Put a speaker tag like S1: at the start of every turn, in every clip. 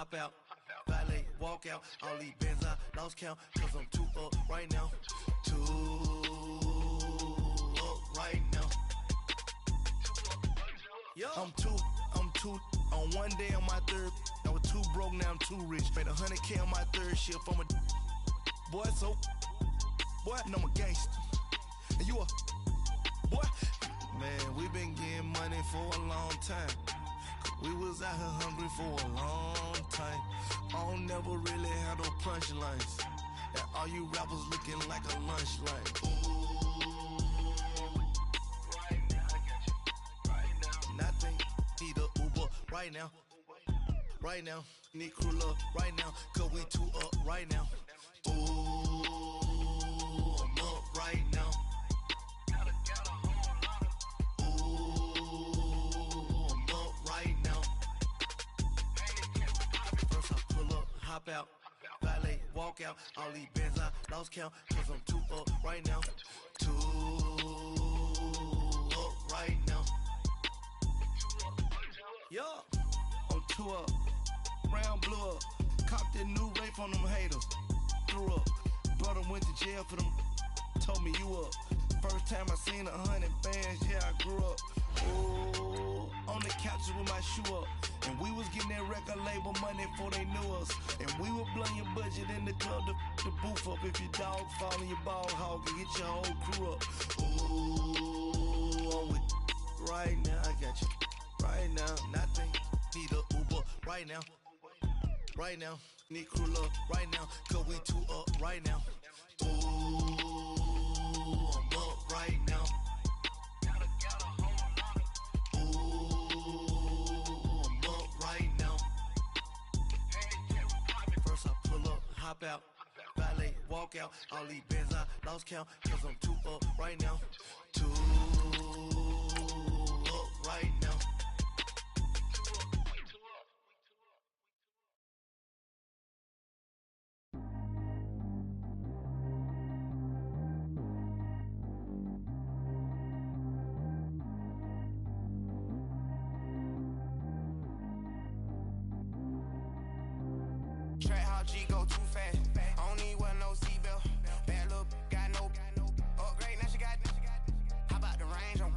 S1: hop out, valet, walk out. All these bands I lost count, cause I'm too up right now. Too up right now. I'm too on one day on my third. I was too broke, now I'm too rich. Made 100K on my third shift. I'm a boy, so boy, and I'm a gangster. And you a boy. Man, we been getting money for a long time. We was out here hungry for a long time. I don't never really have no punchlines. And all you rappers looking like a lunch line. Right now, I got you. Right now. Nothing. Need a Uber right now. Right now. Need crew love right now. Cause we too up right now. Ooh, I'm up right now. Hop out, valet, walk out. All these bands I lost count, cause I'm too up right now. Too up right now. Yeah, I'm too up. Round blew up. Copped that new rape on them haters. Threw up. Brother went to jail for them. Told me you up. First time I seen 100 bands, yeah, I grew up. Ooh, on the couches with my shoe up. And we was getting that record label money before they knew us. And we were blowing your budget in the club to the booth up. If your dog fall in your ball hog and get your whole crew up. Ooh, I'm with right now, I got you. Right now, nothing. Need a Uber right now. Right now, need crew love right now. Cause we too up right now. Ooh, I'm up right now. Hop out, valet, walk out. All these bands I lost count, cause I'm too up right now. Too up right now.
S2: Track how G go too fast. I don't need wear no seatbelt. Bad little got no upgrade. Now she got. How about the range on?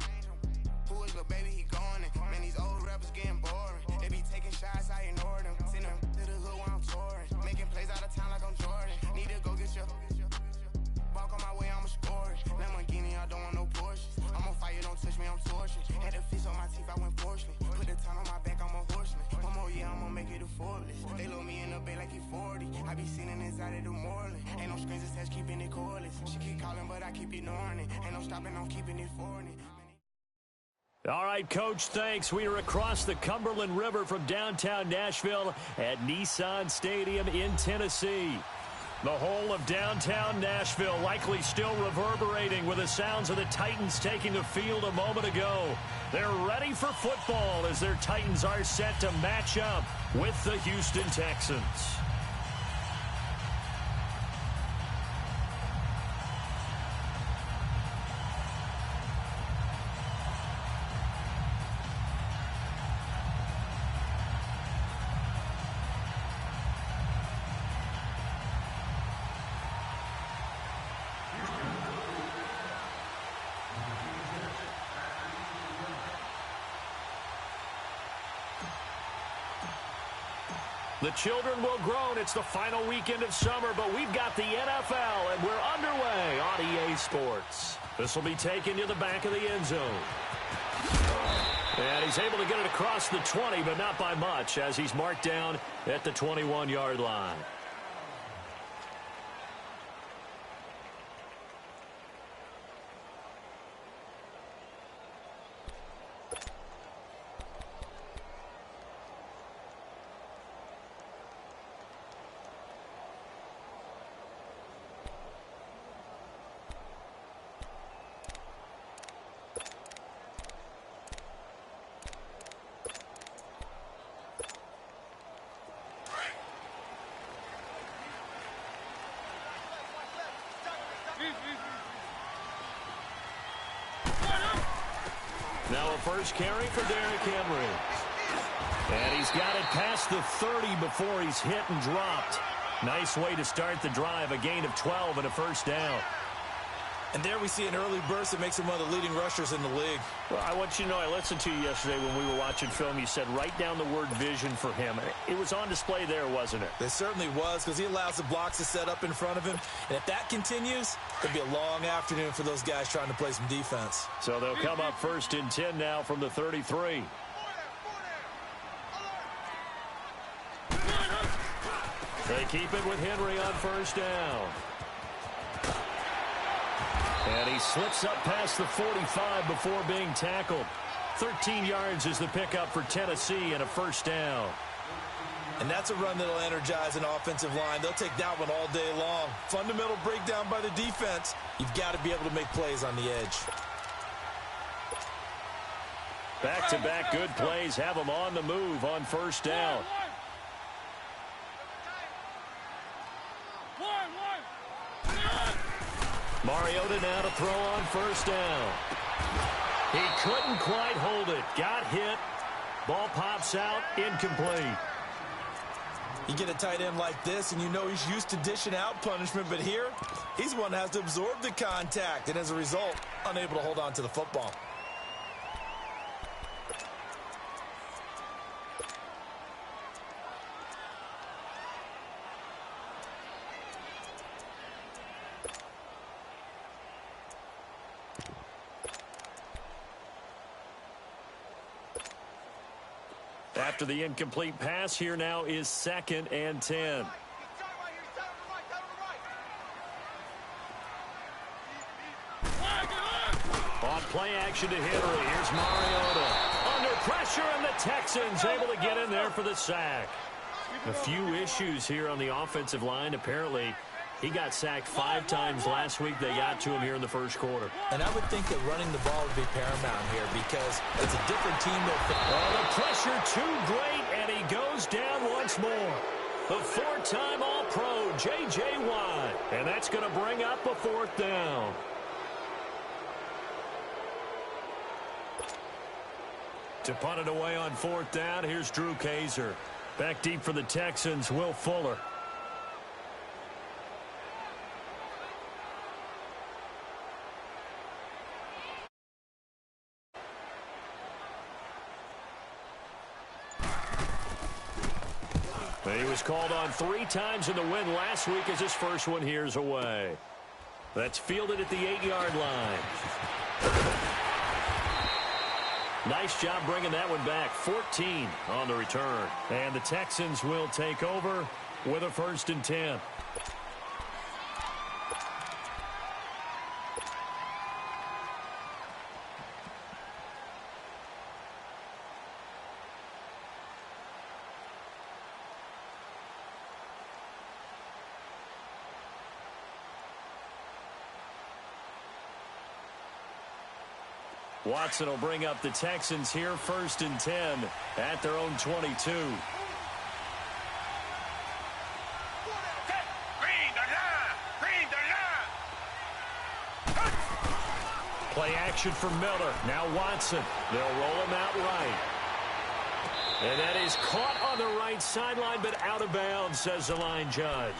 S2: Who is little baby? He going in. Man, these old rappers getting boring. They be taking shots, I ignore them. Send them to the hood while I'm touring. Making plays out of town like I'm Jordan. Need to go get your. Walk on my way, I'ma score it. Lamborghini, I don't want no Porsches. I'm on fire, don't touch me, I'm torching. Had the fist on my teeth, I went porcelain. Put the time on my back, I'm a horseman. One more year, I'ma make it a Forbes. They load me in the bay like he 40. I be sitting inside of the Moreland. Ain't no screens attached, keeping it cordless. She keep calling, but I keep ignoring it. Ain't no stopping, I'm keeping it for it.
S3: All right, Coach, thanks. We are across the Cumberland River from downtown Nashville at Nissan Stadium in Tennessee. The whole of downtown Nashville likely still reverberating with the sounds of the Titans taking the field a moment ago. They're ready for football as their Titans are set to match up with the Houston Texans. The children will groan. It's the final weekend of summer, but we've got the NFL, and we're underway on EA Sports. This will be taken to the back of the end zone. And he's able to get it across the 20, but not by much, as he's marked down at the 21-yard line. Now a first carry for Derrick Henry. And He's got it past the 30 before he's hit and dropped. Nice way to start the drive, a gain of 12 and a first down.
S4: And there we see an early burst that makes him one of the leading rushers in the league.
S3: Well, I want you to know, I listened to you yesterday when we were watching film. You said write down the word vision for him. It was on display there, wasn't it?
S4: It certainly was, because he allows the blocks to set up in front of him. And if that continues, it'll be a long afternoon for those guys trying to play some defense.
S3: So they'll come up 1st and 10 now from the 33. They keep it with Henry on 1st down. And he slips up past the 45 before being tackled. 13 yards is the pickup for Tennessee and a first down.
S4: And that's a run that'll energize an offensive line. They'll take that one all day long. Fundamental breakdown by the defense. You've got to be able to make plays on the edge.
S3: Back-to-back good plays have them on the move on 1st down. Mariota now to throw on 1st down. He couldn't quite hold it. Got hit. Ball pops out. Incomplete.
S4: You get a tight end like this, and you know he's used to dishing out punishment, but here, he's the one that has to absorb the contact, and as a result, unable to hold on to the football.
S3: After the incomplete pass, here now is 2nd and 10. On play action to Henry. Here's Mariota. Under pressure, and the Texans able to get in there for the sack. A few issues here on the offensive line. Apparently, he got sacked 5 times last week. They got to him here in the 1st quarter.
S4: And I would think that running the ball would be paramount here because it's a different team.
S3: Oh, the pressure too great, and he goes down once more. The 4-time All-Pro, J.J. Watt. And that's going to bring up a 4th down. To punt it away on 4th down, here's Drew Kaiser. Back deep for the Texans, Will Fuller. He was called on 3 times in the win last week as his first one here's away. That's fielded at the 8-yard line. Nice job bringing that one back. 14 on the return. And the Texans will take over with a 1st and 10. Watson will bring up the Texans here, 1st and 10 at their own 22. Play action for Miller. Now Watson. They'll roll him out right. And that is caught on the right sideline, but out of bounds, says the line judge.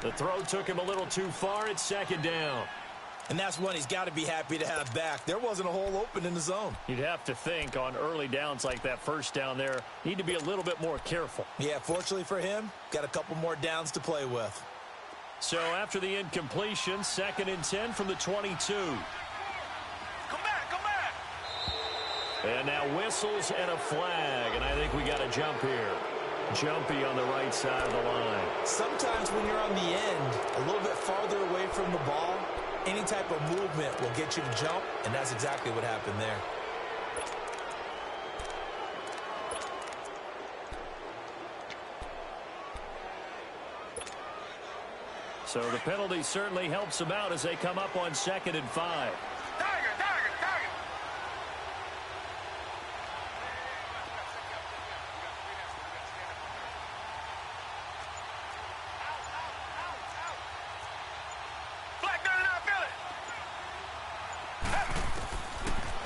S3: The throw took him a little too far. It's 2nd down.
S4: And that's one he's got to be happy to have back. There wasn't a hole open in the zone.
S3: You'd have to think on early downs like that 1st down there, need to be a little bit more careful.
S4: Yeah, fortunately for him, got a couple more downs to play with.
S3: So after the incompletion, 2nd and 10 from the 22.
S2: Come back.
S3: And now whistles and a flag, and I think we got a jump here. Jumpy on the right side of the line.
S4: Sometimes when you're on the end, a little bit farther away from the ball, any type of movement will get you to jump, and that's exactly what happened there.
S3: So the penalty certainly helps them out as they come up on 2nd and 5.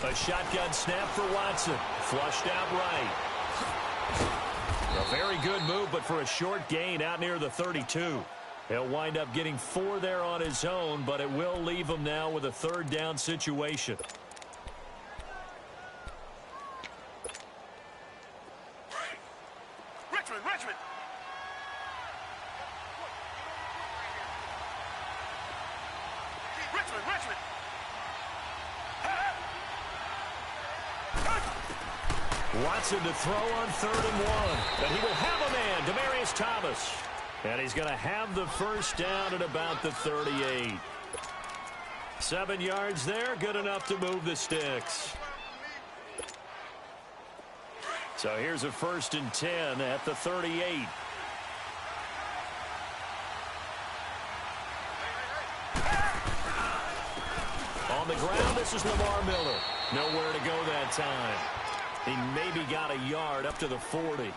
S3: A shotgun snap for Watson. Flushed out right. very good move, but for a short gain out near the 32. He'll wind up getting 4 there on his own, but it will leave him now with a third down situation.
S2: Richmond.
S3: Watson to throw on 3rd and 1. But he will have a man, Demaryius Thomas. And he's going to have the first down at about the 38. 7 yards there, good enough to move the sticks. So here's a 1st and 10 at the 38. On the ground, this is Lamar Miller. Nowhere to go that time. He maybe got a yard up to the 40.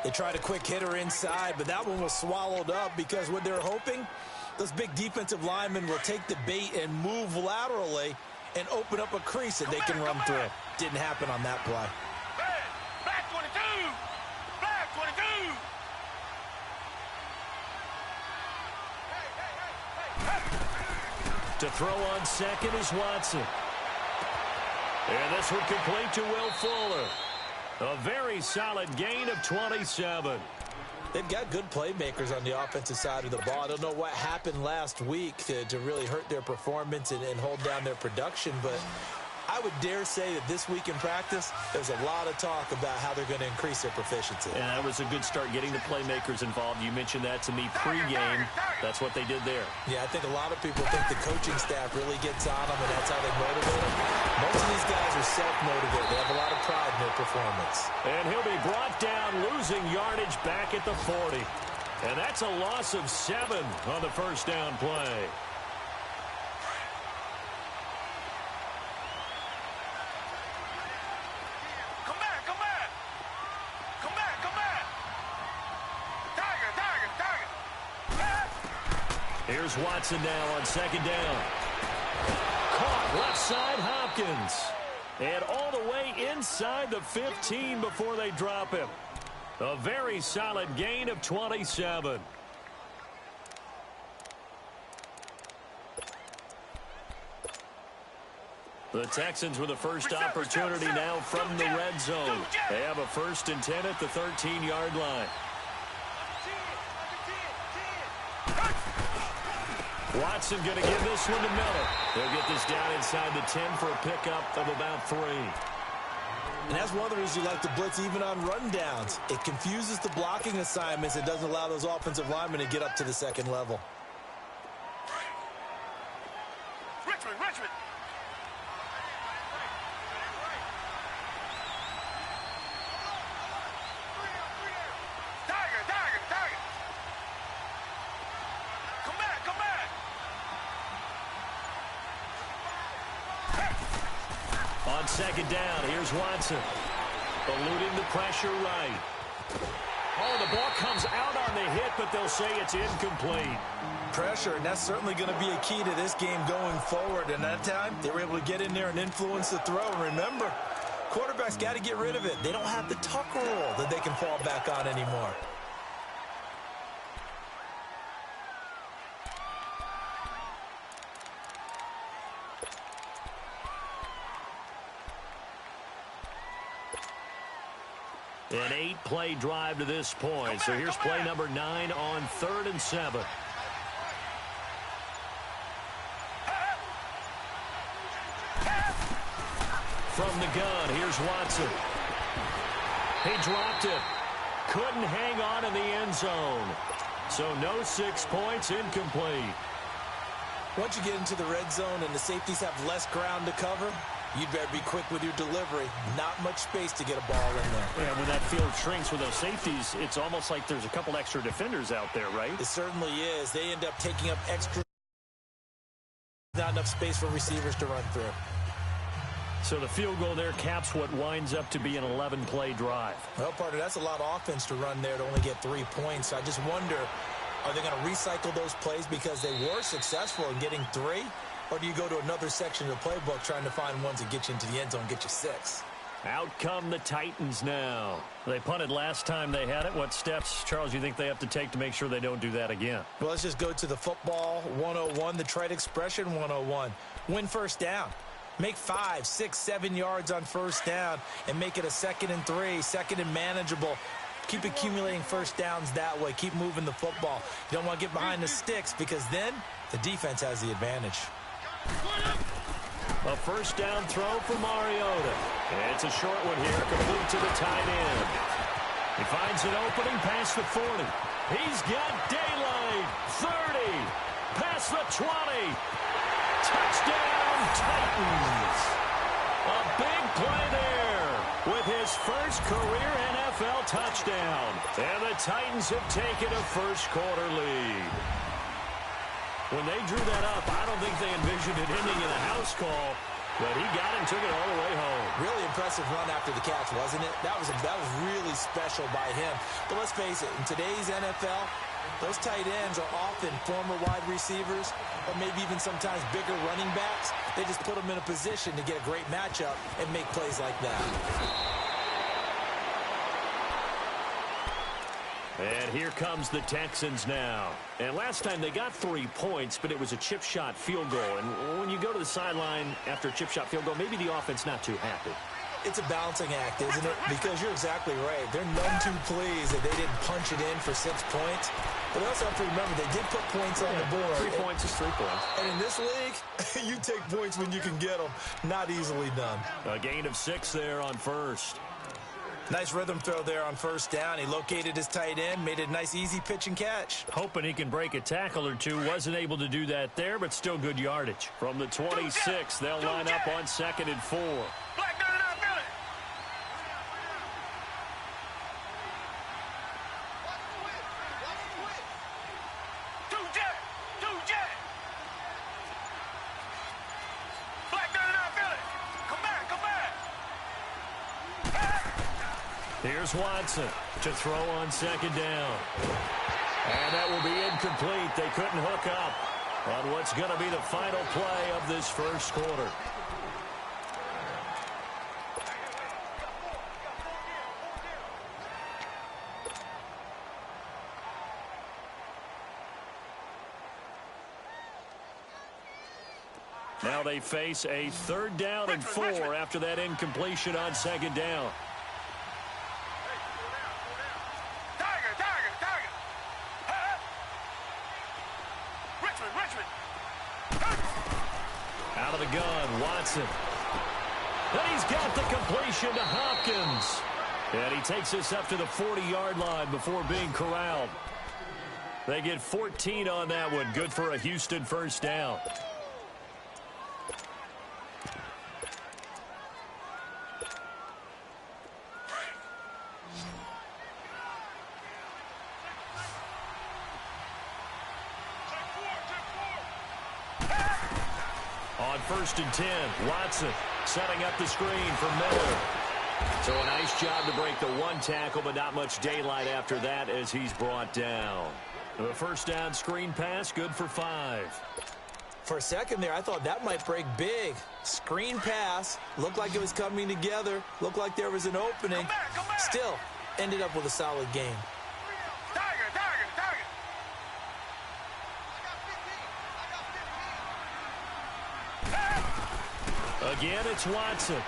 S4: They tried a quick hitter inside, but that one was swallowed up because what they're hoping, those big defensive linemen will take the bait and move laterally and open up a crease that they can run through. Didn't happen on that play.
S2: Black 22! Black 22!
S3: To throw on 2nd is Watson. And this one complete to Will Fuller. A very solid gain of 27.
S4: They've got good playmakers on the offensive side of the ball. I don't know what happened last week to really hurt their performance and hold down their production, but I would dare say that this week in practice, there's a lot of talk about how they're going to increase their proficiency.
S3: And that was a good start getting the playmakers involved. You mentioned that to me pregame. That's what they did there.
S4: Yeah, I think a lot of people think the coaching staff really gets on them, and that's how they motivate them. Most of these guys are self-motivated. They have a lot of pride in their performance.
S3: And he'll be brought down, losing yardage back at the 40. And that's a loss of 7 on the first down play. Here's Watson now on 2nd down. Caught left side Hopkins. And all the way inside the 15 before they drop him. A very solid gain of 27. The Texans with the first opportunity now from the red zone. They have a 1st and 10 at the 13-yard line. Watson going to give this one to Miller. They'll get this down inside the 10 for a pickup of about 3.
S4: And that's one of the reasons you like to blitz even on rundowns. It confuses the blocking assignments. It doesn't allow those offensive linemen to get up to the 2nd level.
S2: Richmond. Tiger. Come back.
S3: On 2nd down, here's Watson. Eluding the pressure right. Oh, the ball comes out on the hit, but they'll say it's incomplete.
S4: Pressure, and that's certainly going to be a key to this game going forward. And that time, they were able to get in there and influence the throw. And remember, quarterbacks got to get rid of it. They don't have the tuck rule that they can fall back on anymore.
S3: An 8-play drive to this point. So here's play number 9 on 3rd and 7. From the gun, here's Watson. He dropped it. Couldn't hang on in the end zone. So no 6 points, incomplete.
S4: Once you get into the red zone and the safeties have less ground to cover, you'd better be quick with your delivery. Not much space to get a ball in there.
S3: Yeah, when that field shrinks with those safeties, it's almost like there's a couple extra defenders out there, right?
S4: It certainly is. They end up taking up extra. Not enough space for receivers to run through.
S3: So the field goal there caps what winds up to be an 11-play drive.
S4: Well, partner, that's a lot of offense to run there to only get 3 points. I just wonder, are they going to recycle those plays because they were successful in getting 3? Or do you go to another section of the playbook trying to find ones that get you into the end zone, get you 6?
S3: Out come the Titans now. They punted last time they had it. What steps, Charles, you think they have to take to make sure they don't do that again?
S4: Well, let's just go to the football 101, the trite expression 101. Win first down. Make 5, 6, 7 yards on first down and make it a 2nd and 3, 2nd and manageable. Keep accumulating first downs that way. Keep moving the football. You don't want to get behind the sticks because then the defense has the advantage.
S3: A first down throw for Mariota. It's a short one here, complete to the tight end. He finds an opening past the 40. He's got daylight. 30. Past the 20. Touchdown, Titans. A big play there with his first career NFL touchdown. And the Titans have taken a first-quarter lead. When they drew that up, I don't think they envisioned it ending in a house call, but he got it and took it all the way home.
S4: Really impressive run after the catch, wasn't it? That was really special by him. But let's face it, in today's NFL, those tight ends are often former wide receivers or maybe even sometimes bigger running backs. They just put them in a position to get a great matchup and make plays like that.
S3: And here comes the Texans now. And last time they got 3 points, but it was a chip shot field goal. And when you go to the sideline after a chip shot field goal, maybe the offense not too happy.
S4: It's a balancing act, isn't it? Because you're exactly right. They're none too pleased that they didn't punch it in for 6 points. But they also have to remember they did put points on the board.
S3: 3 points is 3 points.
S4: And in this league, you take points when you can get them. Not easily done.
S3: A gain of 6 there on first.
S4: Nice rhythm throw there on first down. He located his tight end, made it a nice, easy pitch and catch.
S3: Hoping he can break a tackle or two. Wasn't able to do that there, but still good yardage. From the 26, they'll line up on 2nd and 4. Here's Watson to throw on 2nd down. And that will be incomplete. They couldn't hook up on what's going to be the final play of this first quarter. Now they face a 3rd down and 4 after that incompletion on 2nd down. Out of the gun, Watson. And he's got the completion to Hopkins. And he takes us up to the 40-yard line before being corralled. They get 14 on that one. Good for a Houston first down. On 1st and 10, Watson setting up the screen for Miller. So a nice job to break the 1 tackle, but not much daylight after that as he's brought down. The first down screen pass, good for 5.
S4: For a second there, I thought that might break big. Screen pass, looked like it was coming together, looked like there was an opening. Still, ended up with a solid game.
S3: Again, it's Watson.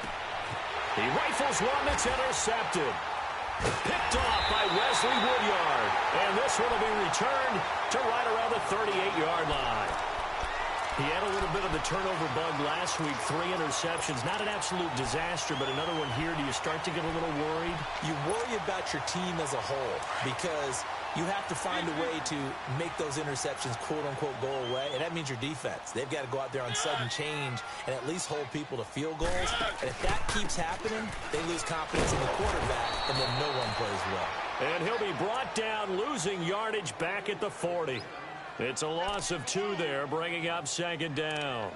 S3: He rifles one that's intercepted. Picked off by Wesley Woodyard. And this one will be returned to right around the 38-yard line. He had a little bit of the turnover bug last week. 3 interceptions. Not an absolute disaster, but another one here. Do you start to get a little worried?
S4: You worry about your team as a whole because you have to find a way to make those interceptions, quote-unquote, go away, and that means your defense. They've got to go out there on sudden change and at least hold people to field goals. And if that keeps happening, they lose confidence in the quarterback, and then no one plays well.
S3: And he'll be brought down, losing yardage back at the 40. It's a loss of 2 there, bringing up 2nd down.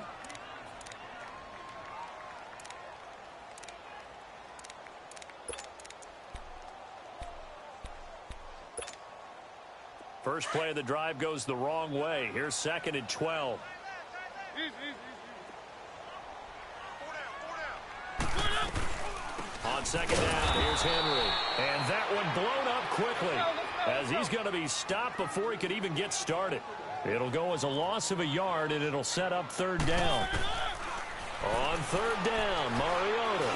S3: First play of the drive goes the wrong way. Here's 2nd and 12. On On second down, here's Henry. And that one blown up quickly as he's going to be stopped before he could even get started. It'll go as a loss of a yard, and it'll set up third down. On third down, Mariota.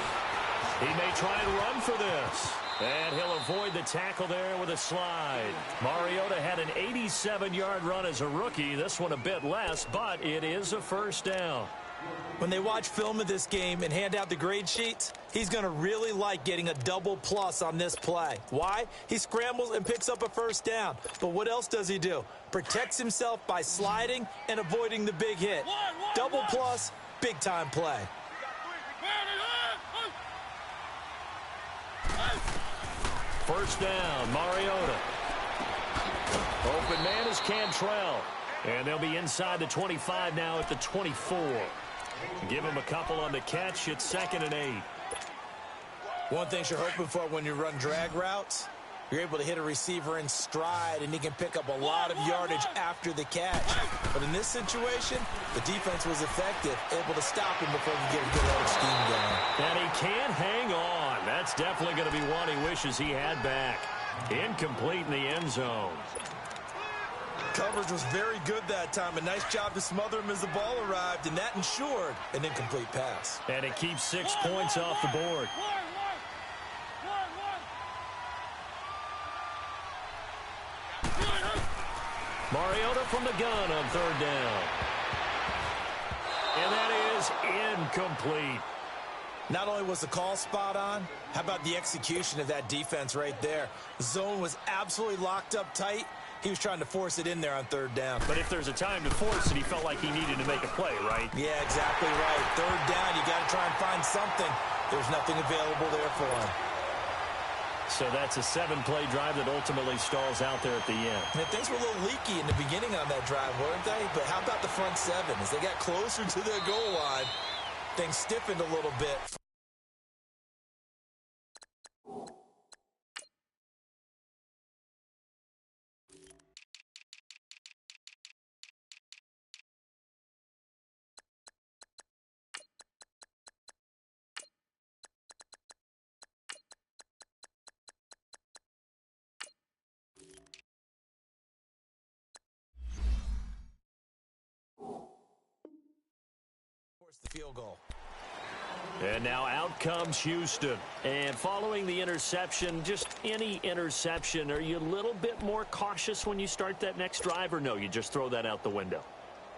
S3: He may try and run for this. And he'll avoid the tackle there with a slide. Mariota had an 87-yard run as a rookie. This one a bit less, but it is a first down.
S4: When they watch film of this game and hand out the grade sheets, he's going to really like getting a double plus on this play. Why? He scrambles and picks up a first down. But what else does he do? Protects himself by sliding and avoiding the big hit. Double plus, big-time play.
S3: First down, Mariota. Open man is Cantrell. And they'll be inside the 25 now at the 24. Give him a couple on the catch. It's 2nd and 8.
S4: One thing you're hoping for when you run drag routes, you're able to hit a receiver in stride, and he can pick up a lot of yardage after the catch. But in this situation, the defense was effective, able to stop him before he could get a good old scheme going.
S3: And he can't hang on. That's definitely going to be one he wishes he had back. Incomplete in the end zone.
S4: Coverage was very good that time. A nice job to smother him as the ball arrived, and that ensured an incomplete pass.
S3: And it keeps 6 points off the board. Mariota from the gun on third down. And that is incomplete.
S4: Not only was the call spot on, how about the execution of that defense right there? The zone was absolutely locked up tight. He was trying to force it in there on third down.
S3: But if there's a time to force it, he felt like he needed to make a play, right?
S4: Yeah, exactly right. Third down, you got to try and find something. There's nothing available there for him.
S3: So that's a 7-play drive that ultimately stalls out there at the end.
S4: And things were a little leaky in the beginning on that drive, weren't they? But how about the front 7? As they got closer to their goal line, things stiffened a little bit. The field goal.
S3: And now out comes Houston. And following the interception, just any interception, are you a little bit more cautious when you start that next drive, or no, you just throw that out the window?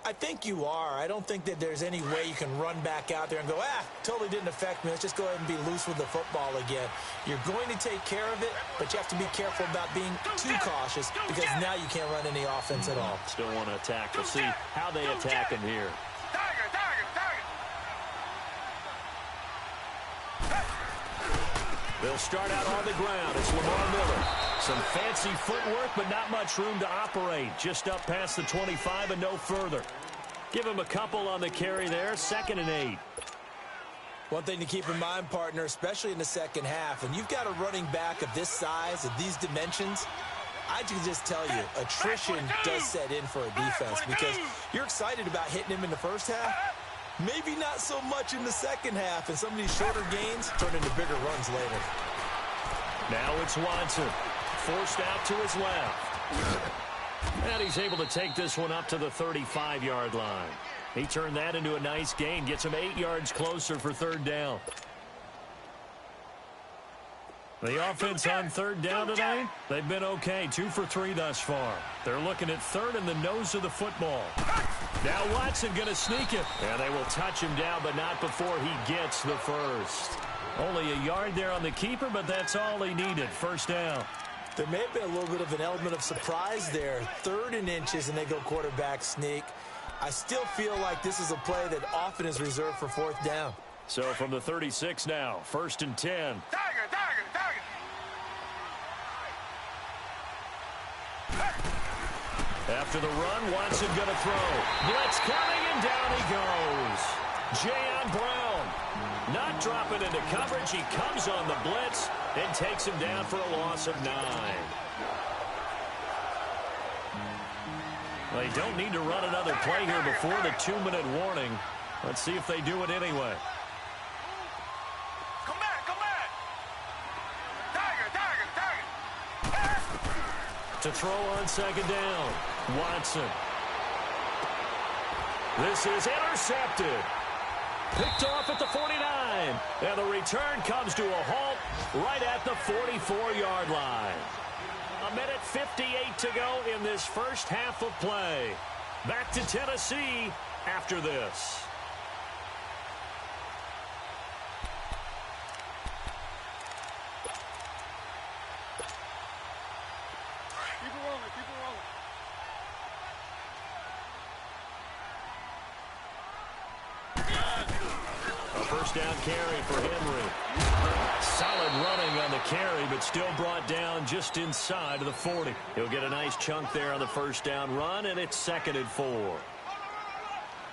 S4: I think you are. I don't think that there's any way you can run back out there and go, totally didn't affect me. Let's just go ahead and be loose with the football again. You're going to take care of it, but you have to be careful about being too cautious because now you can't run any offense at all.
S3: Still want to attack. We'll see how they attack him here. They'll start out on the ground. It's Lamar Miller. Some fancy footwork, but not much room to operate. Just up past the 25 and no further. Give him a couple on the carry there. 2nd and 8.
S4: One thing to keep in mind, partner, especially in the second half, and you've got a running back of this size, of these dimensions, I can just tell you, attrition does set in for a defense because you're excited about hitting him in the first half. Maybe not so much in the second half, and some of these shorter gains turn into bigger runs later.
S3: Now it's Watson, forced out to his left. And he's able to take this one up to the 35-yard line. He turned that into a nice gain, gets him 8 yards closer for third down. The offense on third down tonight, they've been okay, 2 for 3 thus far. They're looking at third in the nose of the football. Now Watson going to sneak it. And they will touch him down, but not before he gets the first. Only a yard there on the keeper, but that's all he needed. First down.
S4: There may have been a little bit of an element of surprise there. 3rd and inches, and they go quarterback sneak. I still feel like this is a play that often is reserved for 4th down.
S3: So from the 36 now, 1st and 10. After the run, Watson going to throw. Blitz coming, and down he goes. Jayon Brown not dropping into coverage. He comes on the blitz and takes him down for a loss of 9. They don't need to run another play here before the 2-minute warning. Let's see if they do it anyway. To throw on second down, Watson. This is intercepted. Picked off at the 49. And the return comes to a halt right at the 44-yard line. 1:58 to go in this first half of play. Back to Tennessee after this. First down carry for Henry. Solid running on the carry, but still brought down just inside of the 40. He'll get a nice chunk there on the first down run, and it's 2nd and 4.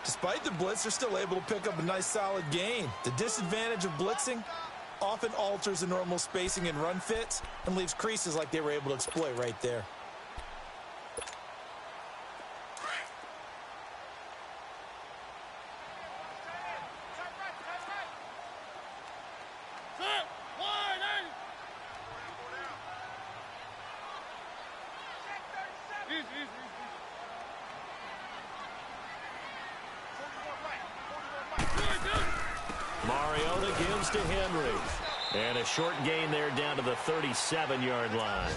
S4: Despite the blitz, they're still able to pick up a nice solid gain. The disadvantage of blitzing often alters the normal spacing and run fits and leaves creases like they were able to exploit right there.
S3: Mariota gives to Henry. And a short gain there down to the 37-yard line.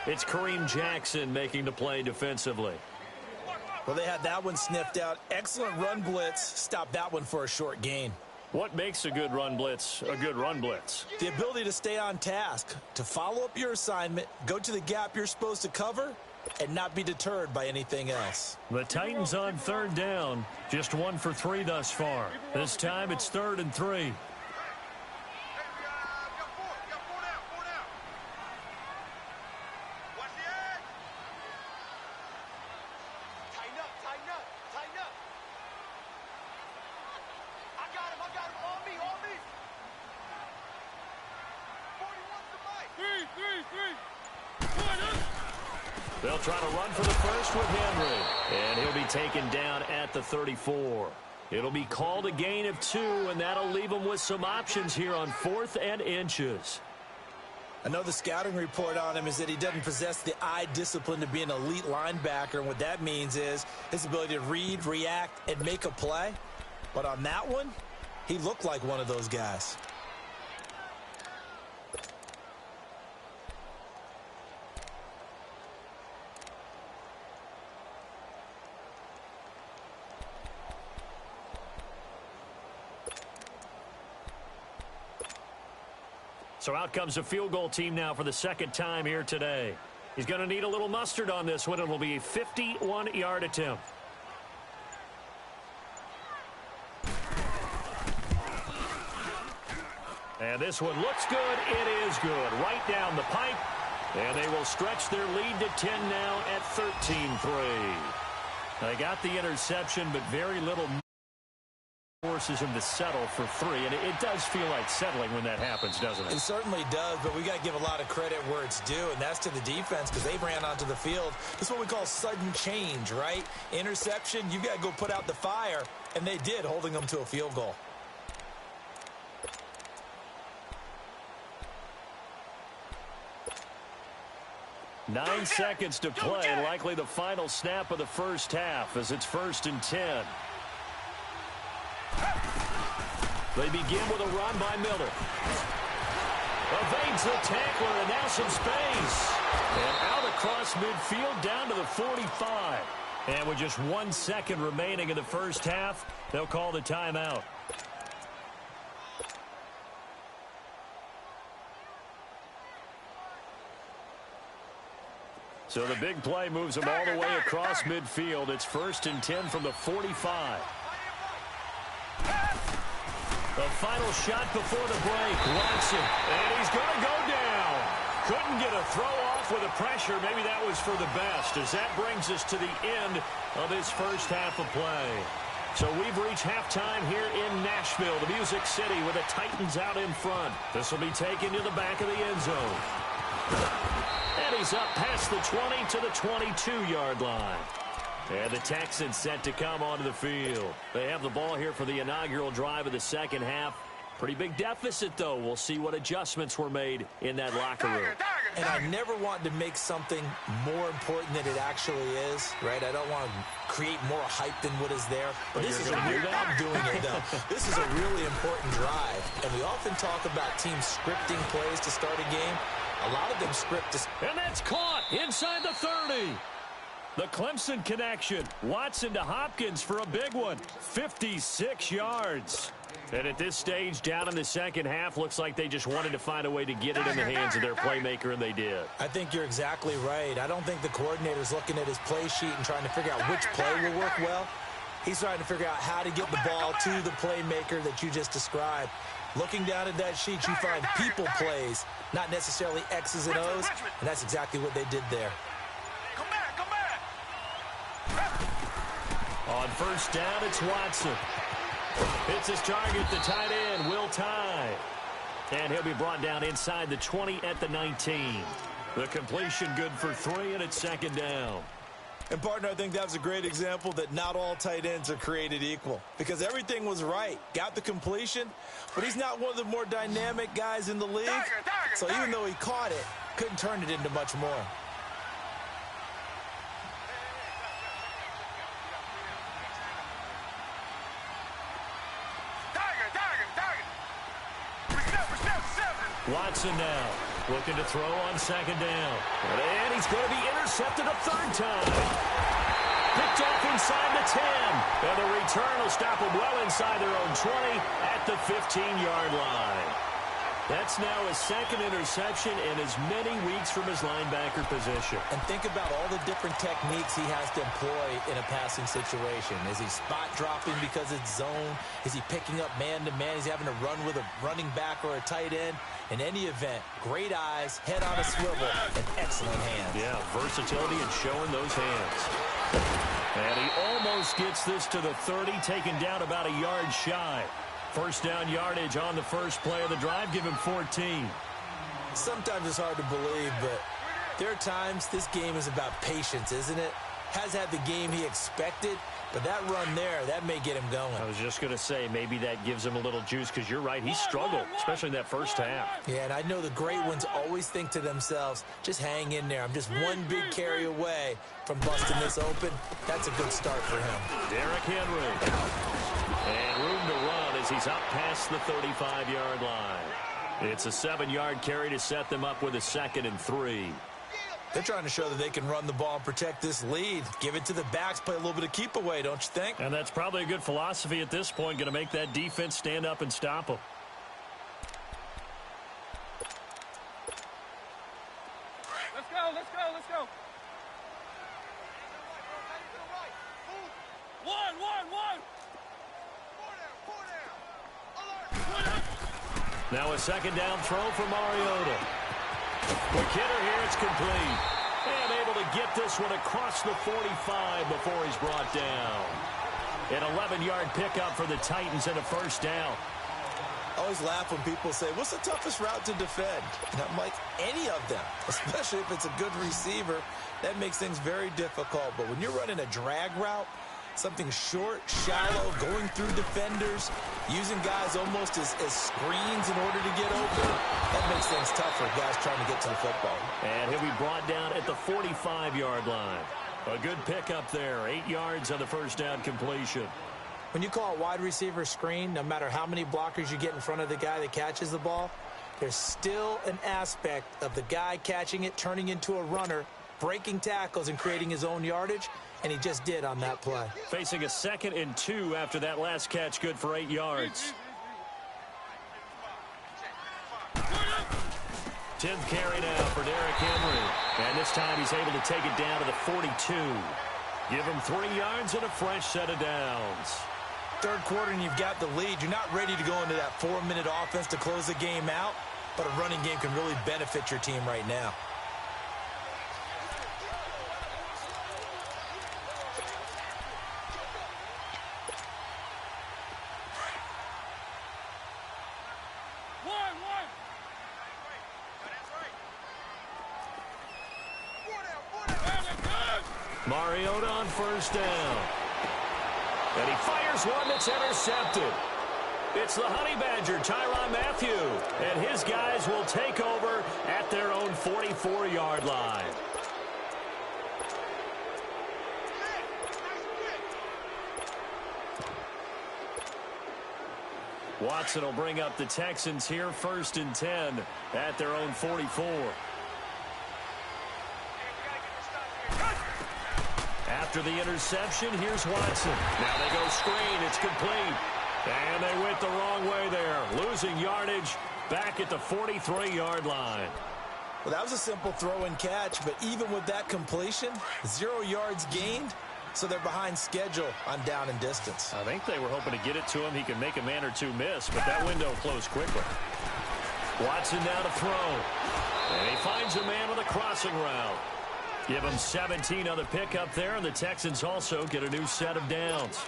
S3: It's Kareem Jackson making the play defensively.
S4: Well, they had that one sniffed out. Excellent run blitz. Stop that one for a short gain.
S3: What makes a good run blitz a good run blitz?
S4: The ability to stay on task, to follow up your assignment, go to the gap you're supposed to cover, and not be deterred by anything else.
S3: The Titans on third down. Just 1 for 3 thus far. This time it's 3rd and 3. They'll try to run for the first with Henry. And he'll be taken down at the 34. It'll be called a gain of 2, and that'll leave them with some options here on 4th and inches.
S4: I know the scouting report on him is that he doesn't possess the eye discipline to be an elite linebacker, and what that means is his ability to read, react, and make a play. But on that one, he looked like one of those guys.
S3: So out comes a field goal team now for the 2nd time here today. He's going to need a little mustard on this one. It will be a 51-yard attempt. And this one looks good. It is good. Right down the pipe. And they will stretch their lead to 10 now at 13-3. They got the interception, but very little forces him to settle for 3, and it does feel like settling when that happens, doesn't it?
S4: It certainly does, but we got to give a lot of credit where it's due, and that's to the defense because they ran onto the field. This is what we call sudden change, right? Interception, you got to go put out the fire, and they did, holding them to a field goal.
S3: Nine seconds to play, likely the final snap of the first half as it's 1st and 10. They begin with a run by Miller. Evades the tackler, and now some space. And out across midfield down to the 45. And with just 1 second remaining in the first half, they'll call the timeout. So the big play moves them all the way across midfield. It's 1st and 10 from the 45. The final shot before the break, Watson, and he's going to go down. Couldn't get a throw off with the pressure. Maybe that was for the best, as that brings us to the end of this first half of play. So we've reached halftime here in Nashville, the Music City, with the Titans out in front. This will be taken to the back of the end zone. And he's up past the 20 to the 22-yard line. And the Texans set to come onto the field. They have the ball here for the inaugural drive of the second half. Pretty big deficit, though. We'll see what adjustments were made in that locker room.
S4: And I never want to make something more important than it actually is, right? I don't want to create more hype than what is there. But this is a real, I'm doing it, though. This is a really important drive. And we often talk about teams scripting plays to start a game. A lot of them script.
S3: And that's caught inside the 30. The Clemson connection. Watson to Hopkins for a big one. 56 yards. And at this stage, down in the second half, looks like they just wanted to find a way to get it in the hands of their playmaker, and they did.
S4: I think you're exactly right. I don't think the coordinator's looking at his play sheet and trying to figure out which play will work well. He's trying to figure out how to get the ball to the playmaker that you just described. Looking down at that sheet, you find people plays, not necessarily X's and O's, and that's exactly what they did there.
S3: On first down, it's Watson. Hits his target, the tight end, Will Tye. And he'll be brought down inside the 20 at the 19. The completion good for 3, and it's second down.
S4: And, partner, I think that was a great example that not all tight ends are created equal. Because everything was right. Got the completion, but he's not one of the more dynamic guys in the league. So even though he caught it, couldn't turn it into much more.
S3: Watson now looking to throw on second down. And he's going to be intercepted a third time. Picked off inside the 10. And the return will stop him well inside their own 20 at the 15-yard line. That's now his second interception in as many weeks from his linebacker position.
S4: And think about all the different techniques he has to employ in a passing situation. Is he spot dropping because it's zone? Is he picking up man-to-man? He's having to run with a running back or a tight end. In any event, great eyes, head on a swivel, and excellent hands.
S3: Yeah, versatility and showing those hands. And he almost gets this to the 30, taken down about a yard shy. First down yardage on the first play of the drive. Give him 14.
S4: Sometimes it's hard to believe, but there are times this game is about patience, isn't it? Has had the game he expected, but that run there, that may get him going.
S3: I was just going to say, maybe that gives him a little juice, because you're right, he struggled, especially in that first half.
S4: Yeah, and I know the great ones always think to themselves, just hang in there. I'm just one big carry away from busting this open. That's a good start for him.
S3: Derrick Henry. And room to run as he's up past the 35-yard line. It's a 7-yard carry to set them up with a 2nd and 3.
S4: They're trying to show that they can run the ball and protect this lead. Give it to the backs, play a little bit of keep away, don't you think?
S3: And that's probably a good philosophy at this point, going to make that defense stand up and stop them.
S5: Let's go, let's go, let's go. One.
S3: Now a second down throw for Mariota. McKinnon here, it's complete. And able to get this one across the 45 before he's brought down. An 11-yard pickup for the Titans and a first down.
S4: I always laugh when people say, what's the toughest route to defend? And I'm like, any of them, especially if it's a good receiver. That makes things very difficult. But when you're running a drag route, something short, shallow, going through defenders, using guys almost as screens in order to get open, that makes things tough for guys trying to get to the football.
S3: And he'll be brought down at the 45-yard line. A good pickup there, 8 yards on the first down completion.
S4: When you call a wide receiver screen, no matter how many blockers you get in front of the guy that catches the ball, there's still an aspect of the guy catching it, turning into a runner, breaking tackles and creating his own yardage, and he just did on that play.
S3: Facing a 2nd and 2 after that last catch, good for 8 yards. 10th carry now for Derrick Henry. And this time he's able to take it down to the 42. Give him 3 yards and a fresh set of downs.
S4: Third quarter and you've got the lead. You're not ready to go into that 4-minute offense to close the game out, but a running game can really benefit your team right now.
S3: Mariota on first down. And he fires one that's intercepted. It's the Honey Badger, Tyrann Mathieu, and his guys will take over at their own 44-yard line. Watson will bring up the Texans here, 1st and 10 at their own 44. After the interception, here's Watson. Now they go screen. It's complete. And they went the wrong way there, losing yardage back at the 43-yard line.
S4: Well, that was a simple throw and catch, but even with that completion, 0 yards gained, so they're behind schedule on down and distance.
S3: I think they were hoping to get it to him. He could make a man or two miss, but that window closed quickly. Watson now to throw. And he finds a man on the crossing route. Give him 17 on the pickup there, and the Texans also get a new set of downs.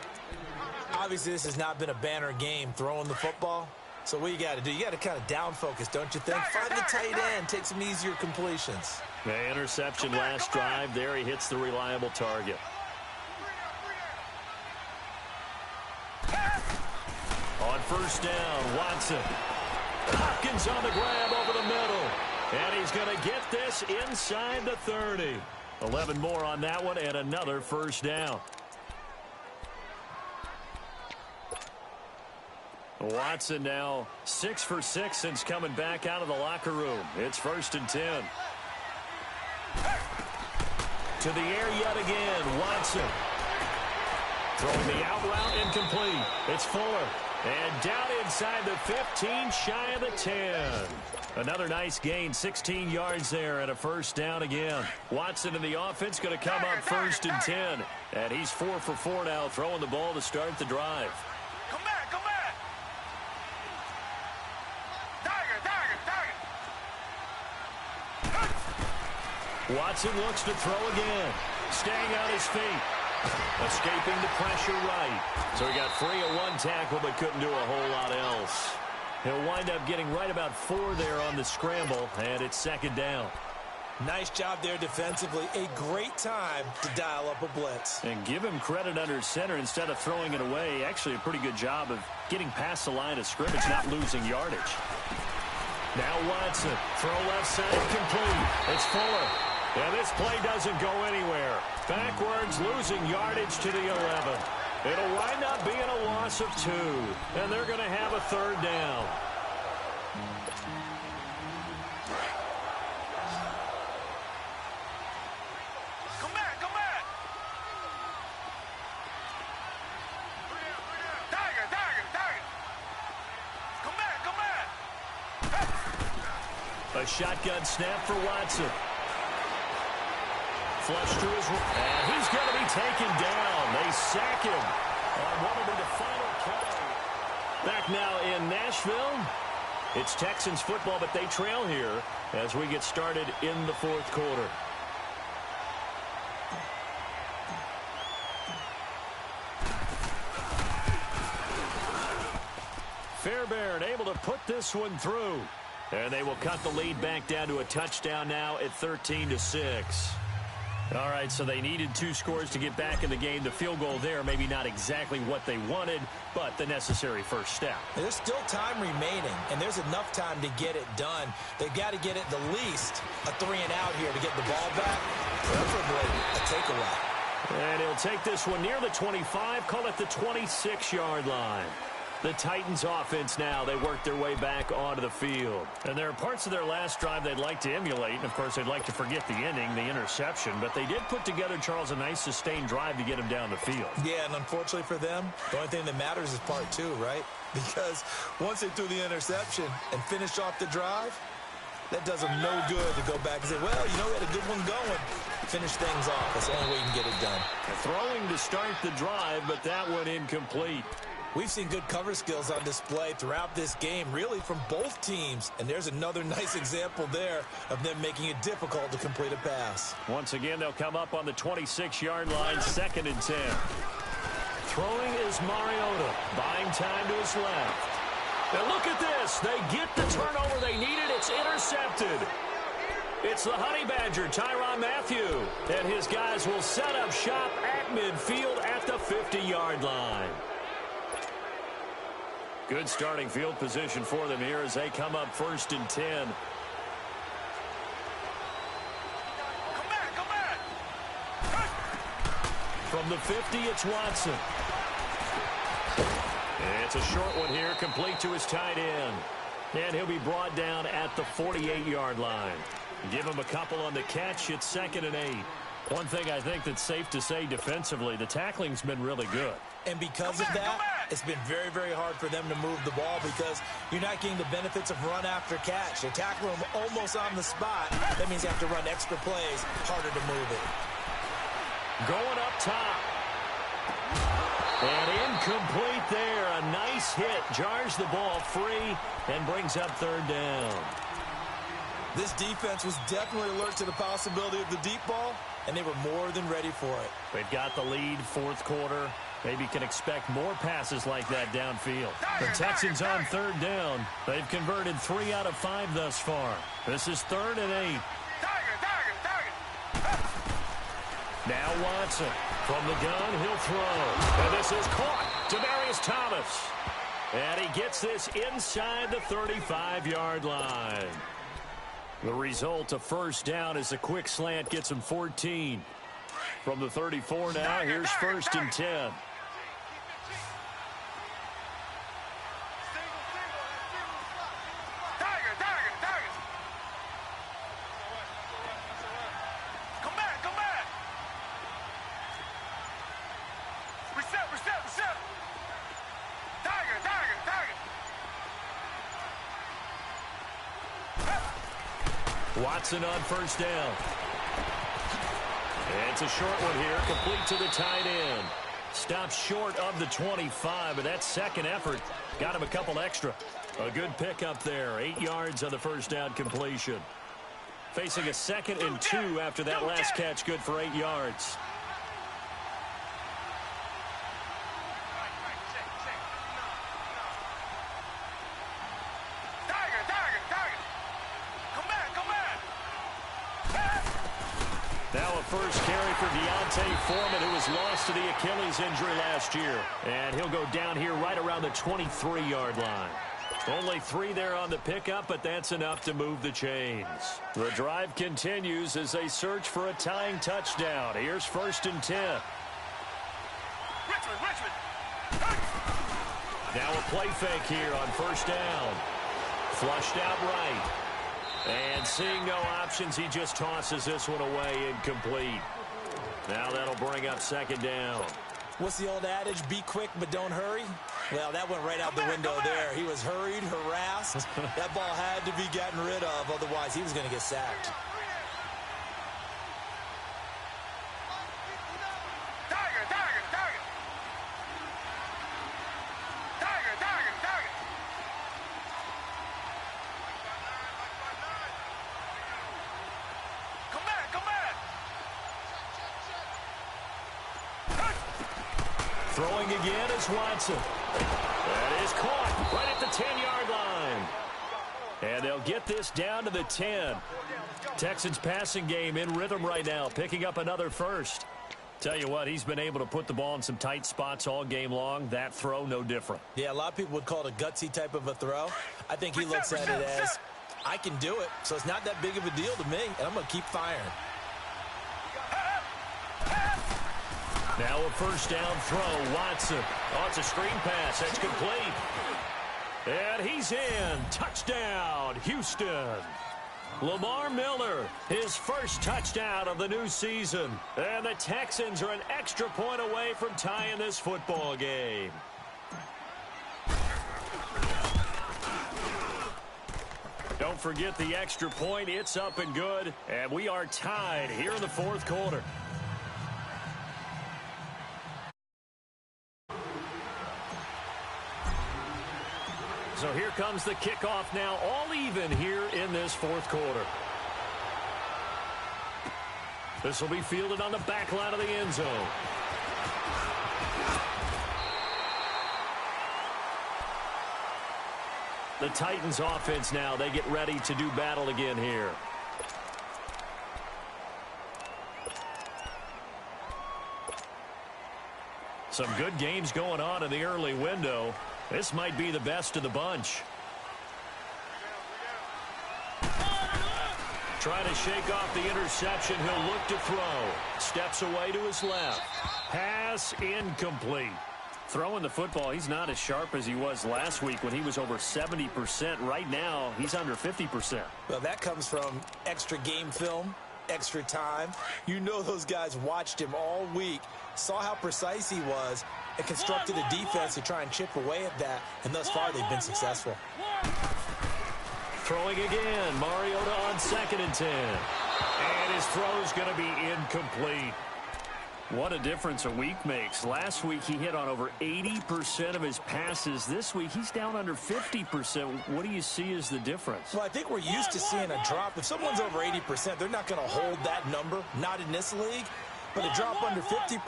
S4: Obviously, this has not been a banner game throwing the football. So what you got to do, you got to kind of down focus, don't you think? Find the tight end, take some easier completions.
S3: The interception last drive there. He hits the reliable target. On 1st down, Watson. Hopkins on the grab over the middle. And he's going to get this inside the 30. 11 more on that one and another 1st down. Watson now 6 for 6 since coming back out of the locker room. It's 1st and 10. To the air yet again, Watson. Throwing the out route incomplete. It's Fuller. And down inside the 15, shy of the 10. Another nice gain, 16 yards there and a 1st down again. Watson in the offense going to come up 1st and 10. And he's 4 for 4 now, throwing the ball to start the drive.
S5: Come back, come back. Target.
S3: Watson looks to throw again. Staying on his feet. Escaping the pressure right. So he got free of 1 tackle but couldn't do a whole lot else. He'll wind up getting right about 4 there on the scramble, and it's 2nd down.
S4: Nice job there defensively. A great time to dial up a blitz.
S3: And give him credit under center instead of throwing it away. Actually a pretty good job of getting past the line of scrimmage, not losing yardage. Now Watson. Throw left side complete. It's Fuller. And this play doesn't go anywhere. Backwards, losing yardage to the 11. It'll wind up being a loss of 2. And they're going to have a 3rd down.
S5: Come back, come back. Target. Come back.
S3: A shotgun snap for Watson. Flush to his right. And he's going to be taken down. They sack him on what will be the final play. Back now in Nashville. It's Texans football, but they trail here as we get started in the 4th quarter. Fairbairn able to put this one through. And they will cut the lead back down to a touchdown now at 13-6. All right, so they needed 2 scores to get back in the game. The field goal there, maybe not exactly what they wanted, but the necessary first step.
S4: There's still time remaining, and there's enough time to get it done. They've got to get it the least a 3 and out here to get the ball back, preferably a takeaway.
S3: And he'll take this one near the 25, call it the 26-yard line. The Titans offense now, they work their way back onto the field. And there are parts of their last drive they'd like to emulate. And, of course, they'd like to forget the ending, the interception. But they did put together, Charles, a nice sustained drive to get him down the field.
S4: Yeah, and unfortunately for them, the only thing that matters is part 2, right? Because once they threw the interception and finished off the drive, that does them no good to go back and say, well, you know, we had a good one going. Finish things off. That's the only way you can get it done.
S3: Throwing to start the drive, but that one incomplete.
S4: We've seen good cover skills on display throughout this game, really from both teams. And there's another nice example there of them making it difficult to complete a pass.
S3: Once again, they'll come up on the 26-yard line, 2nd and 10. Throwing is Mariota, buying time to his left. And look at this. They get the turnover they needed. It's intercepted. It's the Honey Badger, Tyrann Mathieu. And his guys will set up shop at midfield at the 50-yard line. Good starting field position for them here as they come up 1st and 10.
S5: Come back, come back.
S3: From the 50, it's Watson. It's a short one here, complete to his tight end. And he'll be brought down at the 48-yard line. Give him a couple on the catch. It's 2nd and 8. One thing I think that's safe to say defensively, the tackling's been really good.
S4: And because of that, it's been very, very hard for them to move the ball because you're not getting the benefits of run after catch. They tackle him almost on the spot. That means you have to run extra plays, harder to move it.
S3: Going up top. And incomplete there. A nice hit. Jars the ball free and brings up 3rd down.
S4: This defense was definitely alert to the possibility of the deep ball, and they were more than ready for it.
S3: They've got the lead, 4th quarter. Maybe can expect more passes like that downfield. The Texans on 3rd down. They've converted 3 out of 5 thus far. This is 3rd and 8. Now Watson. From the gun, he'll throw. And this is caught. Demaryius Thomas. And he gets this inside the 35-yard line. The result, a 1st down as a quick slant gets him 14. From the 34 now, here's 1st and 10. Watson on 1st down. It's a short one here, complete to the tight end. Stops short of the 25, but that 2nd effort got him a couple extra. A good pickup there, 8 yards on the 1st down completion. Facing a 2nd and 2 after that last catch, good for 8 yards. Now a first carry for Deontay Foreman, who was lost to the Achilles injury last year. And he'll go down here right around the 23-yard line. Only 3 there on the pickup, but that's enough to move the chains. The drive continues as they search for a tying touchdown. Here's 1st and 10.
S5: Richmond.
S3: Now a play fake here on 1st down. Flushed out right. And seeing no options, he just tosses this one away incomplete. Now that'll bring up 2nd down.
S4: What's the old adage? Be quick, but don't hurry. Well, that went right out the window there. He was hurried, harassed. That ball had to be gotten rid of. Otherwise, he was going to get sacked.
S3: Throwing again is Watson. That is caught right at the 10-yard line. And they'll get this down to the 10. Texans passing game in rhythm right now, picking up another first. Tell you what, he's been able to put the ball in some tight spots all game long. That throw, no different.
S4: Yeah, a lot of people would call it a gutsy type of a throw. I think he looks at it as, I can do it, so it's not that big of a deal to me, and I'm going to keep firing.
S3: Now a first down throw, Watson. Oh, it's a screen pass. That's complete. And he's in. Touchdown, Houston. Lamar Miller, his first touchdown of the new season. And the Texans are an extra point away from tying this football game. Don't forget the extra point. It's up and good. And we are tied here in the 4th quarter. So here comes the kickoff now, all even here in this 4th quarter. This will be fielded on the back line of the end zone. The Titans offense now, they get ready to do battle again here. Some good games going on in the early window. This might be the best of the bunch. Trying to shake off the interception. He'll look to throw. Steps away to his left. Pass incomplete. Throwing the football, he's not as sharp as he was last week when he was over 70%. Right now, he's under 50%.
S4: Well, that comes from extra game film, extra time. You know those guys watched him all week, saw how precise he was, and constructed a defense to try and chip away at that, and thus far they've been successful.
S3: Throwing again, Mariota on 2nd and 10. And his throw's going to be incomplete. What a difference a week makes. Last week he hit on over 80% of his passes. This week he's down under 50%. What do you see as the difference?
S4: Well, I think we're used to seeing a drop. If someone's over 80%, they're not going to hold that number, not in this league. But a drop under 50%,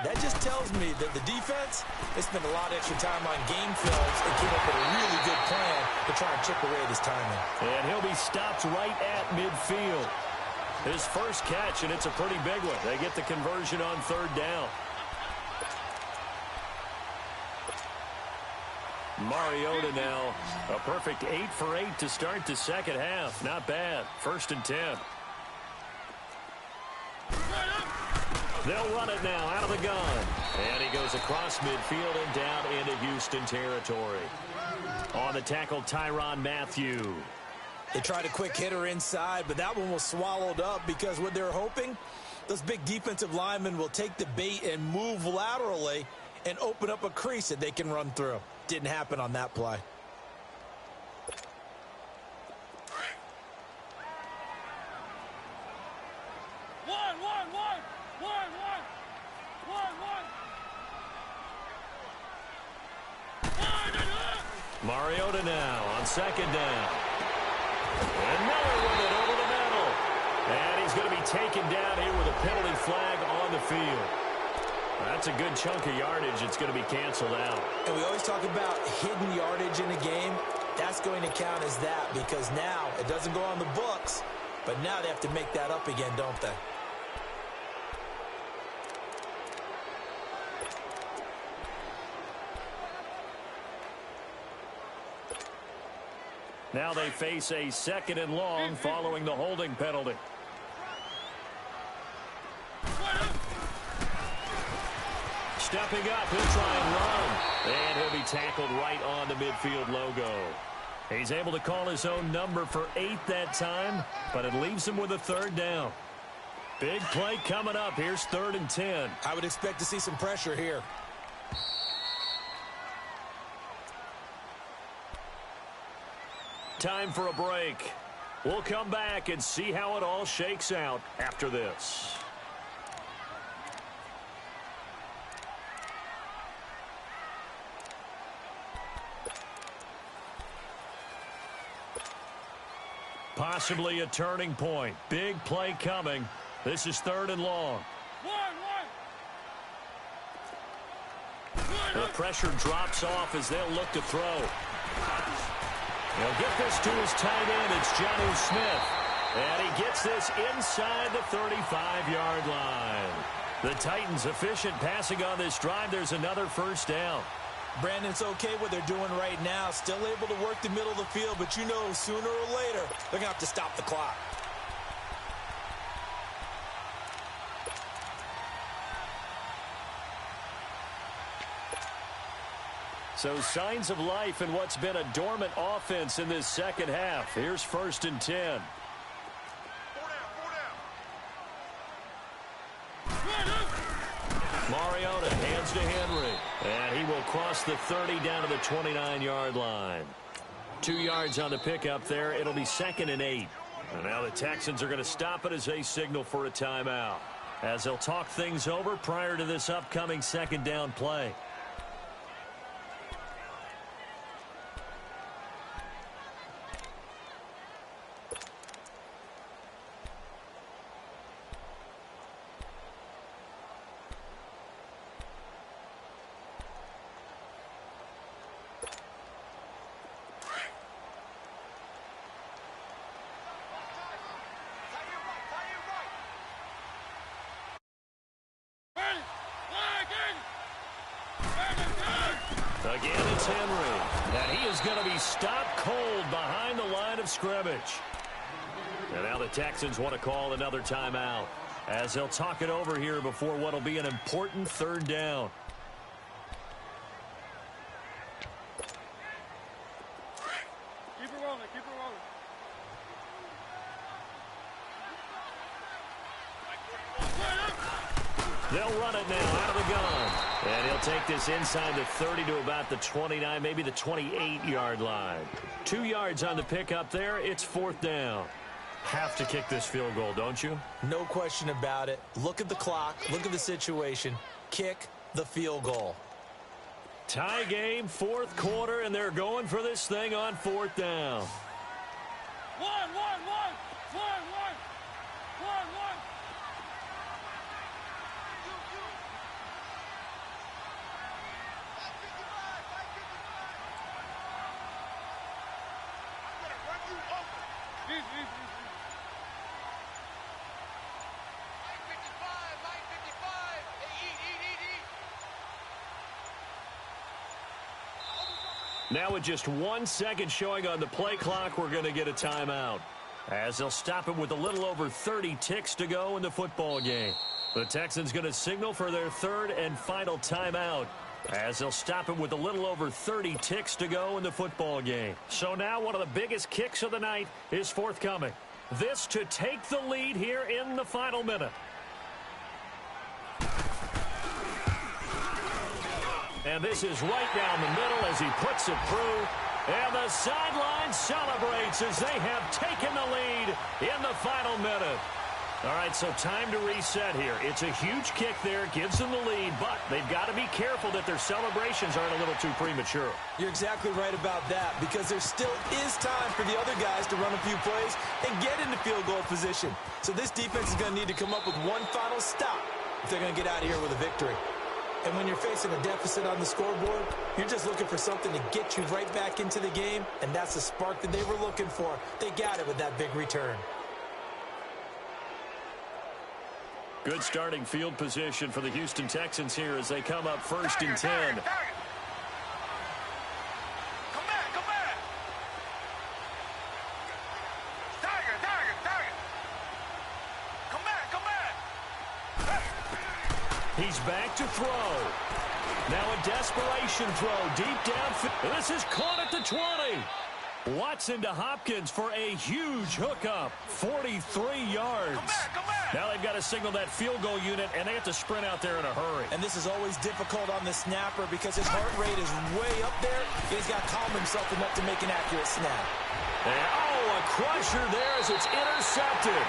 S4: that just tells me that the defense, they spent a lot of extra time on game films and came up with a really good plan to try and chip away at his timing.
S3: And he'll be stopped right at midfield. His first catch, and it's a pretty big one. They get the conversion on 3rd down. Mariota now, a perfect 8 for 8 to start the second half. Not bad. 1st and 10. They'll run it now out of the gun. And he goes across midfield and down into Houston territory. On the tackle, Tyrann Mathieu.
S4: They tried a quick hitter inside, but that one was swallowed up because what they're hoping, those big defensive linemen will take the bait and move laterally and open up a crease that they can run through. Didn't happen on that play.
S3: Mariota now on 2nd down. And Miller with it over the middle. And he's going to be taken down here with a penalty flag on the field. That's a good chunk of yardage. It's going to be canceled out.
S4: And we always talk about hidden yardage in a game. That's going to count as that because now it doesn't go on the books, but now they have to make that up again, don't they?
S3: Now they face a 2nd and long following the holding penalty. Stepping up, he'll try and run. And he'll be tackled right on the midfield logo. He's able to call his own number for 8 that time, but it leaves him with a 3rd down. Big play coming up. Here's 3rd and 10.
S4: I would expect to see some pressure here.
S3: Time for a break. We'll come back and see how it all shakes out after this. Possibly a turning point. Big play coming. This is 3rd and long. The pressure drops off as they'll look to throw. He'll get this to his tight end. It's Jonnu Smith. And he gets this inside the 35-yard line. The Titans efficient passing on this drive. There's another 1st down.
S4: Brandon, it's okay what they're doing right now. Still able to work the middle of the field, but you know sooner or later they're going to have to stop the clock.
S3: So signs of life in what's been a dormant offense in this second half. Here's 1st and 10. Mariota hands to Henry. And he will cross the 30 down to the 29-yard line. 2 yards on the pickup there. It'll be 2nd and 8. And now the Texans are going to stop it as they signal for a timeout, as they'll talk things over prior to this upcoming 2nd down play. Again, it's Henry. And he is going to be stopped cold behind the line of scrimmage. And now the Texans want to call another timeout as they'll talk it over here before what will be an important third down.
S5: Keep it rolling, keep it rolling.
S3: They'll run it now out of the gun. And he'll take this inside the 30 to about the 29, maybe the 28-yard line. 2 yards on the pickup there. It's fourth down. Have to kick this field goal, don't you?
S4: No question about it. Look at the clock. Look at the situation. Kick the field goal.
S3: Tie game, fourth quarter, and they're going for this thing on fourth down.
S5: One.
S3: Now with just 1 second showing on the play clock, we're going to get a timeout, as they'll stop it with a little over 30 ticks to go in the football game. The Texans going to signal for their third and final timeout, as they'll stop it with a little over 30 ticks to go in the football game. So now one of the biggest kicks of the night is forthcoming. This to take the lead here in the final minute. And this is right down the middle as he puts it through. And the sideline celebrates as they have taken the lead in the final minute. All right, so time to reset here. It's a huge kick there, gives them the lead, but they've got to be careful that their celebrations aren't a little too premature.
S4: You're exactly right about that, because there still is time for the other guys to run a few plays and get into field goal position. So this defense is going to need to come up with one final stop if they're going to get out of here with a victory. And when you're facing a deficit on the scoreboard, you're just looking for something to get you right back into the game, and that's the spark that they were looking for. They got it with that big return.
S3: Good starting field position for the Houston Texans here as they come up first and 10.
S5: Come back. Tiger. Come back.
S3: He's back to throw. Now a desperation throw deep downfield. This is caught at the 20. Watson to Hopkins for a huge hookup. 43 yards.
S5: Come back.
S3: Now they've got to signal that field goal unit, and they have to sprint out there in a hurry.
S4: And this is always difficult on the snapper because his heart rate is way up there. He's got to calm himself enough to make an accurate snap.
S3: And, a crusher there as it's intercepted.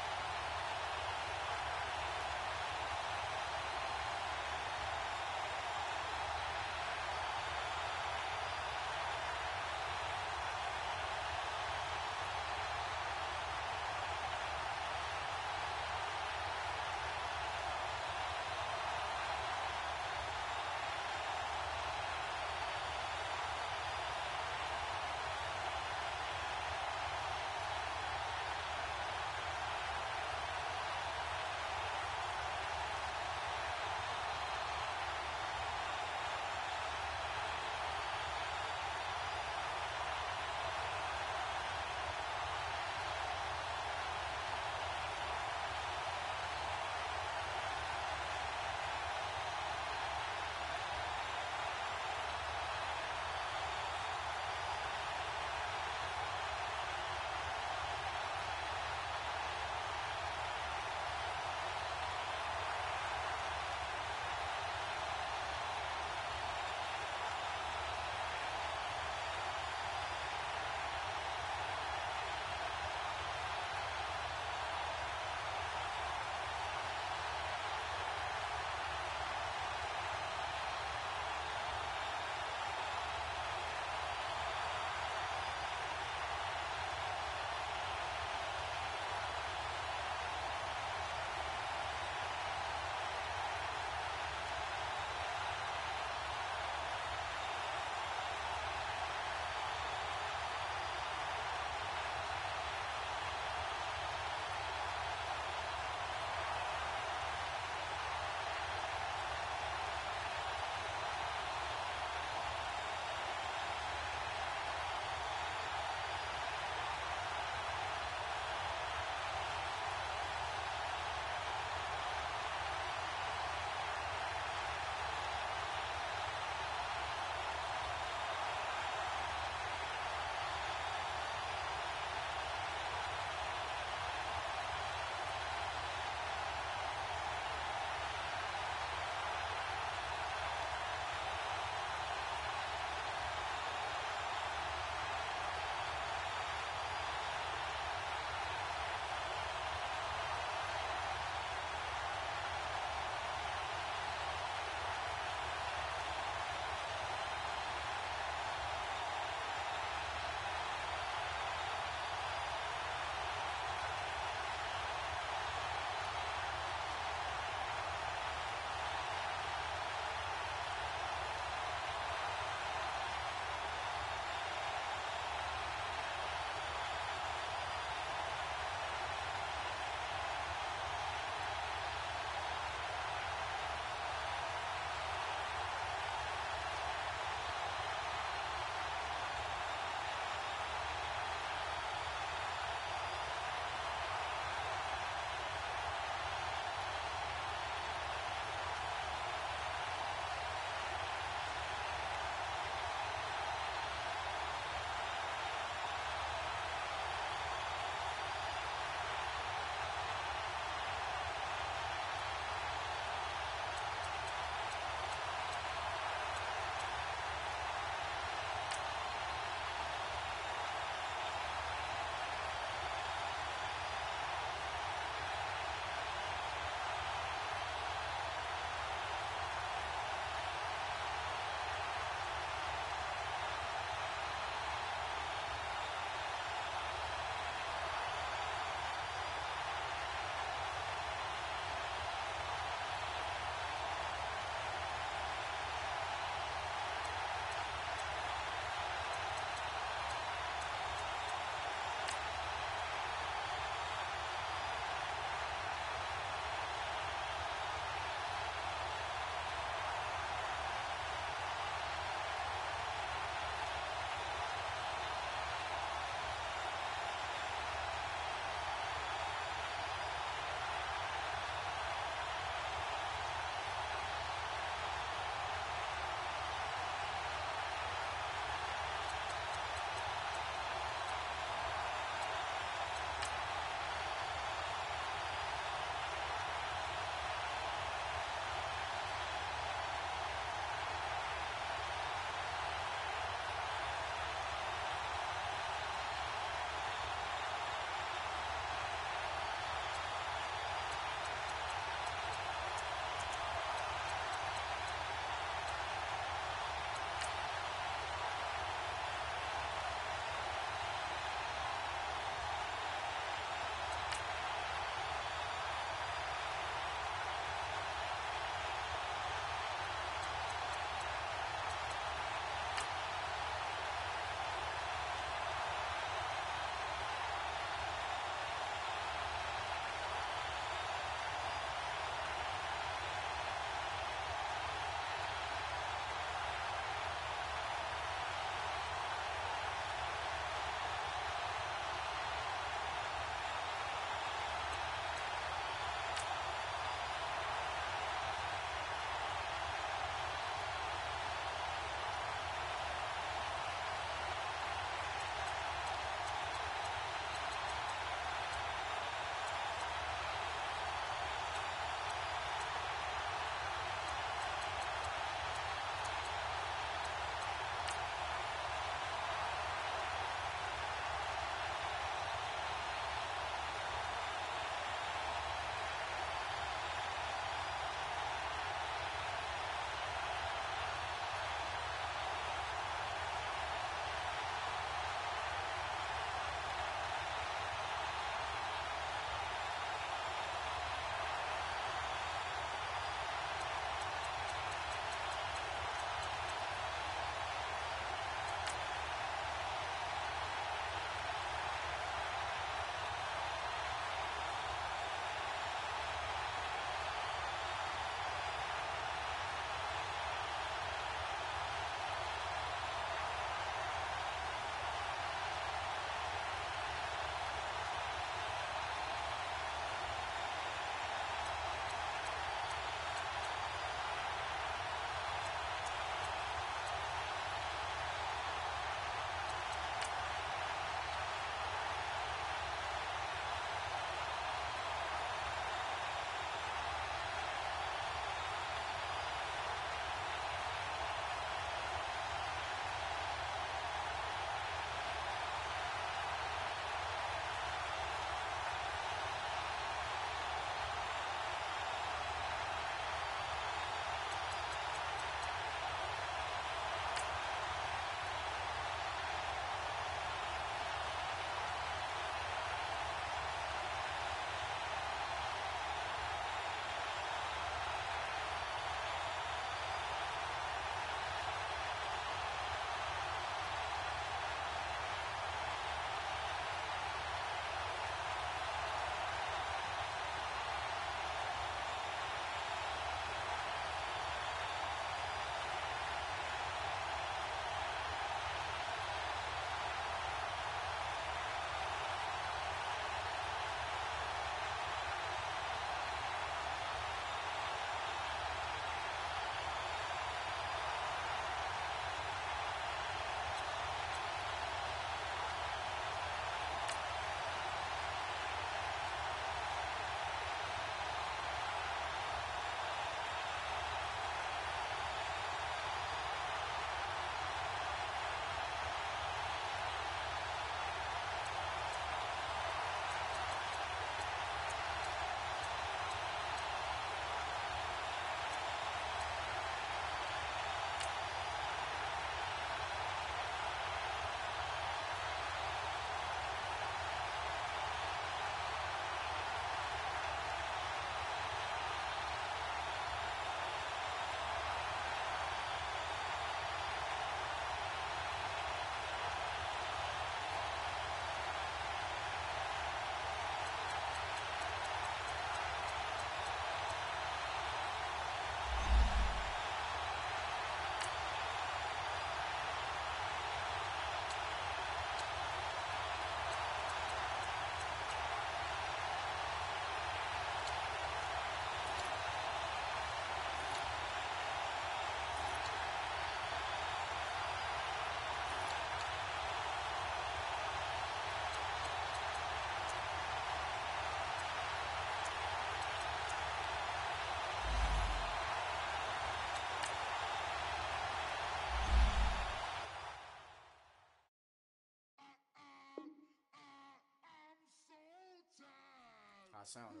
S6: sound though.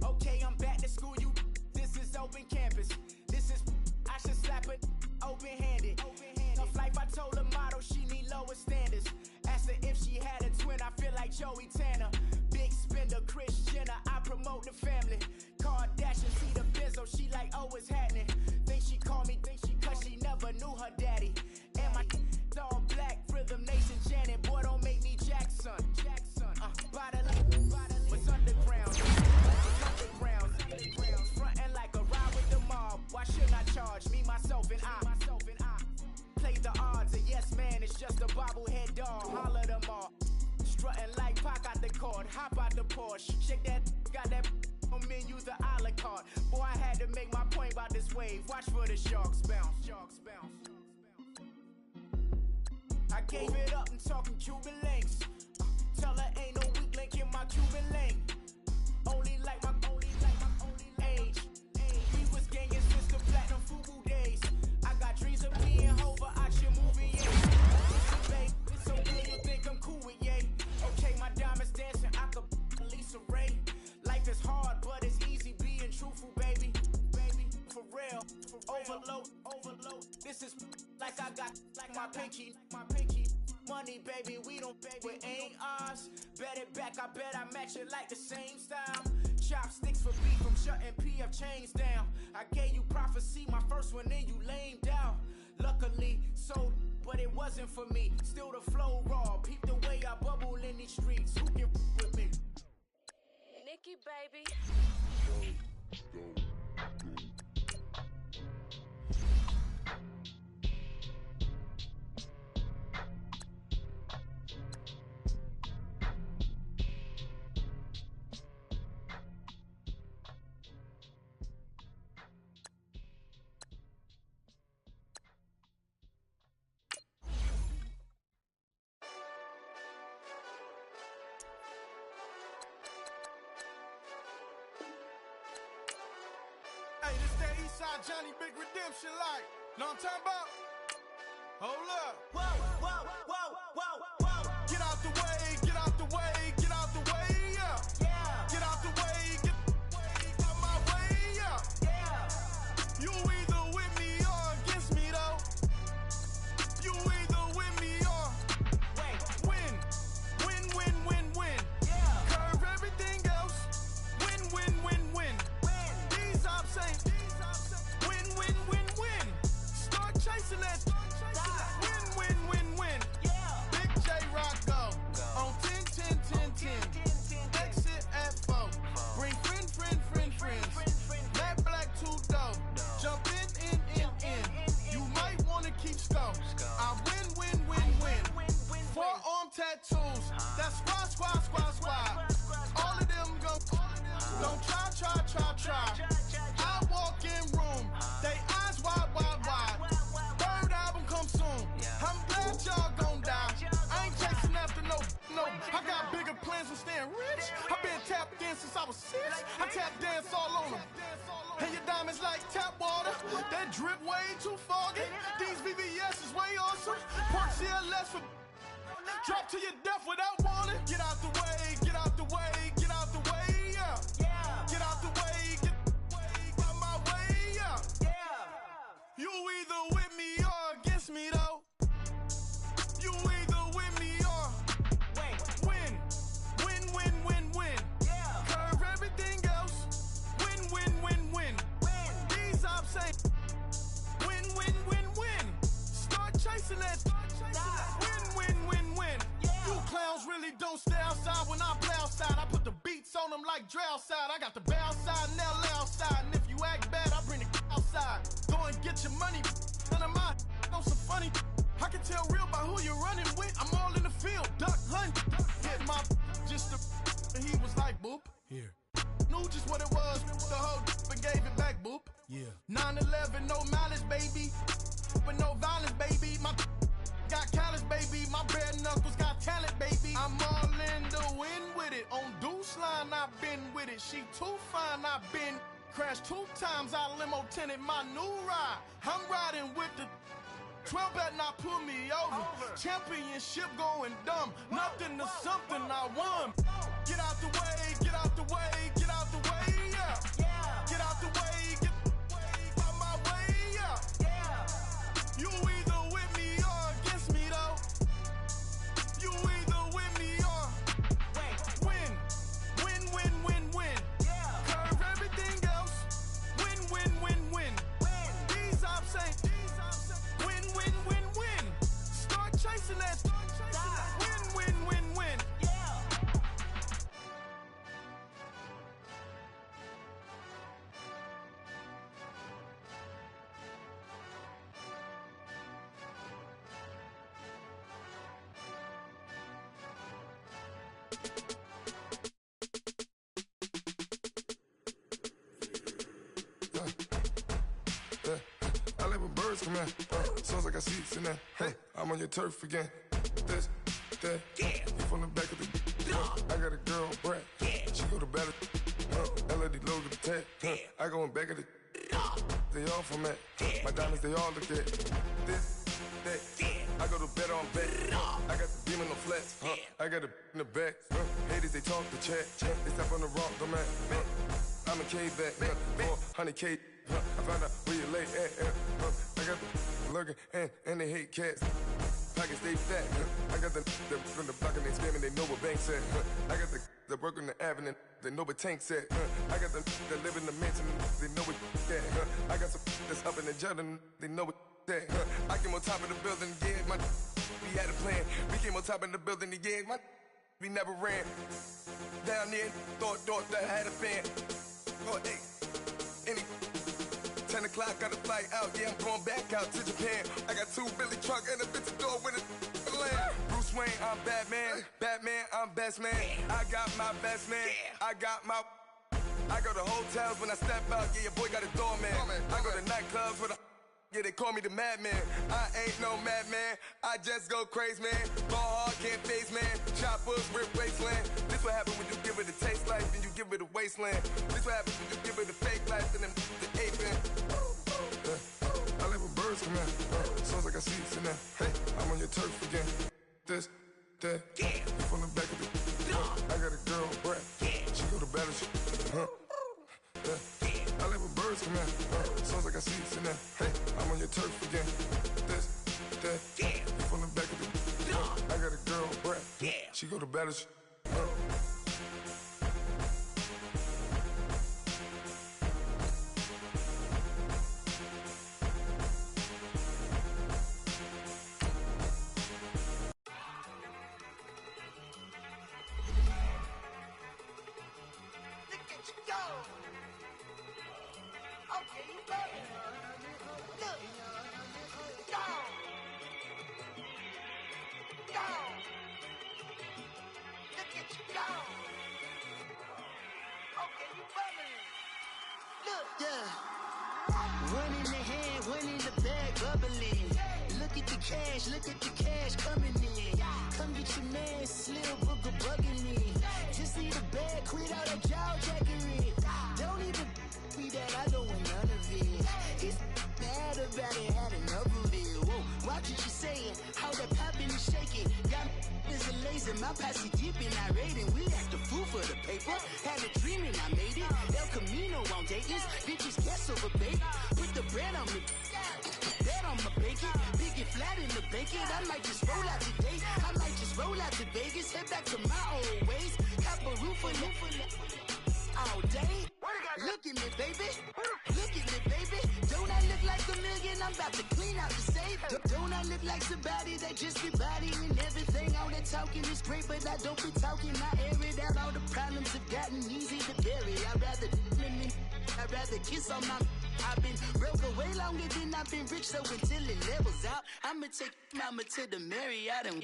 S2: Okay, I'm back to school, this is open campus. This is, I should slap it open-handed. Of life, I told her motto, she need lower standards. Asked her if she had a twin, I feel like Joey Tanner. Big spender, Kris Jenner, I promote the family. Kardashian, see the Benzo, she like, oh, it's happening. Think she called me, cause she never knew her daddy. And my all black, Rhythm Nation Janet, boy, don't make me Jackson. Bodily, was underground. Frontin' like a ride with the mob. Why shouldn't I charge me, myself, and I? Play the odds, a yes man is just a bobblehead dog. Holler them all. Strutting like Pac out the court, hop out the Porsche. Shake that, got that on menu, the a la carte. Boy, I had to make my point about this wave. Watch for the sharks bounce. I gave it up and talking Cuban links. Tell her ain't no weak link in my Cuban link. Only like my age. We was gangin' since the platinum FUBU days. I got dreams of being Hova out your movie, yeah. Listen, babe, it's so good you think I'm cool with, yay. Okay, my diamonds dancing, I could Lisa Ray. Life is hard, but it's easy being truthful, baby. For real, overload. This is like I got like my pinky. Money, baby, we don't pay, it ain't ours. Bet it back, I bet I match it like the same style. Chopsticks for beef, I'm shutting PF chains down. I gave you prophecy, my first one, then you lamed out. Luckily, so, but it wasn't for me. Still the flow raw, peep the way I bubble in these streets. Who can with me?
S7: Nikki, baby.
S8: Hey, this that Eastside Johnny Big Redemption like. Know what I'm talking about? Hold up.
S2: Whoa.
S8: Get out the way, get out the way, get out the way, yeah. Get out the way, get out my way, yeah. You either with me or against me, though. You either with me or win. Curve everything else. Win. These ops ain't win. Start chasing that. Win. Big J Rock go on 10. Exit at 4. Bring friends. Matt Black 2 dope. Jump in. You might wanna keep score. I win. Forearm tattoos. That's squad. All of them go. Don't try. I walk in room. They eyes wide. Third album come soon. I'm glad y'all gon' die. I ain't chasing after no. I got bigger plans for staying rich. I been tapped in since I was 6. I tap dance all on them. And your diamonds like tap water. That drip way too foggy. These VVS is way awesome. Park CLS for drop to your death without warning. Get out the way, yeah. Get out the way, get out my way, yeah. You either with me or against me, though. You either with me or win. Curve everything else. Win. These ops ain't win. Start chasing that. Win. You clowns really don't stay outside when I play outside. I put the beats on them like drow side. I got the bow side and LL side. And if you act bad, I bring the outside. Go and get your money. None of my know some funny. I can tell real by who you're running with. I'm all in the field. Duck hunt. Hit my just the and he was like boop. Here. Knew just what it was. The whole and gave it back boop. Yeah. 9/11, no malice, baby. But no violence, baby. My got callous, baby. My bare knuckles got talent, baby. I'm all in the wind with it. On Deuce Line, I've been with it. She too fine, I've been crashed 2 times. I limo tinted my new ride. I'm riding with the 12 better not pull me over. Championship going dumb. Nothing to something I won. Get out the way, get out the way, get out the way, yeah. Get out the way, get out my way, yeah. You either with me or against me though. You either with me or win. Win, win, win, win. Curve everything else. Win, win, win, win. These I'm saying. Win, win, win, win. Start chasing that. Win, win, win, win.
S6: I live with birds come in. Sounds like I see seats in there. Hey, I'm on your turf again. This, that, you from the back of the. I got a girl, Brad. She go to battle. LED logo the tag. I go in back of the. They all from that. My diamonds, they all look at. This, that. I go to bed on bed. I got the beam in the flats. I got a in the back. Haters, they talk the chat. They step on the rock, the man. I'm a K-back. 400K. I found out where you lay at. I got the lurking and they hate cats. Pockets stay fat. I got the from the block and they screaming, they know what banks at. I got the work on the avenue, they know what tanks at. I got the that live in the mansion, they know what that. I got some that's up in the Jordan, they know what that. I came on top of the building, yeah, my we had a plan. We came on top of the building, yeah, my we never ran. Down there, thought that I had a fan. Oh, hey, any 10 o'clock, got a flight out, yeah, I'm going back out to Japan. I got 2 Billy truck and a bitch door with a land. Bruce Wayne, I'm Batman. Batman, I'm best man. I got my best man. I got my. I go to hotels when I step out, yeah, your boy got a doorman. I go to nightclubs with a. Yeah, they call me the madman. I ain't no madman. I just go crazy, man. Ball hard, can't face, man. Choppers, rip wasteland. This what happens when you give it a taste life and you give it a wasteland. This what happens when you give it a fake life and then the aping. I live with birds come in. Sounds like I see seats in there. Hey, I'm on your turf again. This, that, you from the back of the. I got a girl, Brad. She go to battle. I live with birds come in. Sounds like I see seats in there. Hey, I'm on your turf again. This, that, you from the back of the. I got a girl, Brad. She go to battle.
S9: Look at the cash coming in. Come get your man, Slim Booker bugging me. Just need a bag, quit all that jaw jackery. Don't even be that, I don't want none of it. It's bad about it, had enough of it. Whoa, watch what you saying, how that poppin' and shaking. Got is a laser, my posse deep and I raiding. We act a fool for the paper. Had a dream and I made it. El Camino on Dayton's, bitches guess over bait. Put the bread on me. Bet on my bacon, big and flat in the bacon. I might just roll out today. I might just roll out to Vegas, head back to my old ways. Cop a roof for all day. Look at me, baby. Look at me, baby. Don't I look like $1 million? I'm about to clean out the safe. Don't I look like somebody that just be bodying everything? All that talking is great, but I don't be talking. I air it out. All the problems have gotten easy to bury. I'd rather kiss on my. I've been broke way longer than I've been rich, so until it levels out, I'ma take mama to the Marriott and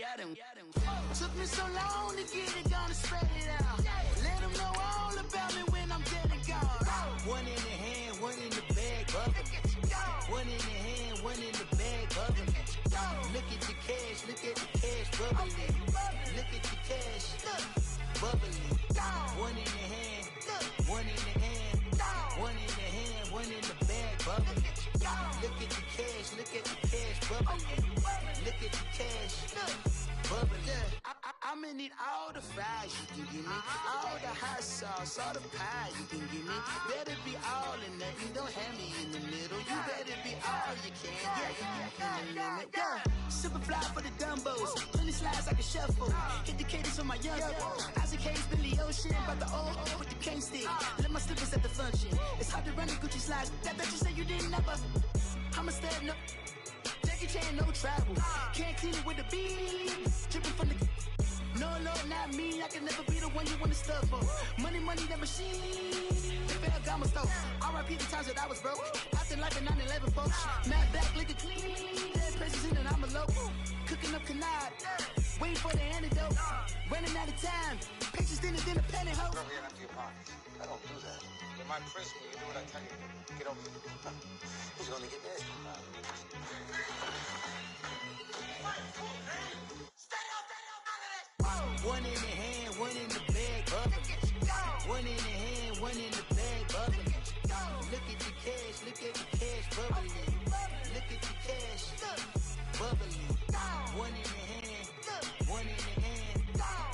S9: took me so long to get it, gonna spread it out. Let them know all about me when I'm dead and gone. One in the hand, one in the bag, bubble. One in the hand, one in the bag, bubble. Look at the cash, bubbling. Look at the cash. bubbly. One in the hand, one in the hand, one in the hand, one in the bag, bubbly. Look at the cash, bubbly. Look at the cash, bubbly. I'ma need all the fries you can give me, all the hot sauce, all the pie you can give me. Better be all in nothing, don't have me in the middle. You better be all you can, yeah, in the limit. Yeah, super fly for the dumbos, plenty slides like a shuffle. Hit the cadence on my young Isaac Hayes, Billy Ocean, about the old with the cane stick. Let my slippers at the function. It's hard to run the Gucci slides. That bet you say you didn't never. I'm a stud, no. Jackie Chan, no travel. Can't clean it with the beat. Dripping from the. No, Lord, not me. I can never be the one you want to stuff for. Money, the machine. The fair gamma stove. R.I.P. the times that I was broke. Acting like a 9/11 folks. Mad black, liquor clean. Dead places in and I'm a local. Cooking up canard. Waiting for the antidote. Running out of time. Patience thinner than a penny hoe.
S10: Over here empty your pockets. I don't do that. You're my prisoner. You do what I tell you. Get over here. Who's gonna get this?
S9: One in the hand, one in the bag, bubbly. One in the hand, one in the bag, bubbly. Look at the cash, bubbly. Look at the cash, bubbly. One in the hand, one in the hand,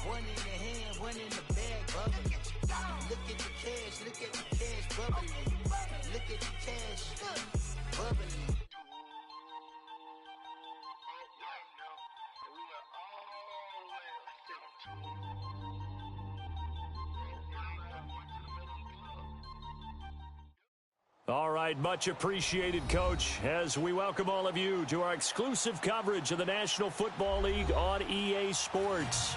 S9: one in the hand, one in the bag, bubbly. Look at the cash, bubbly. Look at the cash, bubbly.
S3: All right, much appreciated, Coach, as we welcome all of you to our exclusive coverage of the National Football League on EA Sports.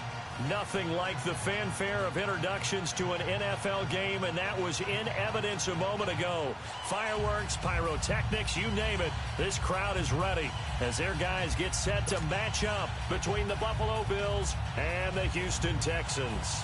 S3: Nothing like the fanfare of introductions to an NFL game, and that was in evidence a moment ago. Fireworks, pyrotechnics, you name it. This crowd is ready as their guys get set to match up between the Buffalo Bills and the Houston Texans.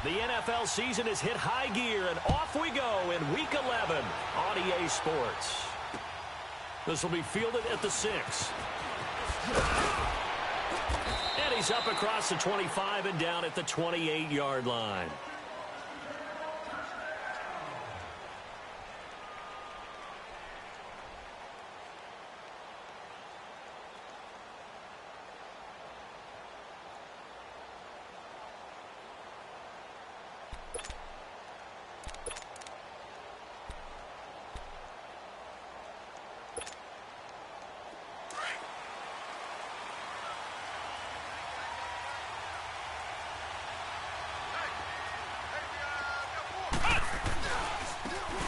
S3: The NFL season has hit high gear, and off we go in Week 11 on EA Sports. This will be fielded at the 6. And he's up across the 25 and down at the 28-yard line.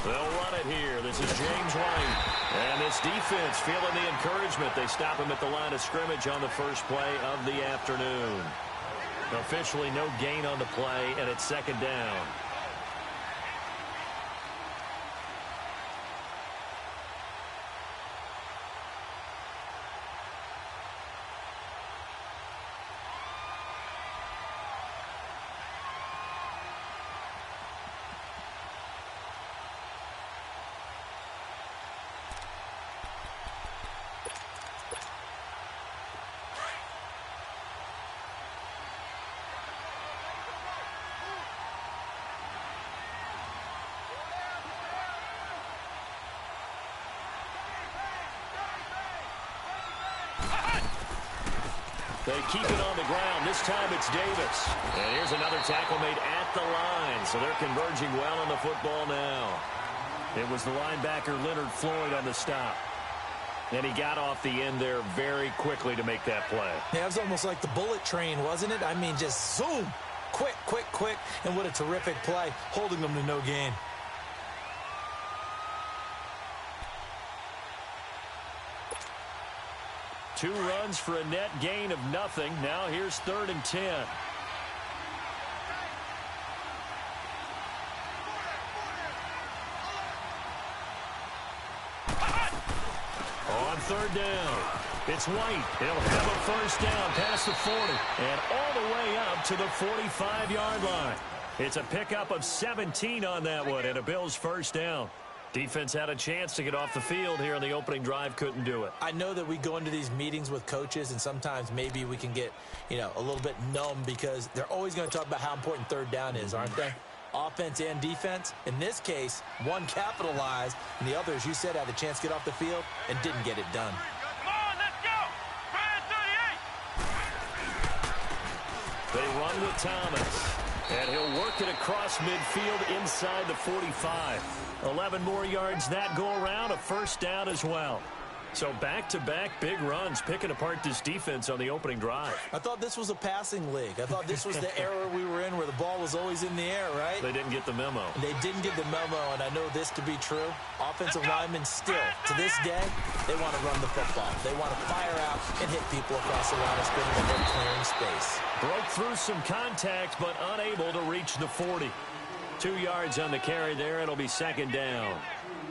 S3: They'll run it here. This is James White. And this defense feeling the encouragement. They stop him at the line of scrimmage on the first play of the afternoon. Officially no gain on the play, and it's second down. They keep it on the ground. This time it's Davis. And here's another tackle made at the line. So they're converging well on the football now. It was the linebacker Leonard Floyd on the stop. And he got off the end there very quickly to make that play.
S4: Yeah, it was almost like the bullet train, wasn't it? I mean, just zoom. Quick, quick, quick. And what a terrific play, holding them to no gain.
S3: Two runs for a net gain of nothing. Now here's 3rd and 10. on third down. It's White. He'll have a first down past the 40 and all the way up to the 45-yard line. It's a pickup of 17 on that one and a Bills first down. Defense had a chance to get off the field here on the opening drive, couldn't do it.
S4: I know that we go into these meetings with coaches, and sometimes maybe we can get, a little bit numb because they're always going to talk about how important third down is, aren't they? Offense and defense. In this case, one capitalized, and the other, as you said, had a chance to get off the field and didn't get it done.
S5: Come on, let's go. Brand 38.
S3: They run with Thomas. And he'll work it across midfield inside the 45. 11 more yards that go around, a first down as well. So back-to-back big runs, picking apart this defense on the opening drive.
S4: I thought this was a passing league. I thought this was the era we were in where the ball was always in the air, right?
S3: They didn't get the memo.
S4: They didn't get the memo, and I know this to be true. Offensive linemen still, to this day, they want to run the football. They want to fire out and hit people across the line of scrimmage and they're clearing space.
S3: Broke through some contact, but unable to reach the 40. 2 yards on the carry there. It'll be second down.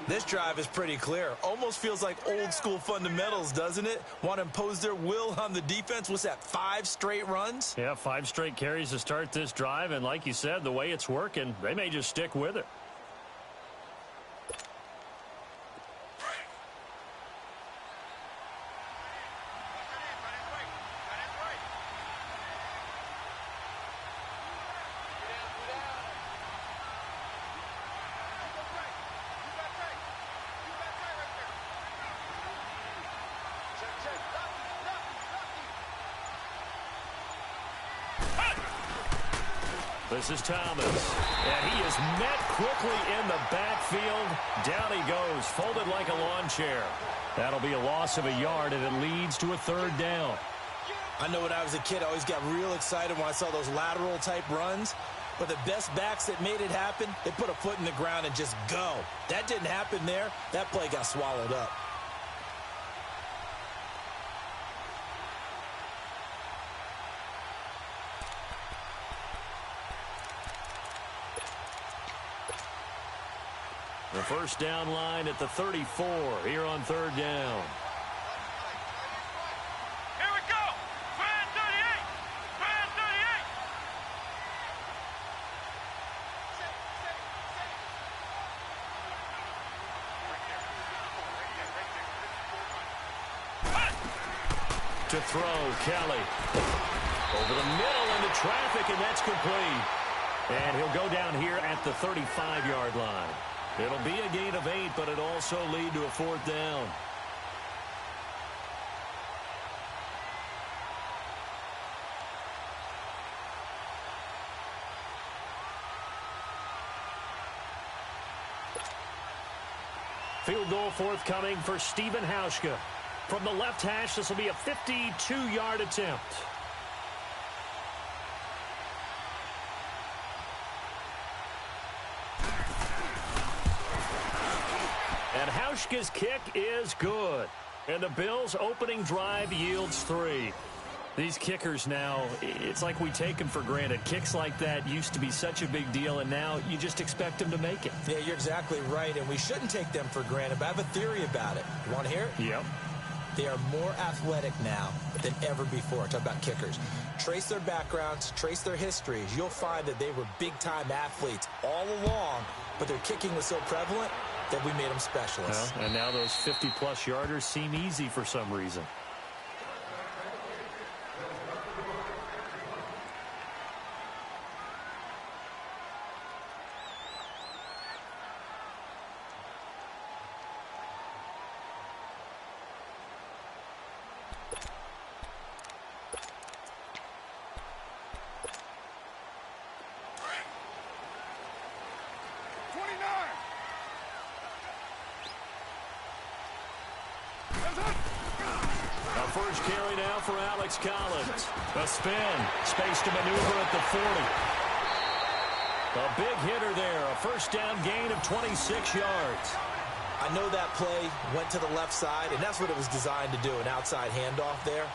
S4: This drive is pretty clear. Almost feels like old school fundamentals, doesn't it? Want to impose their will on the defense. What's that, 5 straight runs?
S3: Yeah, 5 straight carries to start this drive. And like you said, the way it's working, they may just stick with it. This is Thomas, and he is met quickly in the backfield. Down he goes, folded like a lawn chair. That'll be a loss of a yard, and it leads to a third down.
S4: I know when I was a kid, I always got real excited when I saw those lateral-type runs. But the best backs that made it happen, they put a foot in the ground and just go. That didn't happen there. That play got swallowed up.
S3: The first down line at the 34 here on third down.
S5: Here we go. Brand 38. Brand 38.
S3: To throw, Kelly. Over the middle into traffic, and that's complete. And he'll go down here at the 35-yard line. It'll be a gain of 8, but it'll also lead to a fourth down. Field goal forthcoming for Stephen Hauschka. From the left hash, this will be a 52-yard attempt. And Hauschka's kick is good. And the Bills' opening drive yields 3. These kickers now, it's like we take them for granted. Kicks like that used to be such a big deal, and now you just expect them to make it.
S4: Yeah, you're exactly right, and we shouldn't take them for granted, but I have a theory about it. You want to hear it?
S3: Yep.
S4: They are more athletic now than ever before. Talk about kickers. Trace their backgrounds, trace their histories. You'll find that they were big-time athletes all along, but their kicking was so prevalent that we made them specialists.
S3: Well, and now those 50-plus yarders seem easy for some reason. First carry now for Alex Collins. A spin. Space to maneuver at the 40. A big hitter there. A first down gain of 26 yards.
S4: I know that play went to the left side, and that's what it was designed to do, an outside handoff there.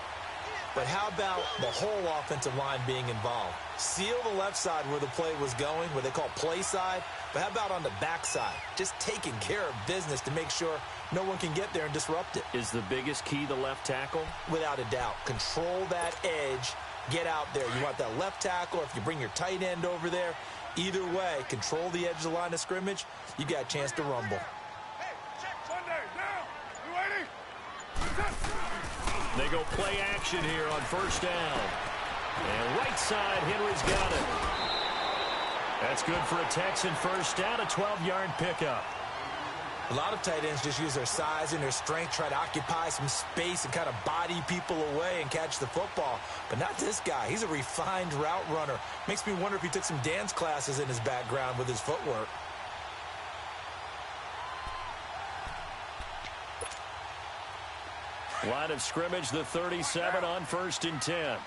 S4: But how about the whole offensive line being involved? Seal the left side where the play was going, what they call play side. But how about on the back side? Just taking care of business to make sure no one can get there and disrupt it.
S3: Is the biggest key the left tackle?
S4: Without a doubt. Control that edge. Get out there. You want that left tackle. If you bring your tight end over there, either way, control the edge of the line of scrimmage. You got a chance to rumble.
S5: Hey, check Sunday. Now. You ready?
S3: They go play action here on first down. And right side, Henry's got it. That's good for a Texan first down, a 12-yard pickup.
S4: A lot of tight ends just use their size and their strength, try to occupy some space and kind of body people away and catch the football. But not this guy. He's a refined route runner. Makes me wonder if he took some dance classes in his background with his footwork.
S3: Line of scrimmage, the 37 on 1st and 10.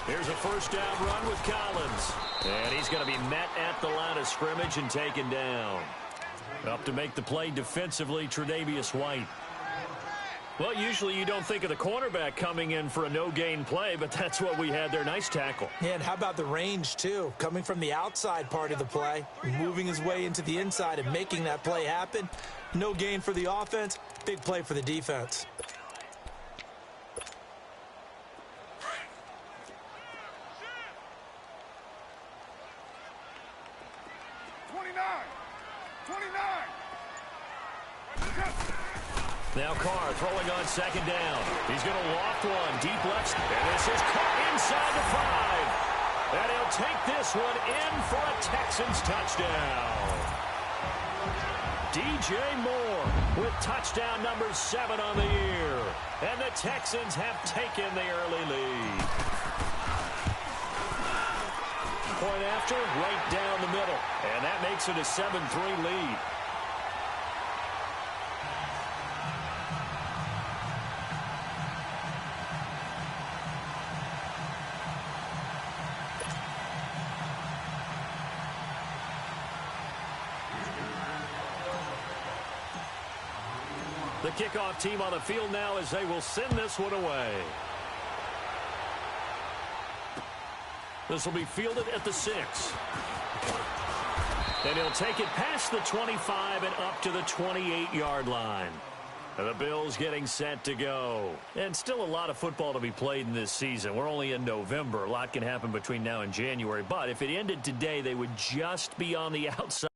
S3: Here's a first down run with Collins. And he's going to be met at the line of scrimmage and taken down. Up to make the play defensively, Tre'Davious White. Well, usually you don't think of the cornerback coming in for a no-gain play, but that's what we had there. Nice tackle.
S4: Yeah, and how about the range, too? Coming from the outside part of the play, moving his way into the inside and making that play happen. No gain for the offense, big play for the defense.
S3: Now Carr throwing on second down. He's going to loft one. Deep left. And this is caught inside the 5. And he'll take this one in for a Texans touchdown. DJ Moore with touchdown number 7 on the year. And the Texans have taken the early lead. Point after, right down the middle. And that makes it a 7-3 lead. The kickoff team on the field now as they will send this one away. This will be fielded at the 6. And he'll take it past the 25 and up to the 28-yard line. And the Bills getting set to go. And still a lot of football to be played in this season. We're only in November. A lot can happen between now and January. But if it ended today, they would just be on the outside.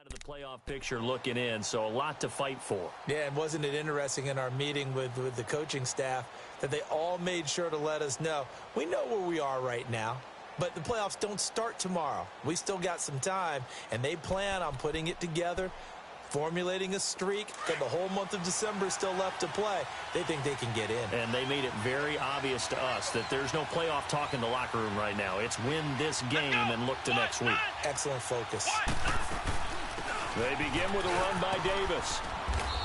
S3: Of the playoff picture looking in, so a lot to fight for.
S4: Yeah, and wasn't it interesting in our meeting with the coaching staff that they all made sure to let us know, we know where we are right now, but the playoffs don't start tomorrow. We still got some time, and they plan on putting it together formulating a streak, got the whole month of December still left to play. They think they can get in.
S3: And they made it very obvious to us that there's no playoff talk in the locker room right now. It's win this game and look to next week.
S4: Excellent focus.
S3: They begin with a run by Davis.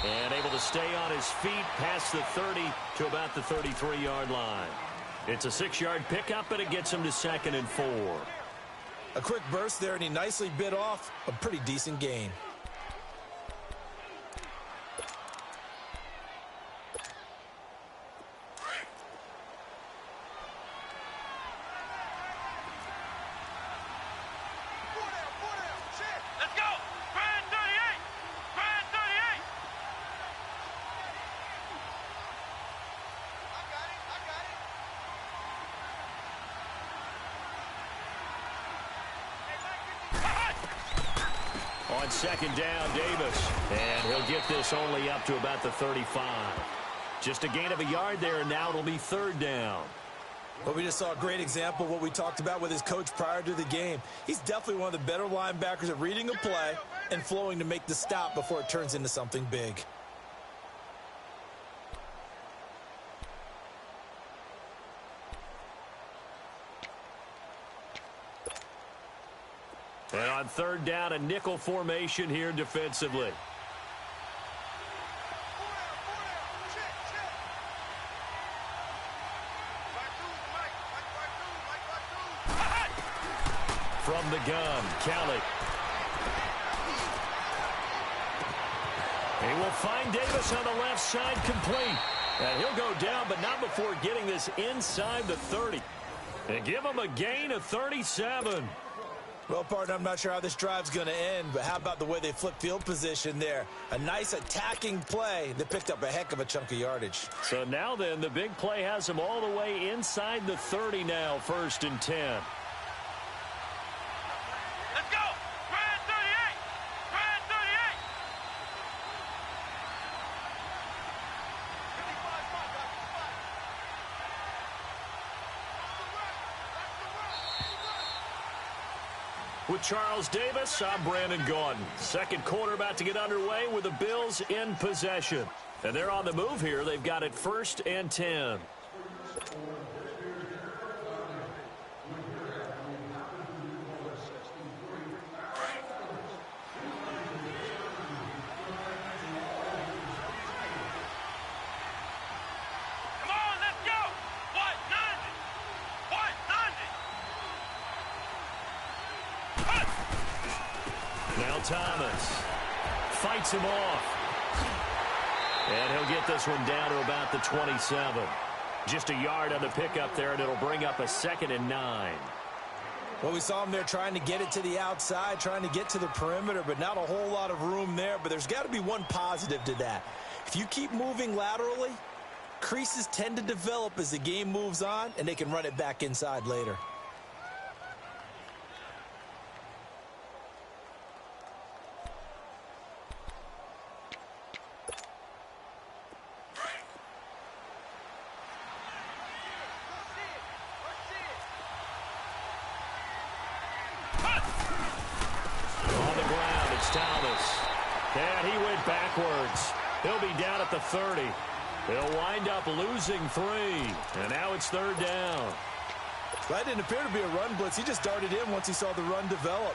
S3: And able to stay on his feet past the 30 to about the 33-yard line. It's a 6-yard pickup, but it gets him to 2nd and 4.
S4: A quick burst there, and he nicely bit off a pretty decent gain.
S3: On 2nd down, Davis. And he'll get this only up to about the 35. Just a gain of a yard there, and now it'll be 3rd down.
S4: Well, we just saw a great example of what we talked about with his coach prior to the game. He's definitely one of the better linebackers at reading a play and flowing to make the stop before it turns into something big.
S3: And on 3rd down, a nickel formation here defensively. From the gun, Kelly. He will find Davis on the left side, complete. And he'll go down, but not before getting this inside the 30. And give him a gain of 37.
S4: Well, partner, I'm not sure how this drive's going to end, but how about the way they flip field position there? A nice attacking play that picked up a heck of a chunk of yardage.
S3: So now then, the big play has him all the way inside the 30 now, 1st and 10.
S5: Let's go! Grand 38! Grand 38!
S3: With Charles Davis, I'm Brandon Gordon. 2nd quarter about to get underway with the Bills in possession. And they're on the move here. They've got it 1st and 10.
S5: Come on, let's go! What? 90! What? 90!
S3: Now Thomas fights him off. And he'll get this one down to about the 27. Just a yard on the pickup there, and it'll bring up a 2nd and 9.
S4: Well, we saw him there trying to get it to the outside, trying to get to the perimeter, but not a whole lot of room there. But there's got to be one positive to that. If you keep moving laterally, creases tend to develop as the game moves on, and they can run it back inside later.
S3: And he went backwards. He'll be down at the 30. They'll wind up losing 3. And now it's 3rd down.
S4: That didn't appear to be a run blitz. He just darted in once he saw the run develop.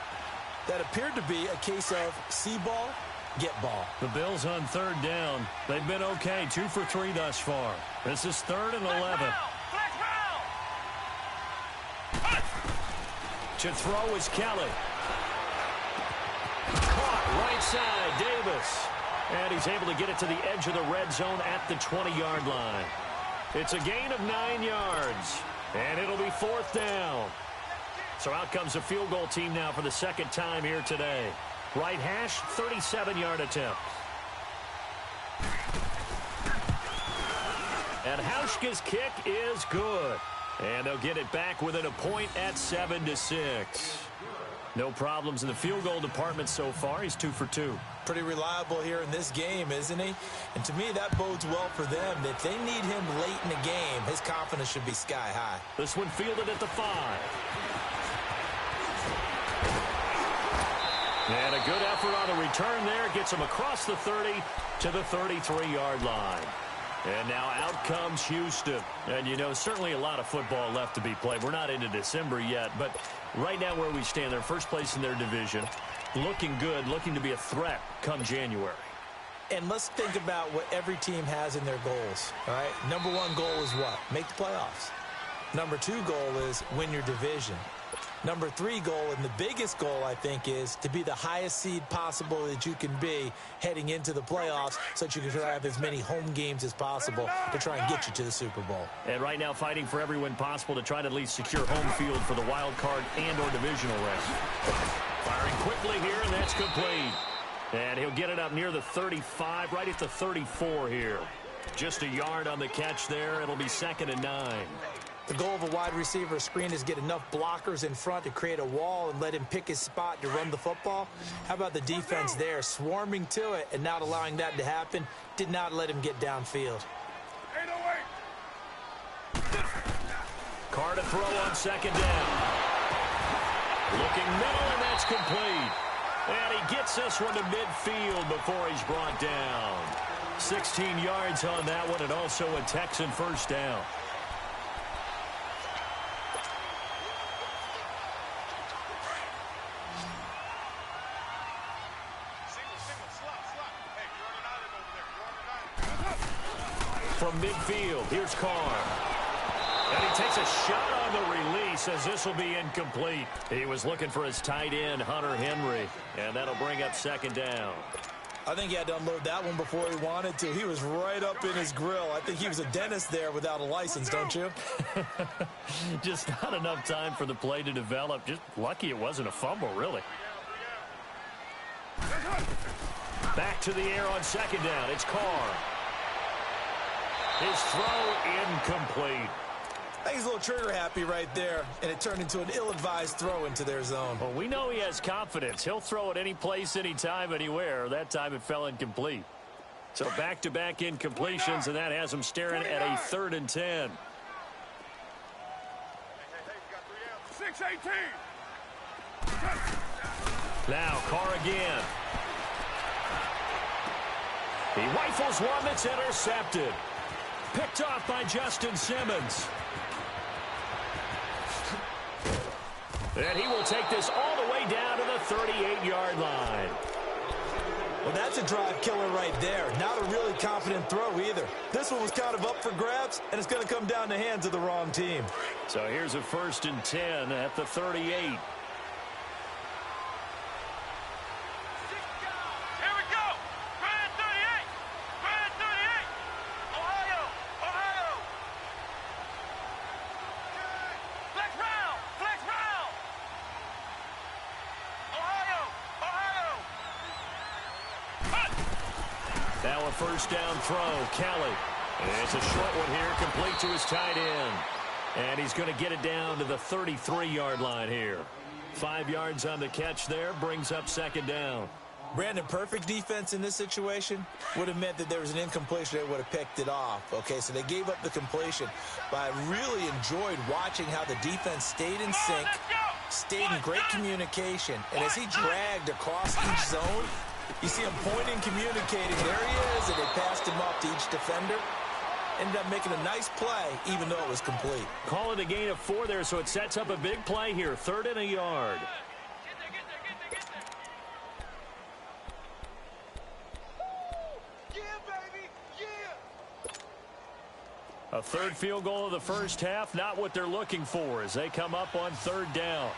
S4: That appeared to be a case of see ball, get ball.
S3: The Bills on 3rd down. They've been okay. 2 for 3 thus far. This is 3rd and 11. To throw is Kelly. Caught right side, Davis. And he's able to get it to the edge of the red zone at the 20-yard line. It's a gain of 9 yards. And it'll be 4th down. So out comes the field goal team now for the 2nd time here today. Right hash, 37-yard attempt. And Hauschka's kick is good. And they'll get it back within a point at 7-6. No problems in the field goal department so far. He's 2 for 2.
S4: Pretty reliable here in this game, isn't he? And to me, that bodes well for them. If they need him late in the game, his confidence should be sky high.
S3: This one fielded at the 5. And a good effort on the return there. Gets him across the 30 to the 33-yard line. And now out comes Houston. And, you know, certainly a lot of football left to be played. We're not into December yet, but right now where we stand, they're first place in their division. Looking good, looking to be a threat come January.
S4: And let's think about what every team has in their goals, all right? Number one goal is what? Make the playoffs. Number two goal is win your division. Number three goal, and the biggest goal, I think, is to be the highest seed possible that you can be heading into the playoffs so that you can try to have as many home games as possible to try and get you to the Super Bowl.
S3: And right now fighting for every win possible to try to at least secure home field for the wild card and or divisional round. Firing quickly here, and that's complete. And he'll get it up near the 35, right at the 34 here. Just a yard on the catch there. It'll be 2nd and 9.
S4: The goal of a wide receiver screen is get enough blockers in front to create a wall and let him pick his spot to run the football. How about the defense there, swarming to it and not allowing that to happen? Did not let him get downfield.
S3: Carr to throw on 2nd down. Looking middle, and that's complete. And he gets this one to midfield before he's brought down. 16 yards on that one, and also a Texan first down. From midfield, here's Carr. And he takes a shot on the release as this will be incomplete. He was looking for his tight end, Hunter Henry, and that'll bring up 2nd down.
S4: I think he had to unload that one before he wanted to. He was right up in his grill. I think he was a dentist there without a license, don't you?
S3: Just not enough time for the play to develop. Just lucky it wasn't a fumble, really. Back to the air on 2nd down. It's Carr. His throw incomplete.
S4: I think he's a little trigger happy right there, and it turned into an ill-advised throw into their zone.
S3: Well, we know he has confidence. He'll throw it any place, anytime, anywhere. That time it fell incomplete. So back-to-back incompletions, and that has him staring at a 3rd and 10.
S5: 6-18.
S3: Now Carr again. He rifles one that's intercepted. Picked off by Justin Simmons. And he will take this all the way down to the 38-yard line.
S4: Well, that's a drive killer right there. Not a really confident throw either. This one was kind of up for grabs, and it's going to come down the hands of the wrong team.
S3: So here's a 1st and 10 at the 38. Now a first down throw, Kelly. It's a short one here, complete to his tight end. And he's going to get it down to the 33-yard line here. 5 yards on the catch there, brings up 2nd down.
S4: Brandon, perfect defense in this situation would have meant that there was an incompletion. They would have picked it off. Okay, so they gave up the completion. But I really enjoyed watching how the defense stayed in sync, stayed in great communication. And as he dragged across each zone, you see him pointing, communicating. There he is, and they passed him off to each defender. Ended up making a nice play, even though it was complete.
S3: Call it a gain of 4 there, so it sets up a big play here. 3rd and a yard. A 3rd field goal of the first half, not what they're looking for as they come up on 3rd down.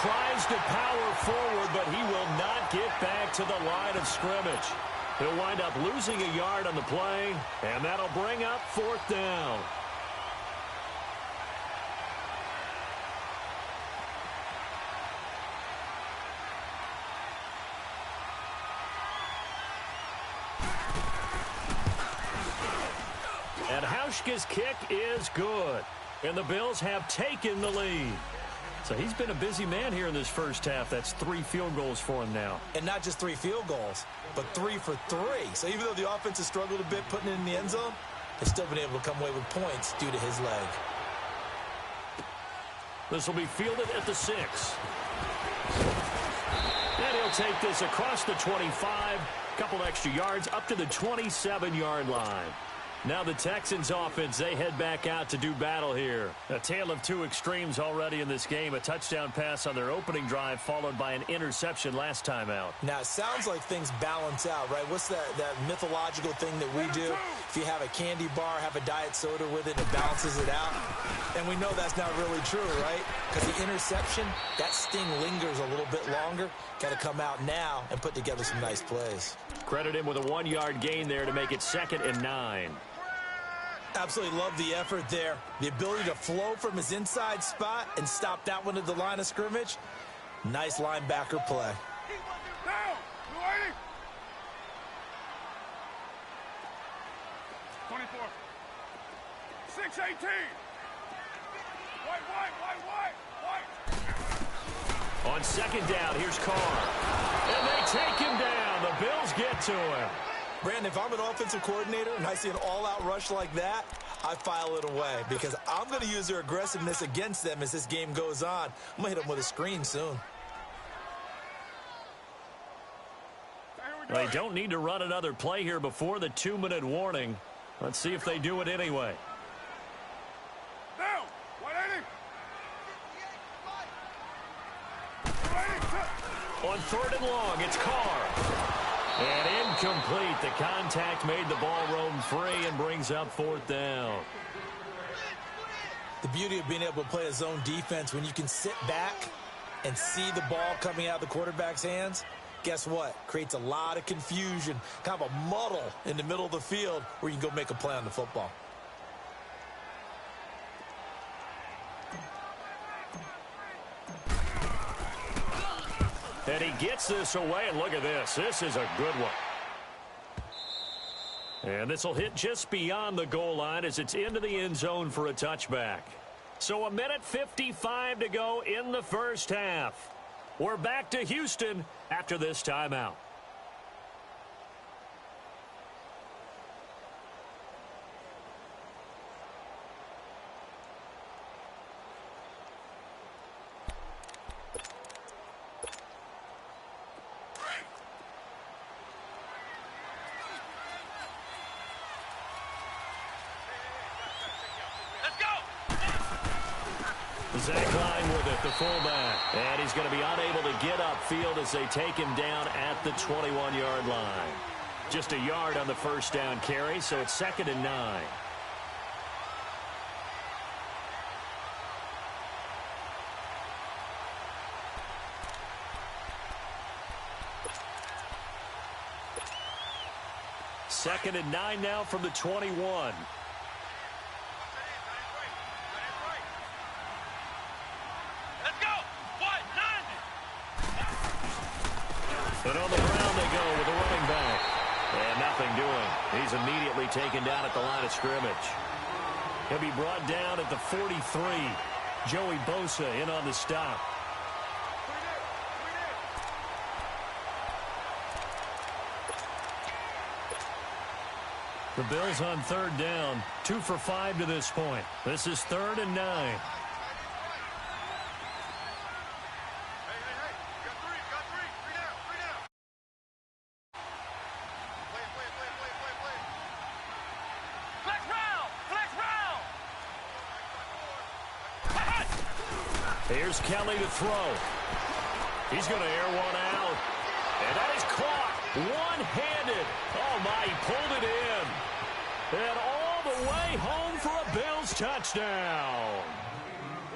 S3: Tries to power forward, but he will not get back to the line of scrimmage. He'll wind up losing a yard on the play, and that'll bring up 4th down. And Hauschka's kick is good, and the Bills have taken the lead. So he's been a busy man here in this first half. That's 3 field goals for him now.
S4: And not just 3 field goals, but 3 for 3. So even though the offense has struggled a bit putting it in the end zone, they've still been able to come away with points due to his leg.
S3: This will be fielded at the 6. And he'll take this across the 25. Couple extra yards up to the 27-yard line. Now the Texans offense, they head back out to do battle here. A tale of 2 extremes already in this game. A touchdown pass on their opening drive followed by an interception last time out.
S4: Now it sounds like things balance out, right? What's that mythological thing that we do? If you have a candy bar, have a diet soda with it, it balances it out. And we know that's not really true, right? Because the interception, that sting lingers a little bit longer. Got to come out now and put together some nice plays.
S3: Credit him with a 1-yard gain there to make it 2nd and 9.
S4: Absolutely love the effort there. The ability to flow from his inside spot and stop that one at the line of scrimmage. Nice linebacker play.
S5: Down! 24. 6-18. White.
S3: On 2nd down, here's Carr. And they take him down. The Bills get to him.
S4: Brandon, if I'm an offensive coordinator and I see an all-out rush like that, I file it away because I'm going to use their aggressiveness against them as this game goes on. I'm going to hit them with a screen soon.
S3: They don't need to run another play here before the 2-minute warning. Let's see if they do it anyway.
S5: Down! 180!
S3: On 3rd and long, it's Carr. And incomplete. The contact made the ball roam free and brings up 4th down.
S4: The beauty of being able to play a zone defense when you can sit back and see the ball coming out of the quarterback's hands, guess what? Creates a lot of confusion, kind of a muddle in the middle of the field where you can go make a play on the football.
S3: And he gets this away, and look at this. This is a good one. And this will hit just beyond the goal line as it's into the end zone for a touchback. So 1:55 to go in the first half. We're back to Houston after this timeout. Zach Line with it, the fullback. And he's going to be unable to get upfield as they take him down at the 21-yard line. Just a yard on the first down carry, so it's 2nd and 9. Second and 9 now from the 21. And on the ground they go with the running back. And nothing doing. He's immediately taken down at the line of scrimmage. He'll be brought down at the 43. Joey Bosa in on the stop. The Bills on 3rd down. 2 for 5 to this point. This is 3rd and 9. Here's Kelly to throw. He's going to air one out. And that is caught one-handed. Oh, my, he pulled it in. And all the way home for a Bills touchdown.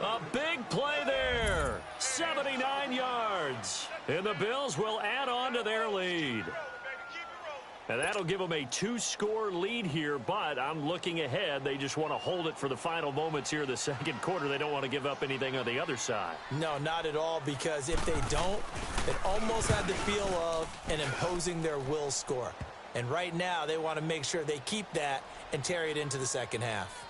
S3: A big play there. 79 yards. And the Bills will add on to their lead. And that'll give them a 2-score lead here, but I'm looking ahead. They just want to hold it for the final moments here in the second quarter. They don't want to give up anything on the other side.
S4: No, not at all, because if they don't, it almost had the feel of an imposing their will score. And right now, they want to make sure they keep that and carry it into the second half.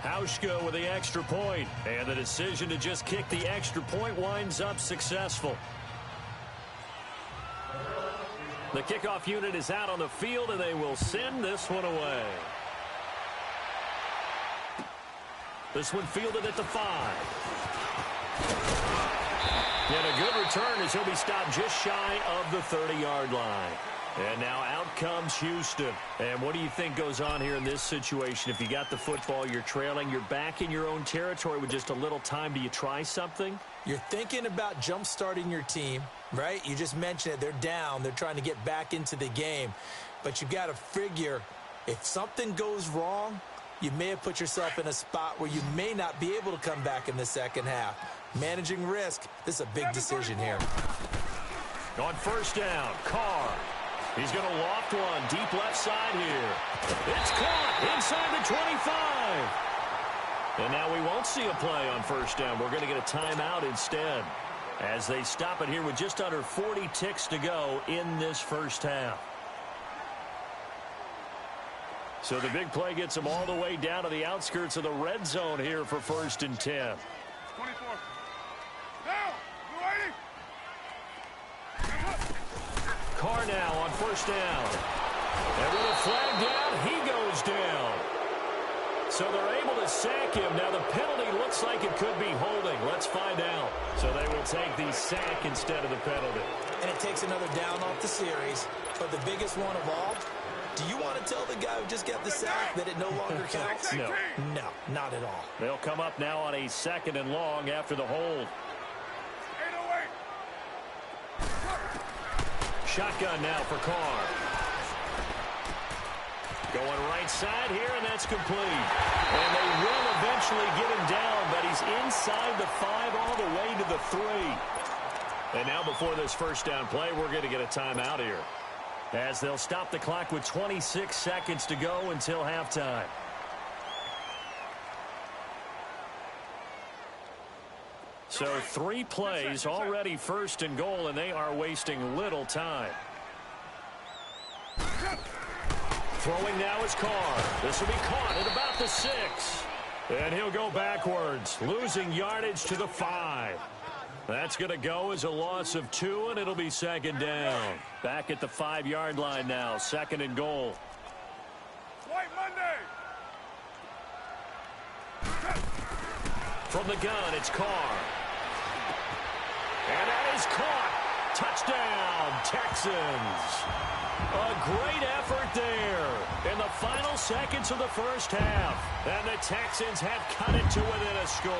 S3: Hauschka with the extra point, and the decision to just kick the extra point winds up successful. The kickoff unit is out on the field, and they will send this one away. This one fielded at the 5. And a good return as he'll be stopped just shy of the 30-yard line. And now out comes Houston. And what do you think goes on here in this situation? If you got the football, you're trailing, you're back in your own territory with just a little time. Do you try something?
S4: You're thinking about jump-starting your team, right? You just mentioned it. They're down. They're trying to get back into the game. But you've got to figure if something goes wrong, you may have put yourself in a spot where you may not be able to come back in the second half. Managing risk, this is a big decision here.
S3: On first down, Carr. He's going to loft one deep left side here. It's caught inside the 25. And now we won't see a play on first down. We're going to get a timeout instead as they stop it here with just under 40 ticks to go in this first half. So the big play gets them all the way down to the outskirts of the red zone here for 1st and 10.
S5: 24. Now, you ready?
S3: Carr now on first down. And with a flag down, he goes down. So they're able to sack him. Now the penalty looks like it could be holding. Let's find out. So they will take the sack instead of the penalty.
S4: And it takes another down off the series. But the biggest one of all, do you want to tell the guy who just got the sack that it no longer counts?
S3: No.
S4: No, not at all.
S3: They'll come up now on a 2nd and long after the hold. Shotgun now for Carr. Going right side here, and that's complete. And they will eventually get him down, but he's inside the 5 all the way to the 3. And now before this first down play, we're going to get a timeout here, as they'll stop the clock with 26 seconds to go until halftime. So 3 plays, already 1st and goal, and they are wasting little time. Throwing now is Carr. This will be caught at about the 6. And he'll go backwards, losing yardage to the 5. That's going to go as a loss of 2, and it'll be 2nd down. Back at the 5-yard line now, 2nd and goal.
S5: White Monday.
S3: From the gun, it's Carr. And that is caught. Touchdown, Texans. A great effort there in the final seconds of the first half. And the Texans have cut it to within a score.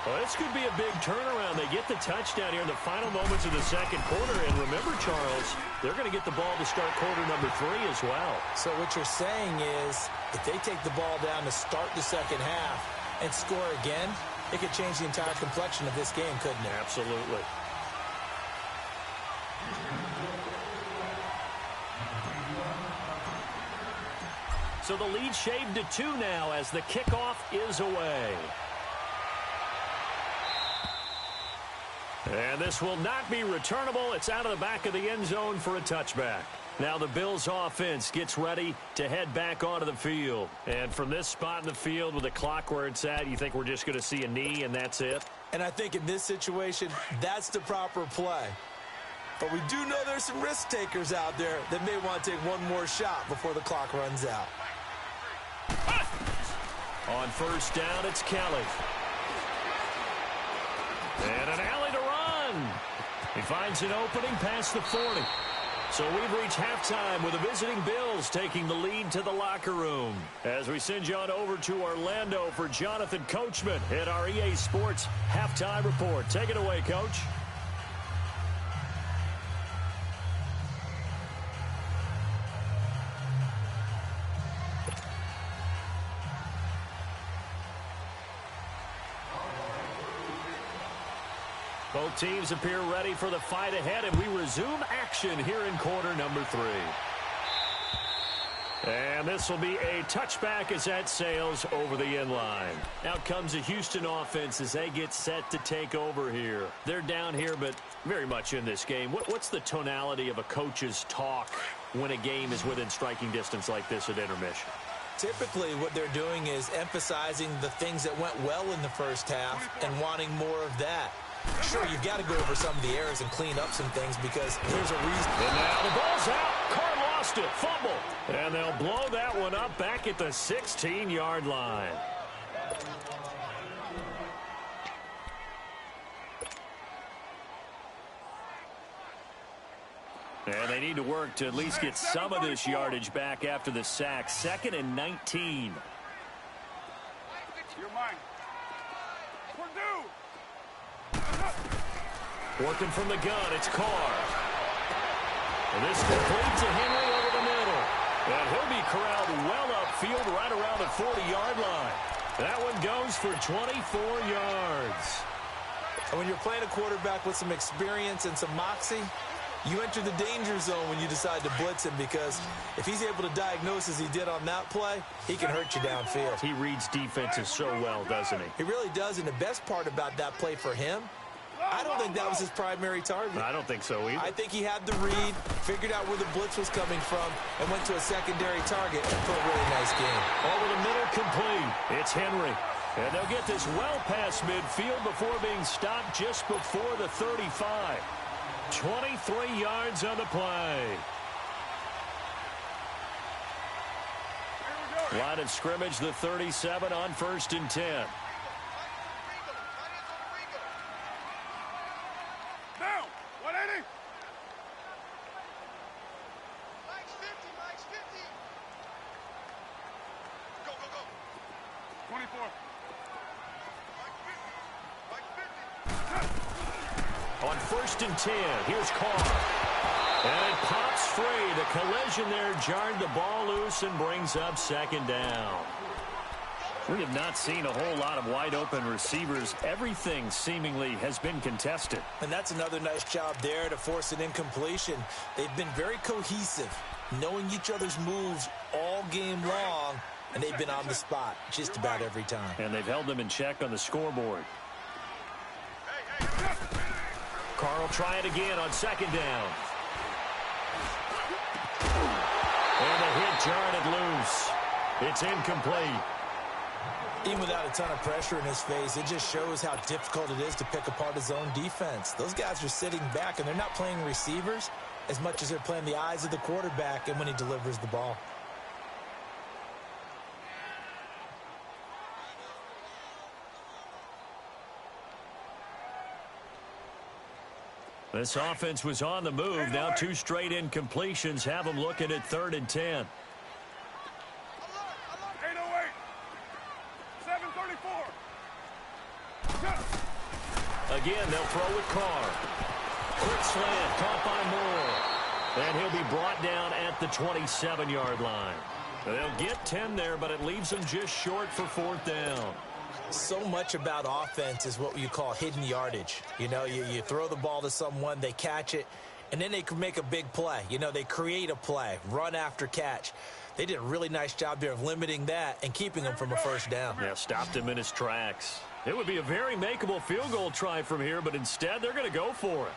S3: Well, this could be a big turnaround. They get the touchdown here in the final moments of the second quarter. And remember, Charles, they're going to get the ball to start quarter number 3 as well.
S4: So what you're saying is if they take the ball down to start the second half and score again, it could change the entire complexion of this game, couldn't it?
S3: Absolutely. So the lead shaved to 2 now as the kickoff is away. And this will not be returnable. It's out of the back of the end zone for a touchback. Now the Bills offense gets ready to head back onto the field. And from this spot in the field with the clock where it's at, you think we're just going to see a knee and that's it?
S4: And I think in this situation, that's the proper play. But we do know there's some risk takers out there that may want to take one more shot before the clock runs out.
S3: On first down, it's Kelly. And an alley to run. He finds an opening past the 40. So we've reached halftime with the visiting Bills taking the lead to the locker room. As we send you on over to Orlando for Jonathan Coachman at our EA Sports Halftime Report. Take it away, Coach. Both teams appear ready for the fight ahead, and we resume action here in quarter number 3. And this will be a touchback as that sails over the end line. Out comes the Houston offense as they get set to take over here. They're down here, but very much in this game. What's the tonality of a coach's talk when a game is within striking distance like this at intermission?
S4: Typically, what they're doing is emphasizing the things that went well in the first half and wanting more of that. Sure, you've got to go over some of the errors and clean up some things because there's a reason.
S3: And now the ball's out. Carr lost it. Fumble. And they'll blow that one up back at the 16-yard line. And they need to work to at least get some of this yardage back after the sack. 2nd and 19.
S5: You're mine. Purdue.
S3: Working from the gun, it's Carr. And this complete to Henry over the middle. And he'll be corralled well upfield right around the 40-yard line. That one goes for 24 yards.
S4: And when you're playing a quarterback with some experience and some moxie, you enter the danger zone when you decide to blitz him because if he's able to diagnose as he did on that play, he can hurt you downfield.
S3: He reads defenses so well, doesn't he?
S4: He really does, and the best part about that play for him, I don't think that was his primary target.
S3: I don't think so either.
S4: I think he had the read, figured out where the blitz was coming from, and went to a secondary target for a really nice game.
S3: Over the middle, complete. It's Henry. And they'll get this well past midfield before being stopped just before the 35. 23 yards on the play. Line of scrimmage, the 37 on 1st and 10.
S5: Down. 180.
S8: Mike's 50, Mike's 50. Go, go, go.
S5: 24.
S3: On 1st and 10, here's Carr. And it pops free. The collision there jarred the ball loose and brings up 2nd down. We have not seen a whole lot of wide-open receivers. Everything seemingly has been contested.
S4: And that's another nice job there to force an incompletion. They've been very cohesive, knowing each other's moves all game long, and they've been on the spot just about every time.
S3: And they've held them in check on the scoreboard. Carr will try it again on 2nd down. And the hit jarred it loose. It's incomplete.
S4: Even without a ton of pressure in his face, it just shows how difficult it is to pick apart his own defense. Those guys are sitting back, and they're not playing receivers as much as they're playing the eyes of the quarterback and when he delivers the ball.
S3: This offense was on the move. Now 2 straight incompletions have them looking at 3rd and 10.
S5: 808. 734.
S3: Again, they'll throw with Carr. Quick slant, caught by Moore. And he'll be brought down at the 27-yard line. They'll get 10 there, but it leaves them just short for 4th down.
S4: So much about offense is what you call hidden yardage. You know, you throw the ball to someone, they catch it, and then they can make a big play. You know, they create a play, run after catch. They did a really nice job there of limiting that and keeping him from a 1st down.
S3: Yeah, stopped him in his tracks. It would be a very makeable field goal try from here, but instead they're going to go for it.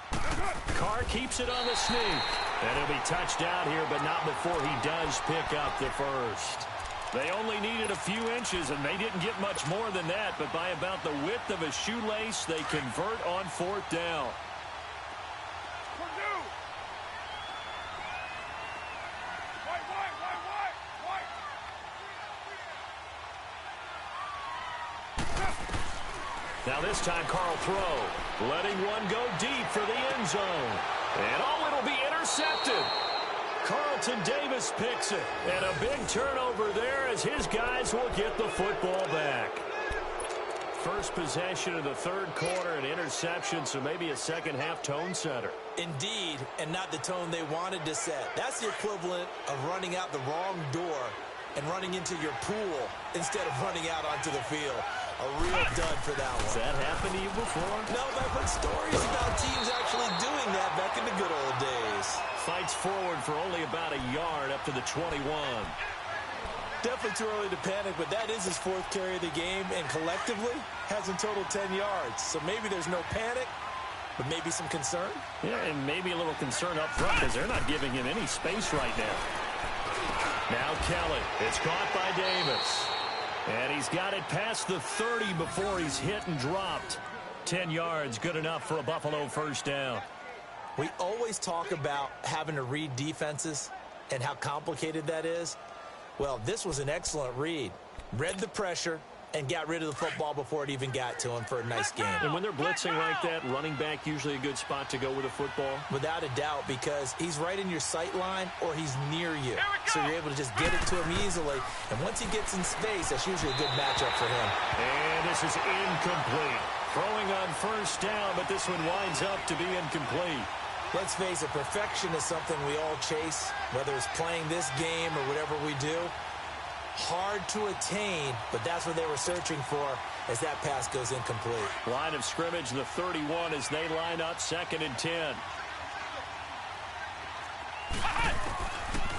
S3: Carr keeps it on the sneak. And he'll be touched out here, but not before he does pick up the 1st. They only needed a few inches, and they didn't get much more than that, but by about the width of a shoelace, they convert on 4th down.
S5: Purdue.
S3: Now this time Carr will throw, letting one go deep for the end zone. And it'll be intercepted. Carlton Davis picks it. And a big turnover there as his guys will get the football back. First possession of the 3rd quarter, an interception, so maybe a second-half tone setter.
S4: Indeed, and not the tone they wanted to set. That's the equivalent of running out the wrong door and running into your pool instead of running out onto the field. A real dud for that one.
S3: Has that happened to you before?
S4: No, but I've heard stories about teams actually doing that back in the good old days.
S3: Fights forward for only about a yard up to the 21.
S4: Definitely too early to panic, but that is his 4th carry of the game, and collectively has in total 10 yards. So maybe there's no panic, but maybe some concern.
S3: Yeah, and maybe a little concern up front because they're not giving him any space right now. Now Kelly. It's caught by Davis. And he's got it past the 30 before he's hit and dropped. 10 yards, good enough for a Buffalo first down.
S4: We always talk about having to read defenses and how complicated that is. Well, this was an excellent read. Read the pressure and got rid of the football before it even got to him for a nice game.
S3: And when they're blitzing like that, running back usually a good spot to go with a football?
S4: Without a doubt, because he's right in your sight line or he's near you. So you're able to just get it to him easily. And once he gets in space, that's usually a good matchup for him.
S3: And this is incomplete. Throwing on first down, but this one winds up to be incomplete.
S4: Let's face it, perfection is something we all chase, whether it's playing this game or whatever we do. Hard to attain, but that's what they were searching for as that pass goes incomplete.
S3: Line of scrimmage, the 31 as they line up 2nd and 10.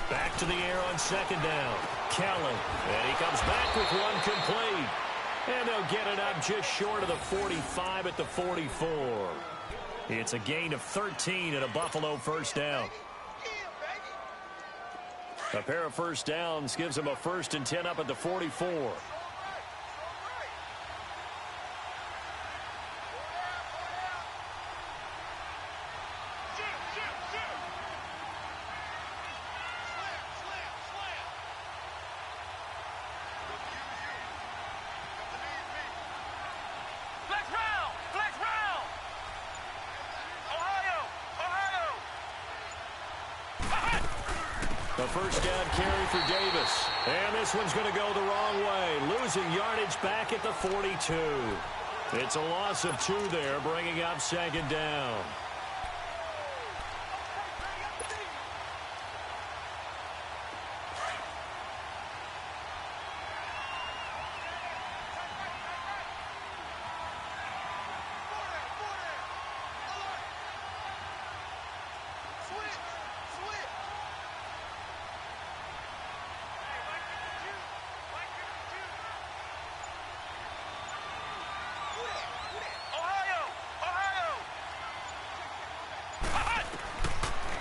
S3: Back to the air on 2nd down. Kelly, and he comes back with one complete. And they'll get it up just short of the 45 at the 44. It's a gain of 13 and a Buffalo first down. A pair of first downs gives them a 1st and 10 up at the 44. The first down carry for Davis. And this one's going to go the wrong way. Losing yardage back at the 42. It's a loss of 2 there, bringing up 2nd down.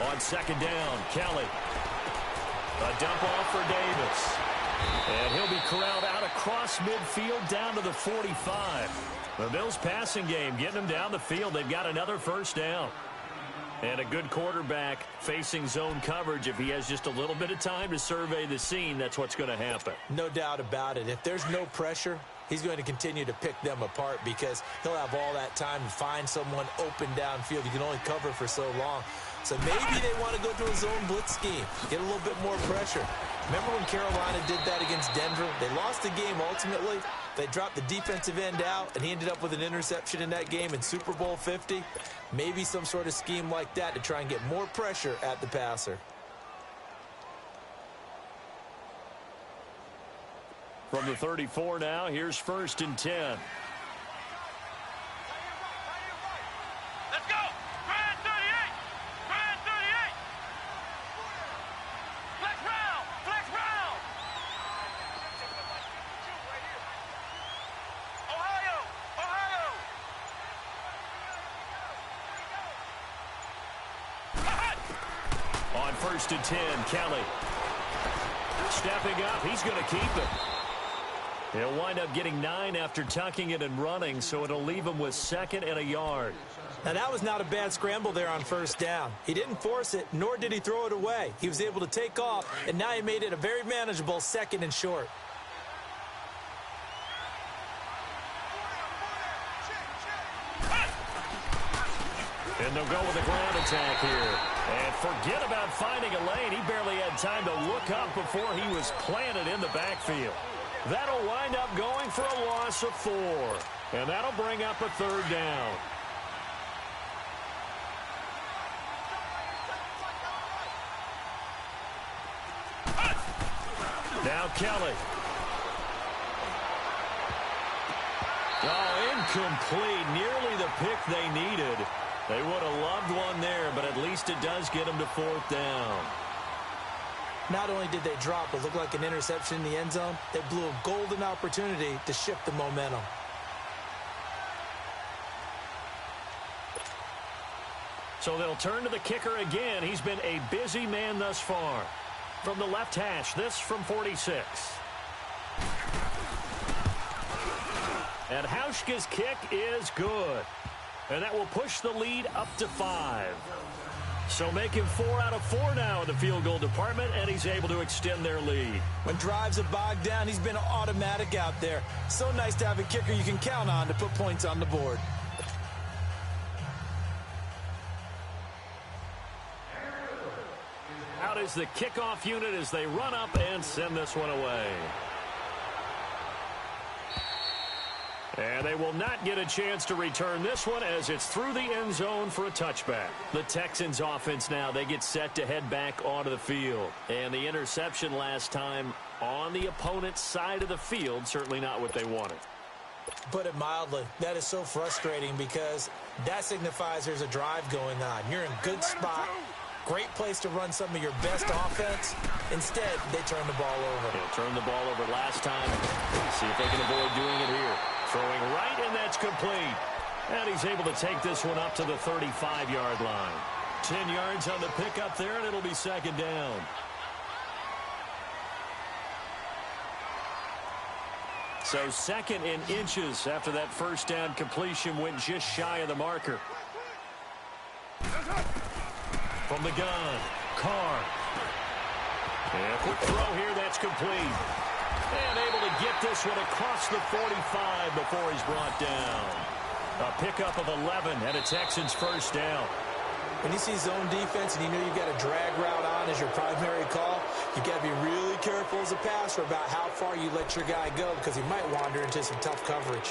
S3: On 2nd down, Kelly. A dump off for Davis. And he'll be corralled out across midfield down to the 45. The Bills passing game getting them down the field. They've got another first down. And a good quarterback facing zone coverage. If he has just a little bit of time to survey the scene, that's what's going to happen.
S4: No doubt about it. If there's no pressure, he's going to continue to pick them apart because he'll have all that time to find someone open downfield. You can only cover for so long. So maybe they want to go to a zone blitz scheme, get a little bit more pressure. Remember when Carolina did that against Denver? They lost the game ultimately. They dropped the defensive end out, and he ended up with an interception in that game in Super Bowl 50. Maybe some sort of scheme like that to try and get more pressure at the passer.
S3: From the 34 now, here's 1st and 10.
S5: Let's go! Grand 38! Grand 38! Flex round! Flex round! Ohio! Ohio!
S3: On 1st and 10, Kelly. Stepping up, he's going to keep it. He'll wind up getting 9 after tucking it and running, so it'll leave him with 2nd and a yard.
S4: Now, that was not a bad scramble there on 1st down. He didn't force it, nor did he throw it away. He was able to take off, and now he made it a very manageable 2nd and short.
S3: And they'll go with a ground attack here. And forget about finding a lane. He barely had time to look up before he was planted in the backfield. That'll wind up going for a loss of 4. And that'll bring up a 3rd down. Now Kelly. Oh, incomplete. Nearly the pick they needed. They would have loved one there, but at least it does get them to 4th down.
S4: Not only did they drop what looked like an interception in the end zone, they blew a golden opportunity to shift the momentum.
S3: So they'll turn to the kicker again. He's been a busy man thus far. from the left hash. This from 46. And Hauschka's kick is good. And that will push the lead up to 5. So make him 4 out of 4 now in the field goal department, and he's able to extend their lead.
S4: When drives are bogged down, he's been automatic out there. So nice to have a kicker you can count on to put points on the board.
S3: Out is the kickoff unit as they run up and send this one away. And they will not get a chance to return this one as it's through the end zone for a touchback. The Texans offense now, they get set to head back onto the field. And the interception last time on the opponent's side of the field, certainly not what they wanted.
S4: Put it mildly, that is so frustrating because that signifies there's a drive going on. You're in a good spot, great place to run some of your best offense. Instead, they turn the ball over.
S3: They'll turn the ball over last time. See if they can avoid doing it here. Throwing right, and that's complete. And he's able to take this one up to the 35-yard line. 10 yards on the pickup there, and it'll be second down. So second in inches after that first down completion went just shy of the marker. From the gun, Carr. And a quick throw here, that's complete. And able to get this one across the 45 before he's brought down. A pickup of 11 and a Texans first down.
S4: When you see zone defense and you know you've got a drag route on as your primary call, you've got to be really careful as a passer about how far you let your guy go because he might wander into some tough coverage.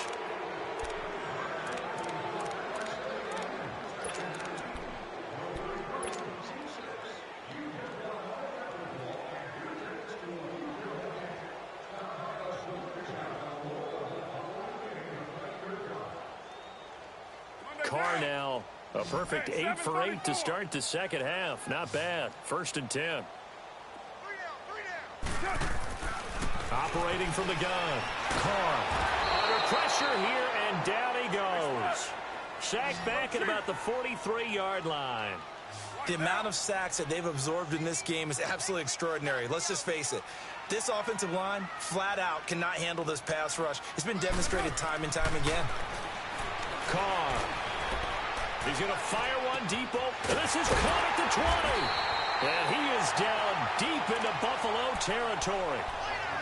S3: Carr now, a perfect 8 for 8 to start the second half. Not bad. 1st and 10. Operating from the gun. Carr under pressure here, and down he goes. Sacked back at about the 43-yard line.
S4: The amount of sacks that they've absorbed in this game is absolutely extraordinary. Let's just face it. This offensive line, flat out, cannot handle this pass rush. It's been demonstrated time and time again.
S3: Carr. He's going to fire one deep open. This is caught at the 20. And he is down deep into Buffalo territory.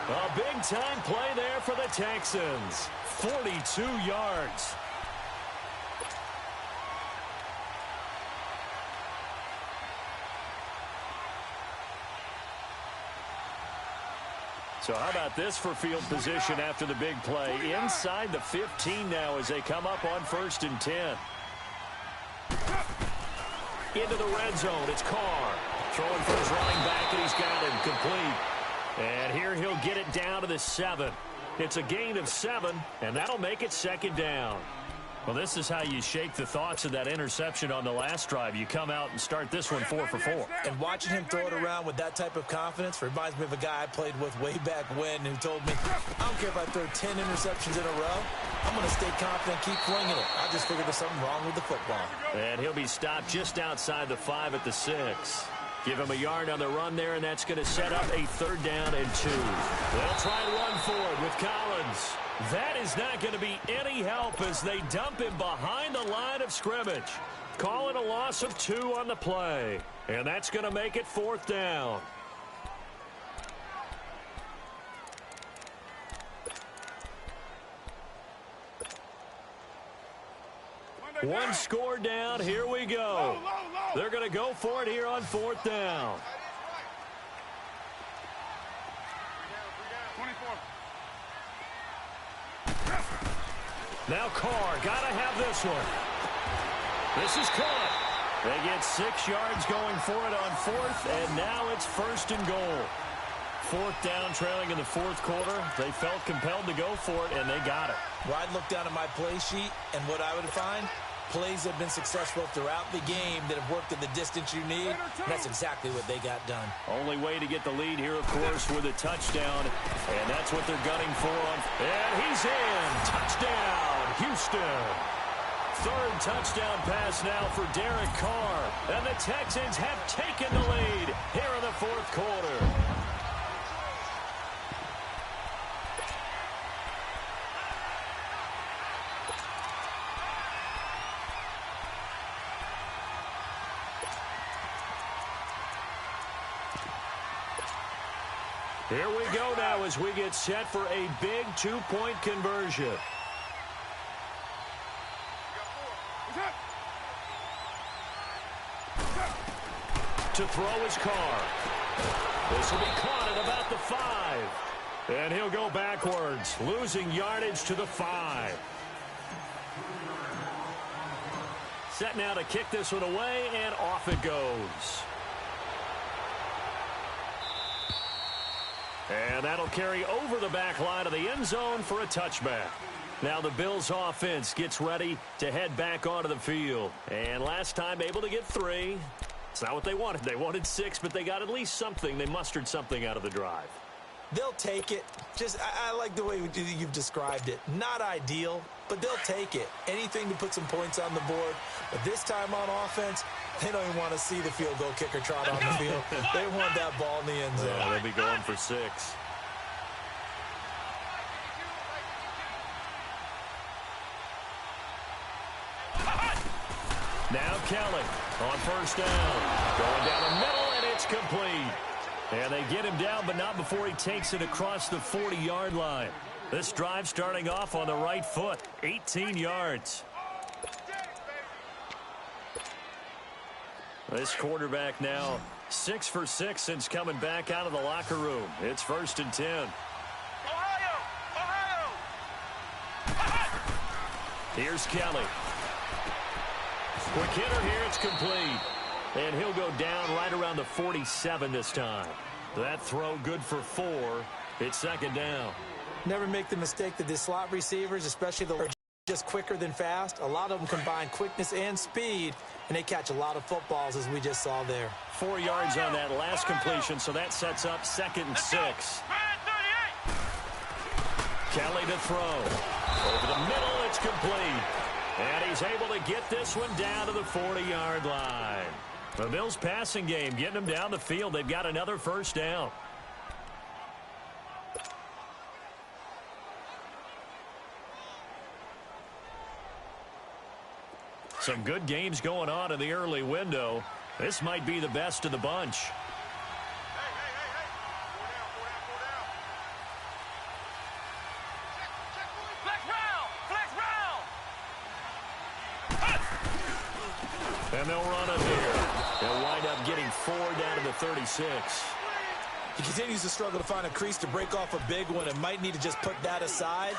S3: A big-time play there for the Texans. 42 yards. So how about this for field position after the big play? Inside the 15 now as they come up on 1st and 10. Into the red zone, it's Carr. Throwing for his running back, and he's got him complete. And here he'll get it down to the 7. It's a gain of 7, and that'll make it 2nd down. Well, this is how you shake the thoughts of that interception on the last drive. You come out and start this one 4 for 4.
S4: And watching him throw it around with that type of confidence reminds me of a guy I played with way back when who told me, I don't care if I throw 10 interceptions in a row. I'm going to stay confident, keep flinging it. I just figured there's something wrong with the football.
S3: And he'll be stopped just outside the 5 at the 6. Give him a yard on the run there, and that's going to set up a 3rd down and 2. They'll try and run forward with Collins. That is not going to be any help as they dump him behind the line of scrimmage. Calling a loss of 2 on the play. And that's going to make it 4th down. One score down. Here we go. They're going to go for it here on 4th down.
S5: 24.
S3: Now Carr, got to have this one. This is caught. They get 6 yards going for it on 4th, and now it's 1st and goal. 4th down, trailing in the 4th quarter. They felt compelled to go for it, and they got it.
S4: Well, I'd look down at my play sheet, and what I would find, plays have been successful throughout the game that have worked at the distance you need. And that's exactly what they got done.
S3: Only way to get the lead here, of course, with a touchdown. And that's what they're gunning for. And he's in. Touchdown, Houston. third touchdown pass now for Derek Carr. And the Texans have taken the lead here in the fourth quarter. Here we go now as we get set for a big two-point conversion. To throw his Carr. This will be caught at about the 5. And he'll go backwards, losing yardage to the 5. Set now to kick this one away, and off it goes. And that'll carry over the back line of the end zone for a touchback. Now the Bills offense gets ready to head back onto the field. And last time able to get 3. It's not what they wanted. They wanted 6, but they got at least something. They mustered something out of the drive.
S4: They'll take it. I like the way you've described it. Not ideal, but they'll take it. Anything to put some points on the board. But this time on offense, they don't even want to see the field goal kicker trot on the field. They want that ball in the end zone.
S3: Yeah, they'll be going for 6. Now Kelly on first down. Going down the middle, and it's complete. And they get him down, but not before he takes it across the 40-yard line. This drive starting off on the right foot, 18 yards. This quarterback now 6 for 6 since coming back out of the locker room. It's 1st and 10.
S5: Ohio!
S3: Here's Kelly. Quick hitter here, it's complete. And he'll go down right around the 47 this time. That throw good for 4. It's 2nd down.
S4: Never make the mistake that the slot receivers, especially the just quicker than fast. A lot of them combine quickness and speed, and they catch a lot of footballs, as we just saw there.
S3: 4 yards on that last completion, so that sets up 2nd and 6. Kelly to throw. Over the middle, it's complete. And he's able to get this one down to the 40-yard line. The Bills passing game getting them down the field. They've got another 1st down. Some good games going on in the early window. This might be the best of the bunch. And they'll run it here. They'll wind up getting 4 down to the 36.
S4: He continues to struggle to find a crease to break off a big one and might need to just put that aside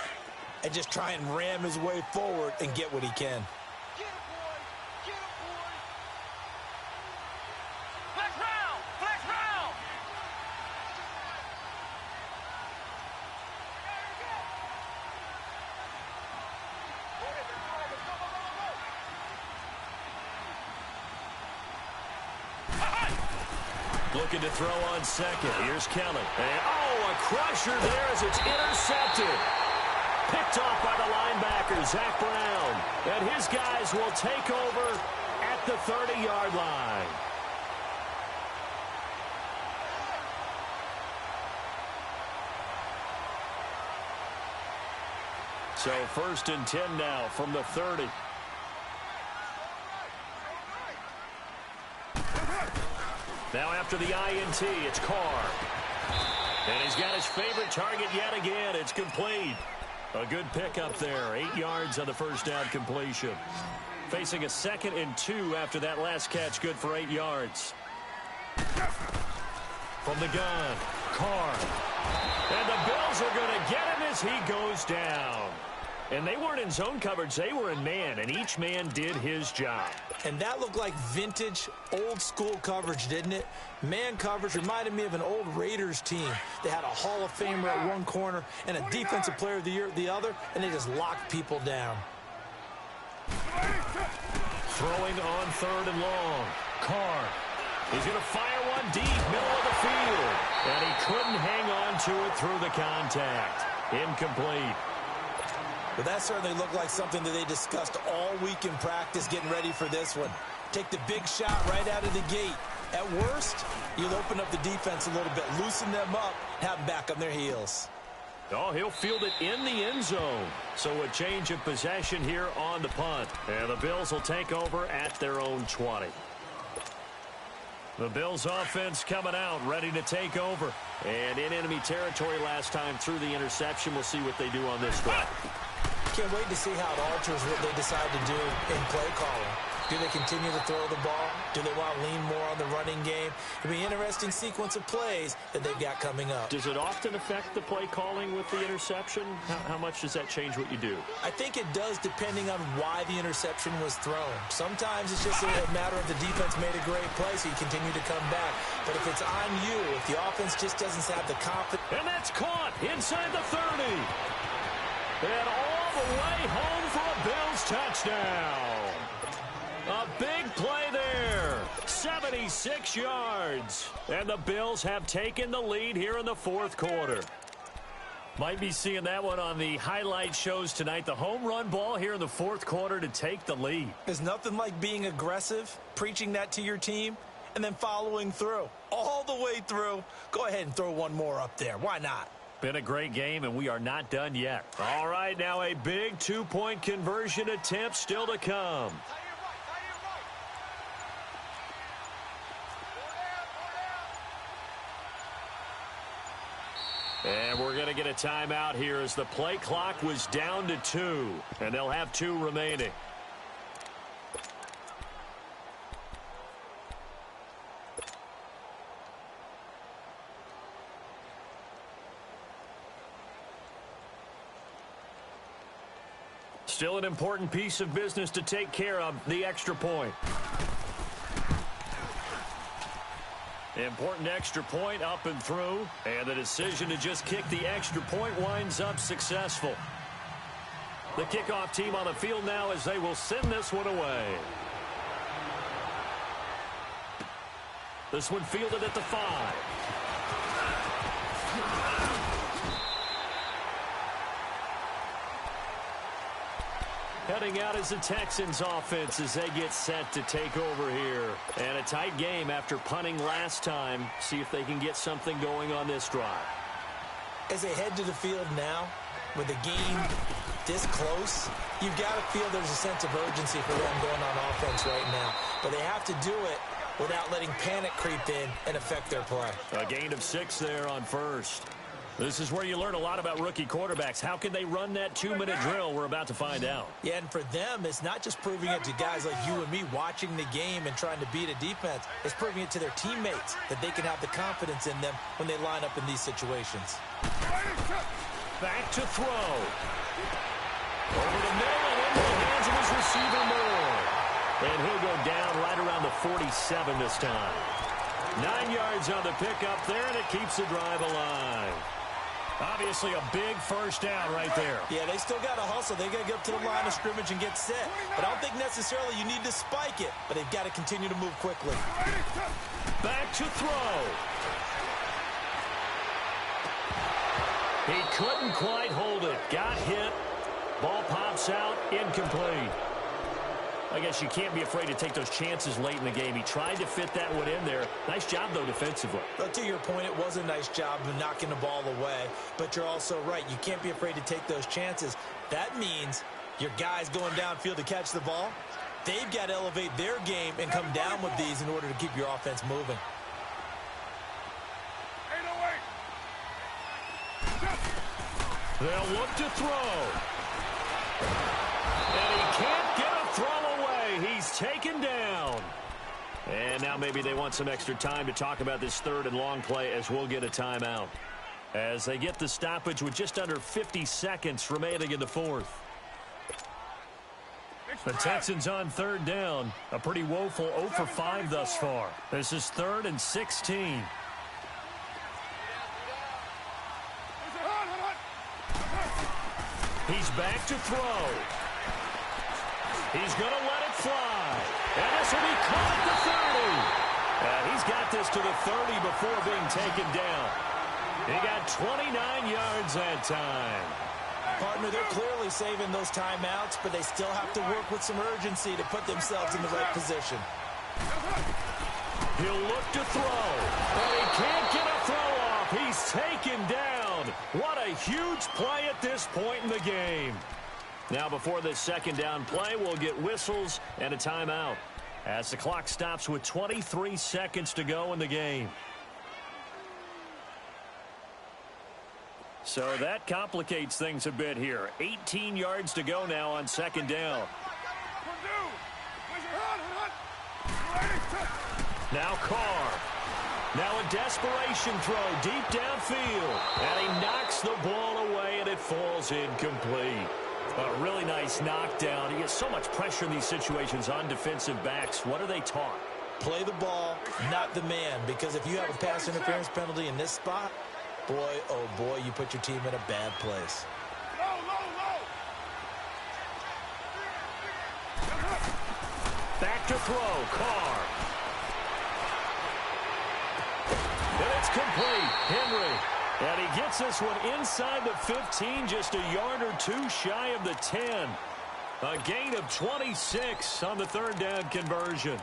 S4: and just try and ram his way forward and get what he can.
S3: Looking to throw on 2nd. Here's Kelly. And, a crusher there as it's intercepted. Picked off by the linebacker, Zach Brown. And his guys will take over at the 30-yard line. So 1st and 10 now from the 30. Now after the INT, it's Carr. And he's got his favorite target yet again. It's complete. A good pickup there. 8 yards on the 1st down completion. Facing a 2nd and 2 after that last catch. Good for 8 yards. From the gun, Carr. And the Bills are going to get him as he goes down. And they weren't in zone coverage. They were in man, and each man did his job.
S4: And that looked like vintage, old-school coverage, didn't it? Man coverage reminded me of an old Raiders team. They had a Hall of Famer at one corner and a Defensive Player of the Year at the other, and they just locked people down.
S3: Throwing on 3rd and long. Carr. He's going to fire one deep, middle of the field. And he couldn't hang on to it through the contact. Incomplete.
S4: Well, that certainly looked like something that they discussed all week in practice getting ready for this one. Take the big shot right out of the gate. At worst, you'll open up the defense a little bit, loosen them up, have them back on their heels.
S3: Oh, he'll field it in the end zone. So a change of possession here on the punt. And the Bills will take over at their own 20. The Bills offense coming out, ready to take over. And in enemy territory last time through the interception. We'll see what they do on this drive.
S4: Can't wait to see how it alters what they decide to do in play calling. Do they continue to throw the ball? Do they want to lean more on the running game? It'll be an interesting sequence of plays that they've got coming up.
S3: Does it often affect the play calling with the interception? How much does that change what you do?
S4: I think it does depending on why the interception was thrown. Sometimes it's just a matter of the defense made a great play, so you continue to come back. But if it's on you, if the offense just doesn't have the confidence.
S3: And that's caught inside the 30. And all the way home for a Bills touchdown. A big play there, 76 yards. And the Bills have taken the lead here in the fourth quarter. Might be seeing that one on the highlight shows tonight. The home run ball here in the fourth quarter to take the lead.
S4: There's nothing like being aggressive, preaching that to your team, and then following through. All the way through. Go ahead and throw one more up there. Why not?
S3: Been a great game, and we are not done yet. All right, now a big two-point conversion attempt still to come. And we're going to get a timeout here as the play clock was down to 2. And they'll have 2 remaining. Still an important piece of business to take care of, the extra point. Important extra point up and through, and the decision to just kick the extra point winds up successful. The kickoff team on the field now as they will send this one away. This one fielded at the 5. Heading out is the Texans offense as they get set to take over here. And a tight game after punting last time. See if they can get something going on this drive.
S4: As they head to the field now, with the game this close, you've got to feel there's a sense of urgency for them going on offense right now. But they have to do it without letting panic creep in and affect their play.
S3: A gain of 6 there on first. This is where you learn a lot about rookie quarterbacks. How can they run that 2-minute drill? We're about to find out.
S4: Yeah, and for them, it's not just proving it to guys like you and me watching the game and trying to beat a defense. It's proving it to their teammates that they can have the confidence in them when they line up in these situations.
S3: Back to throw. Over the middle and into the hands of his receiver Moore. And he'll go down right around the 47 this time. 9 yards on the pickup there, and it keeps the drive alive. Obviously a big first down right there.
S4: Yeah, they still got to hustle. They got to get up to the line of scrimmage and get set. But I don't think necessarily you need to spike it, but they've got to continue to move quickly.
S3: Back to throw. He couldn't quite hold it. Got hit. Ball pops out. Incomplete. I guess you can't be afraid to take those chances late in the game. He tried to fit that one in there. Nice job, though, defensively.
S4: But to your point, it was a nice job of knocking the ball away. But you're also right. You can't be afraid to take those chances. That means your guys going downfield to catch the ball, they've got to elevate their game and come down with these in order to keep your offense moving.
S3: They'll look to throw. And he can't get a throw away. He's taken down. And now maybe they want some extra time to talk about this third and long play as we'll get a timeout. As they get the stoppage with just under 50 seconds remaining in the fourth. The Texans on third down. A pretty woeful 0 for 5 thus far. This is 3rd and 16. He's back to throw. He's going to let it fly. And this will be caught at the 30. And he's got this to the 30 before being taken down. He got 29 yards that time.
S4: Partner, they're clearly saving those timeouts, but they still have to work with some urgency to put themselves in the right position.
S3: He'll look to throw, but he can't get a throw off. He's taken down. What a huge play at this point in the game. Now, before this second down play, we'll get whistles and a timeout as the clock stops with 23 seconds to go in the game. So that complicates things a bit here. 18 yards to go now on second down. Now Carr. Now a desperation throw deep downfield. And he knocks the ball away, and it falls incomplete. A really nice knockdown. He gets so much pressure in these situations on defensive backs. What are they taught?
S4: Play the ball, not the man. Because if you have a pass interference penalty in this spot, boy, oh boy, you put your team in a bad place.
S3: Back to throw, Carr. And it's complete. Henry. And he gets this one inside the 15, just a yard or two shy of the 10. A gain of 26 on the third down conversion.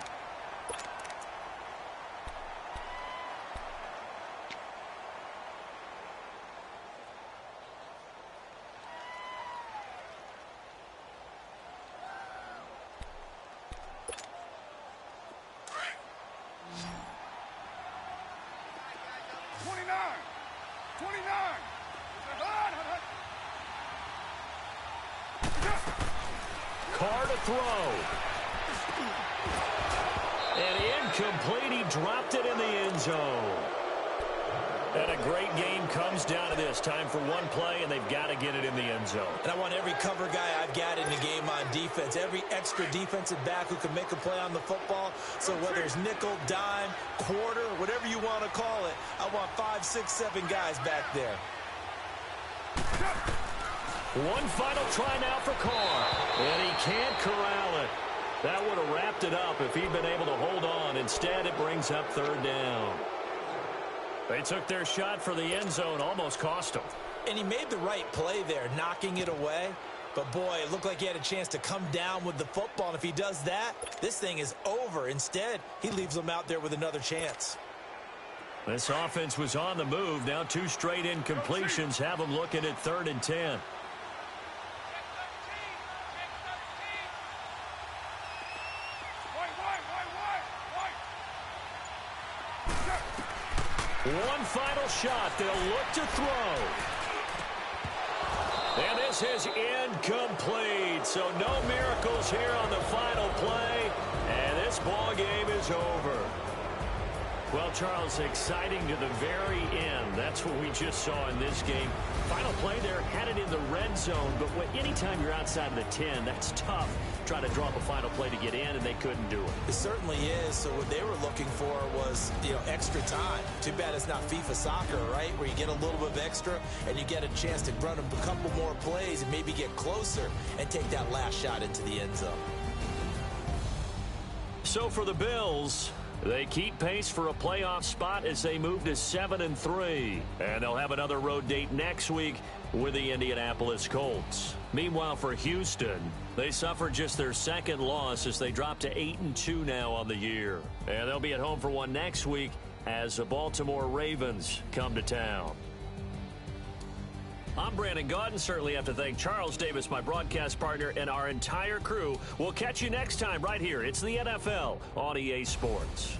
S3: Carr to throw. And incomplete. He dropped it in the end zone. And a great game comes down to this. Time for one play, and they've got to get it in the end zone.
S4: And I want every cover guy I've got in the game on defense, every extra defensive back who can make a play on the football. So whether it's nickel, dime, quarter, whatever you want to call it, I want 5, 6, 7 guys back there.
S3: One final try now for Carr. And he can't corral it. That would have wrapped it up if he'd been able to hold on. Instead, it brings up third down. They took their shot for the end zone, almost cost him.
S4: And he made the right play there, knocking it away. But, boy, it looked like he had a chance to come down with the football. And if he does that, this thing is over. Instead, he leaves them out there with another chance.
S3: This offense was on the move. Now 2 straight incompletions have them looking at 3rd and 10. One final shot. They'll look to throw. And this is incomplete. So no miracles here on the final play. And this ball game is over. Well, Charles, exciting to the very end. That's what we just saw in this game. Final play there, had it in the red zone. But anytime you're outside of the 10, that's tough. Trying to draw up a final play to get in, and they couldn't do it.
S4: It certainly is. So what they were looking for was, extra time. Too bad it's not FIFA soccer, right, where you get a little bit of extra and you get a chance to run a couple more plays and maybe get closer and take that last shot into the end zone.
S3: So for the Bills, they keep pace for a playoff spot as they move to 7-3. And they'll have another road date next week with the Indianapolis Colts. Meanwhile, for Houston, they suffered just their second loss as they drop to 8-2 now on the year. And they'll be at home for one next week as the Baltimore Ravens come to town. I'm Brandon Gaudin. Certainly have to thank Charles Davis, my broadcast partner, and our entire crew. We'll catch you next time right here. It's the NFL on EA Sports.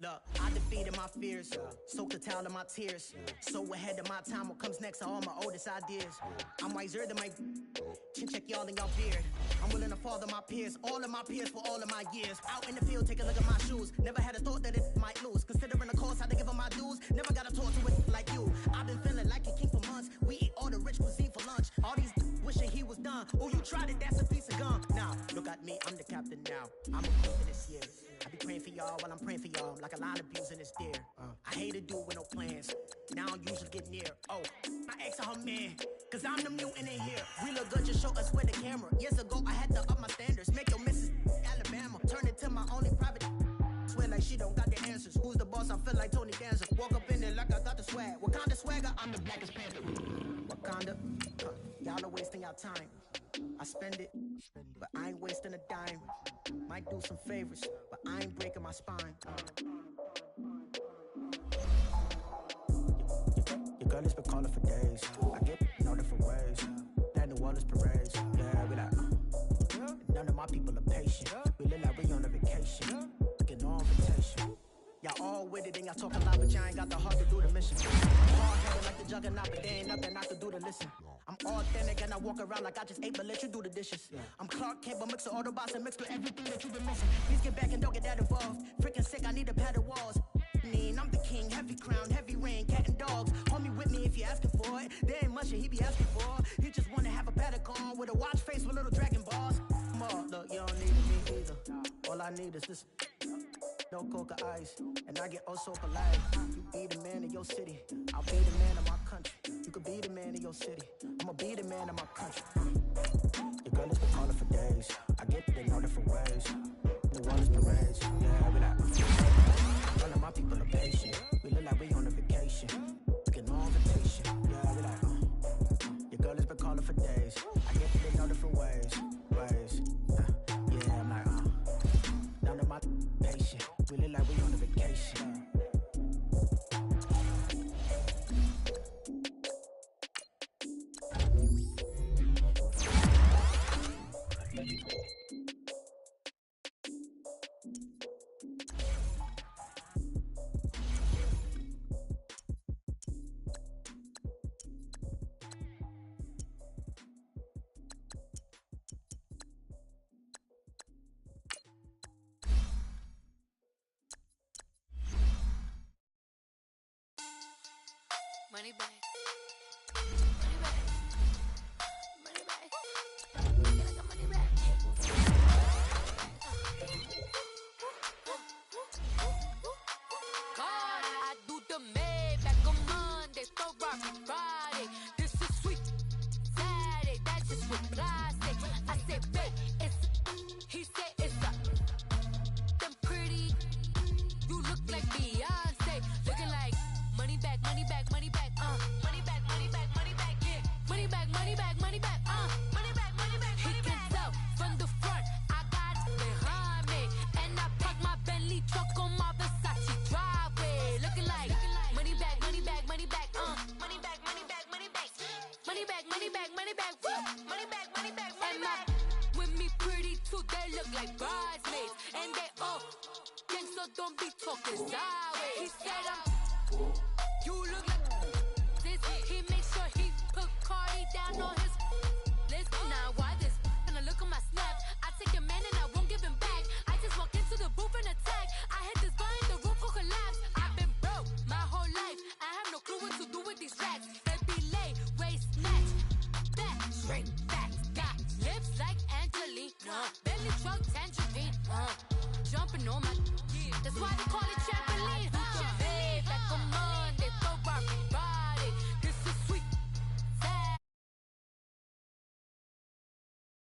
S9: Look, I defeated my fears, soaked the towel in my tears. So ahead of my time, what comes next are all my oldest ideas. I'm wiser than my chin check y'all in y'all beard. I'm willing to father my peers, all of my peers for all of my years. Out in the field, take a look at my shoes. Never had a thought that it might lose. Considering the cost, how to give them my dues. Never got to talk to it like you. I've been feeling like a king for months. We eat all the rich cuisine for lunch. All these wishing he was done. Oh, you tried it, that's a piece of gum. Now, look at me, I'm the captain now. I'm a queen this year. I be praying for y'all while I'm praying for y'all. Like a line of abuse in this deer. I hate to do with no plans. Now I don't usually get near. Oh, I ex her man. Cause I'm the mutant in here. We look good, just show us where the camera. Years ago, I had to up my standards. Make your Mrs. Alabama. Turn it to my only private. Swear like she don't got the answers. Who's the boss? I feel like Tony Danza. Walk up in there like I got the swag. What kind of swagger? I'm the blackest panther. Wakanda. Y'all are wasting your time. I spend it, but I ain't wasting a dime. Might do some favors, but I ain't breaking my spine. Your girl has been calling for days. I get in all different ways. That New Orleans parades. Yeah, we like, none of my people are patient. We look like we on a vacation. Looking on invitation. Y'all all with it and y'all talk a lot, but y'all ain't got the heart to do the mission. Hard-headed like the juggernaut, but there ain't nothing I can do to listen. I'm authentic and I walk around like I just ate, but let you do the dishes. I'm Clark Kent, but mix with Autobots and mix with everything that you've been missing. Please get back and don't get that involved. Freaking sick, I need a padded walls. I'm the king, heavy crown, heavy rain, cat and dogs. Homie with me if you're asking for it. There ain't much that he be asking for. He just wanna have a paddock on with a watch face with little dragon balls. Look, you don't need me either. All I need is this. No coca ice, and I get oh so polite. You be the man of your city, I'll be the man of my country. You could be the man of your city, I'ma be the man of my country. Your girl has been calling for days. I get it in all different ways. The Wallace parades, yeah, we like. None of my people are patient. We look like we on a vacation. Looking on invitation, yeah, we like. Your girl has been calling for days. I get it in all different ways. Yeah, I'm like, none of my patient. We look like we on a vacation.
S7: Money back. Money back. Money back. Can I get money back? God, I do the Maybach on Monday, so rock Friday. This is sweet Saturday, that's just what I say. I say, babe, it's, he said it's a, them pretty, you look like Beyonce, looking like money back, money back, money back, money back, money back, money back, yeah, money back, money back, money back, money back, money back, he can tell from the front, I got it behind me, and I park my Bentley truck on my Versace driveway, looking like money back, money back, money back, money back, money back, money back, money back, money back, money back, money back, money back, money back, with me pretty too, they look like bridesmaids, and they all gang, so don't be talking sideways. He said you look like this. He makes sure he put Cardi down on his list. Now why this? Gonna look on my snap. I take a man and I won't give him back. I just walk into the booth and attack. I hit this bar in the roof will collapse. I've been broke my whole life. I have no clue what to do with these racks. They be late, waist snatch, back straight back. Got lips like Angelina, belly truck tangerine. Jumping on my, that's why they call it trampoline.